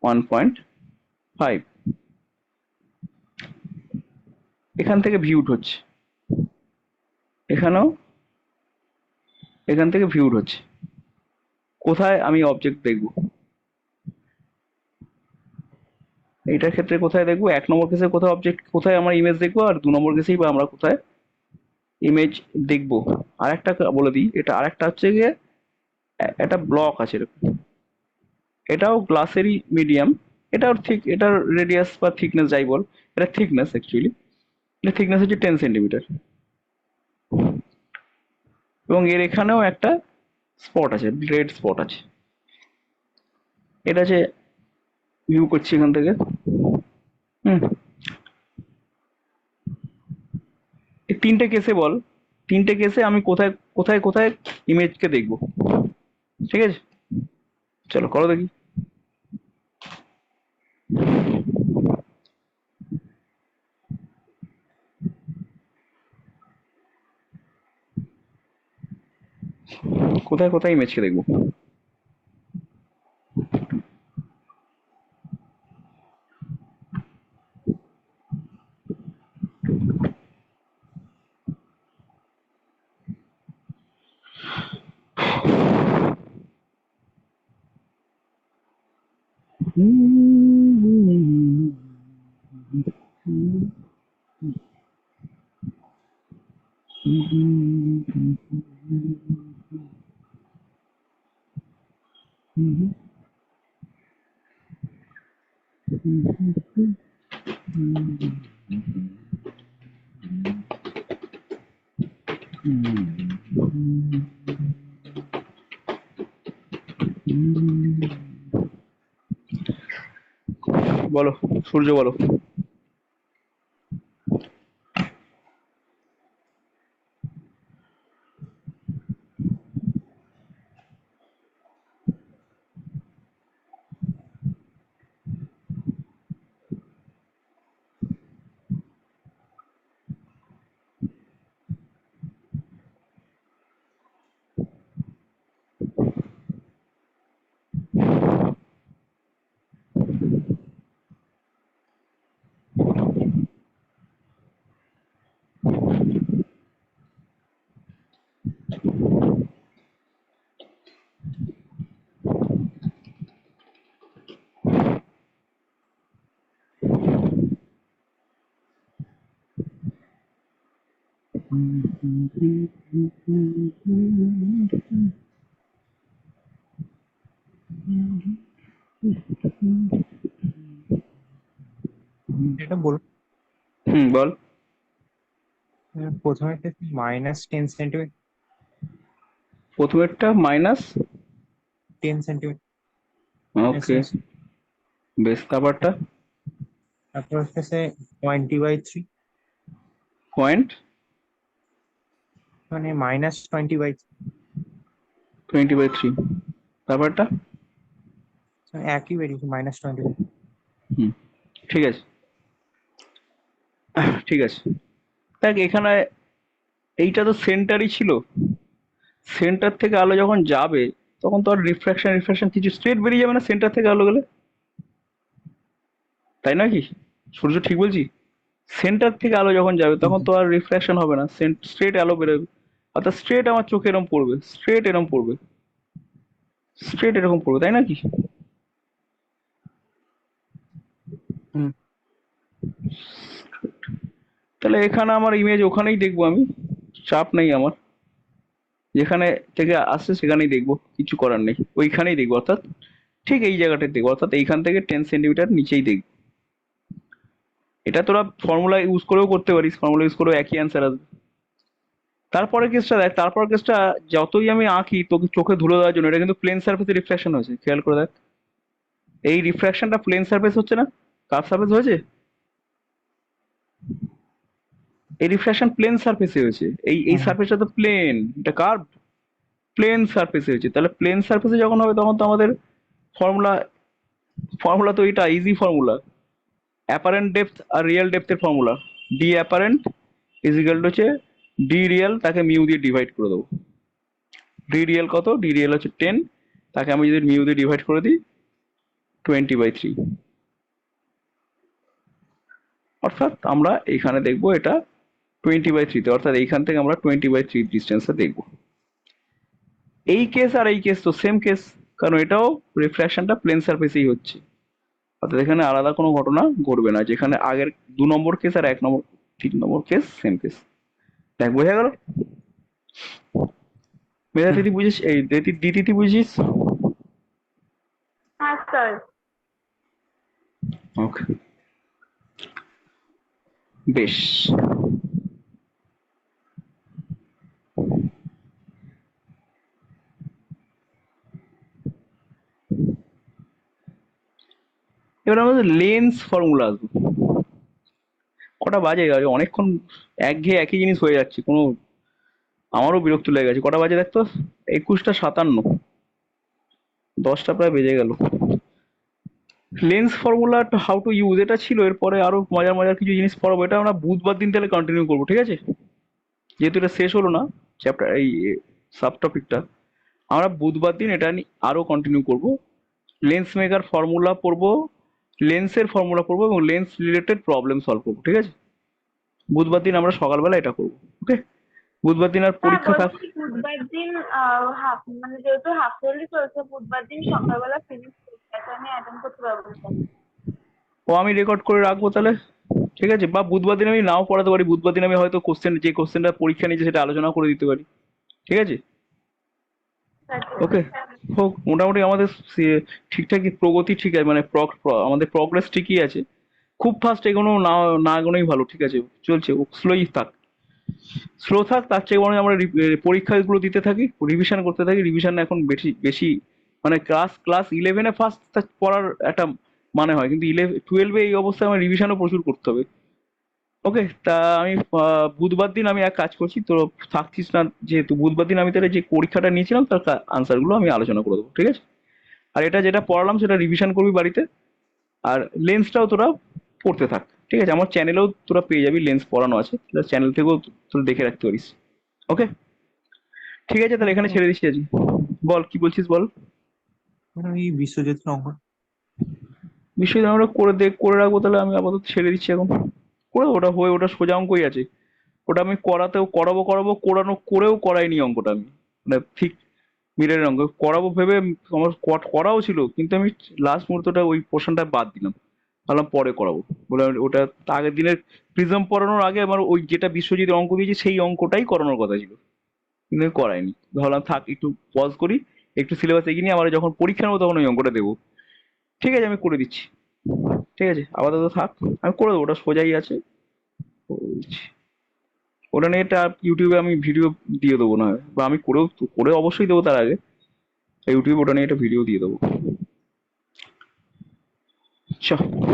1.5। এখান থেকে ভিউড হচ্ছে, এখানেও এখান থেকে ভিউড হচ্ছে, কোথায় আমি অবজেক্ট দেখবো, এইটার ক্ষেত্রে কোথায় দেখবো, 1 নম্বর কেসে কোথায় অবজেক্ট, কোথায় আমার ইমেজ দেখবো, আর 2 নম্বর কেসেই বা আমরা কোথায় ইমেজ দেখবো। আর একটা বলে দিই, এটা আরেকটা হচ্ছে গিয়ে একটা ব্লক আছে এরকম, এটাও গ্লাসেরই মিডিয়াম, এটাও ঠিক, এটার রেডিয়াস বা থিকনেস যাই বল, এটা থিকনেস অ্যাকচুয়ালি, এটা থিকনেস হচ্ছে 10 সেন্টিমিটার, এবং এর এখানেও একটা স্পট আছে, রেড স্পট আছে, এটা যে ভিউ করছি এখান থেকে। হুম, এই তিনটে কেসে বল, তিনটে কেসে আমি কোথায় কোথায় কোথায় ইমেজকে দেখবো, ঠিক আছে? চলো করো দেখি। কোথায় কোথায় ইমেজকে দেখবো? বলো, সূর্য বলো। এটা বলুন। হুম, বল। প্রথমে -10 সেন্টিমিটার। প্রথমেরটা -, 10 সেন্টিমিটার। ওকে, বেশ, তারপরটা তারপর হচ্ছে 20/3, পয়েন্ট মানে -20/3, 20/3, তারপরটা? একই বেরিয়েছে -20/3। হুম, ঠিক আছে, ঠিক আছে। দেখ এখানে এইটা তো সেন্টারই ছিল, সেন্টার থেকে আলো যখন যাবে তখন তো আর রিফ্রাকশন কিছু স্ট্রেট বেরিয়ে যাবে না সেন্টার থেকে আলো গেলে, তাই নয় কি? সূর্য ঠিক বলছি? সেন্টার থেকে আলো যখন যাবে তখন তো আর রিফ্রাকশন হবে না, স্ট্রেট আলো বেরোবে। অর্থাৎ স্ট্রেট আমার চোখে এরম পড়বে, স্ট্রেট এরম পড়বে, স্ট্রেট এরকম পড়বে, তাই না কি? হুম। তাহলে এখানে আমার ইমেজ ওখানেই দেখবো আমি, চাপ নেই আমার, যেখানে থেকে আসছে সেখানেই দেখবো, কিছু করার নেই, ওইখানেই দেখবো, অর্থাৎ ঠিক এই জায়গাটায় দেখবো, অর্থাৎ এইখান থেকে 10 সেন্টিমিটার নিচেই দেখবো। এটা তোরা ফর্মুলা ইউজ করেও করতে পারিস, ফর্মুলা ইউজ করেও একই অ্যান্সার আসবে। তারপরে কেসটা দেখ, তারপর কেসটা যতই আমি আঁকি তোকে চোখে ধুলো দেওয়ার জন্য, এটা কিন্তু প্লেন সার্ফেসে রিফ্লেকশন হয়েছে, খেয়াল করে দেখ। এই রিফ্র্যাকশনটা প্লেন সার্ফেস হচ্ছে না, কার্ভ সার্ফেস হয়েছে। এই রিফ্র্যাকশন প্লেন সার্ফেসে হয়েছে, এই সার্ফেসটা তো প্লেন, এটা কার্ভ, প্লেন সার্ফেসে হয়েছে। তাহলে প্লেন সার্ফেসে যখন হবে তখন তো আমাদের ফর্মুলা ফর্মুলা তো এটা ইজি ফর্মুলা, অ্যাপারেন্ট ডেপথ আর রিয়েল ডেপথের formula, D apparent is equal to হচ্ছে ডি রিয়েল, তাকে মিউ দিয়ে ডিভাইড করে দেবো। ডি রিয়েল কত? ডি রিয়েল হচ্ছে 10, তাকে আমি যদি মিউ দিয়ে ডিভাইড করে দিই 20/3। অর্থাৎ আমরা এখানে দেখবো এটা 20/3 তে, অর্থাৎ এইখান থেকে আমরা 20/3 ডিস্টেন্সে দেখবো। এই কেস আর এই কেস তো সেম কেস, কারণ এটাও রিফ্র্যাকশনটা প্লেন সার্ফেসেই হচ্ছে, অর্থাৎ এখানে আলাদা কোনো ঘটনা ঘটবে না, যেখানে আগের 2 নম্বর কেস আর 1 নম্বর 3 নম্বর কেস সেম কেস। দেখ বোঝা গেল? মেধা দিদি বুঝিস? এই দিদি বুঝিস? হ্যাঁ স্যার। ওকে, বেশ। এবার আমাদের লেন্স ফর্মুলা আসবে। কটা বাজে? অনেকক্ষণ একঘেয়ে একই জিনিস হয়ে যাচ্ছে, কোনো আমারও বিরক্ত লেগে গেছে। কটা বাজে দেখতো? 21:57, 10টা প্রায় বেজে গেল। Lens formula how to use এটা ছিল, এরপরে আরো মজার মজার কিছু জিনিস পড়াবো, এটা আমরা বুধবার দিন তাহলে কন্টিনিউ করবো, ঠিক আছে? যেহেতু এটা শেষ হলো না চ্যাপ্টার, এই সাব টপিকটা, আমরা বুধবার দিন এটা আরো কন্টিনিউ করব। লেন্স মেকার ফর্মুলা পড়বো, লেন্সের ফর্মুলা পড়বো এবং লেন্স রিলেটেড প্রবলেম সলভ করবো, ঠিক আছে? বুধবার দিন আমরা সকালবেলা এটা করবো, ওকে? বুধবার দিন আর হ্যাঁ পরীক্ষা থাক। বলছি বুধবার দিন মানে যেহেতু হাফ ইয়ারলি চলছে, বুধবার দিন সকালবেলা ফিনিশ করতে আমি অ্যাটেন্ড করতে পারবো স্যার। ও আমি রেকর্ড করে রাখবো তাহলে, ঠিক আছে? বা বুধবার দিন আমি নাও পড়াতে পারি, বুধবার দিন আমি হয়তো যে কোশ্চেনটা পরীক্ষা নিয়েছে সেটা আলোচনা করে দিতে পারি, ঠিক আছে? ওকে, হোক। মোটামুটি আমাদের ঠিকঠাকই প্রগতি, ঠিক আছে, মানে আমাদের প্রগ্রেস ঠিকই আছে। খুব ফাস্ট এগোনো না, না এগোনোই ভালো, ঠিক আছে? চলছে, ও স্লোই থাক, স্লো থাক, তার চেয়ে বরং আমরা পরীক্ষাগুলো দিতে থাকি, রিভিশন করতে থাকি। রিভিশন এখন বেশি বেশি, মানে ক্লাস 11-এ ফার্স্ট পড়ার একটা মানে হয়, কিন্তু 12-এ এই অবস্থায় আমার রিভিশনও প্রচুর করতে হবে। ওকে, তা আমি বুধবার দিন আমি এক কাজ করছি, তো থাকছিস না যেহেতু, বুধবার দিন আমি তাহলে যে পরীক্ষাটা নিয়েছিলাম তার আনসারগুলো আমি আলোচনা করে দেবো, ঠিক আছে? আর এটা যেটা পড়ালাম সেটা রিভিশন করবি বাড়িতে। আর লেন্সটাও তোরা পড়তে থাক, ঠিক আছে? আমার চ্যানেলেও তোরা পেয়ে যাবি, লেন্স পড়ানো আছে, চ্যানেল থেকেও তোরা দেখে রাখতে পারিস। ওকে, ঠিক আছে, তাহলে এখানে ছেড়ে দিচ্ছি আজকে। বল কি বলছিস, বল। এই বিশ্বজিৎ অঙ্ক বিষয় আমরা করে রাখবো, তাহলে আমি আপাতত ছেড়ে দিচ্ছি এখন। করে দেবো, ওটা হয়ে, ওটা সোজা অঙ্কই আছে। ওটা আমি করেও করাইনি অঙ্কটা আমি, মানে ঠিক মিররের অঙ্ক করাবো ভেবে আমার করাও ছিল, কিন্তু আমি লাস্ট মুহূর্তটা ওই পোর্শনটা বাদ দিলাম, ভাবলাম পরে করাবো বলে। ওটা আগের দিনের প্রিজম পড়ানোর আগে আমার ওই যেটা বিশ্বজিৎ অঙ্ক দিয়েছি সেই অঙ্কটাই করানোর কথা ছিল, কিন্তু আমি করাইনি। ভাবলাম থাক, একটু পজ করি, একটু সিলেবাস এগিয়ে নিয়ে আবার যখন পরীক্ষা নেবো তখন ওই অঙ্কটা দেবো। ঠিক আছে, আমি করে দিচ্ছি, ঠিক আছে? আপাতত থাক, আমি করে দেবো, ওটা সোজাই আছে, করে দিচ্ছি। ওটা নিয়ে একটা ইউটিউবে আমি ভিডিও দিয়ে দেবো, না হয়, বা আমি করে অবশ্যই দেবো, তার আগে ইউটিউবে ওটা নিয়ে একটা ভিডিও দিয়ে দেবো। চ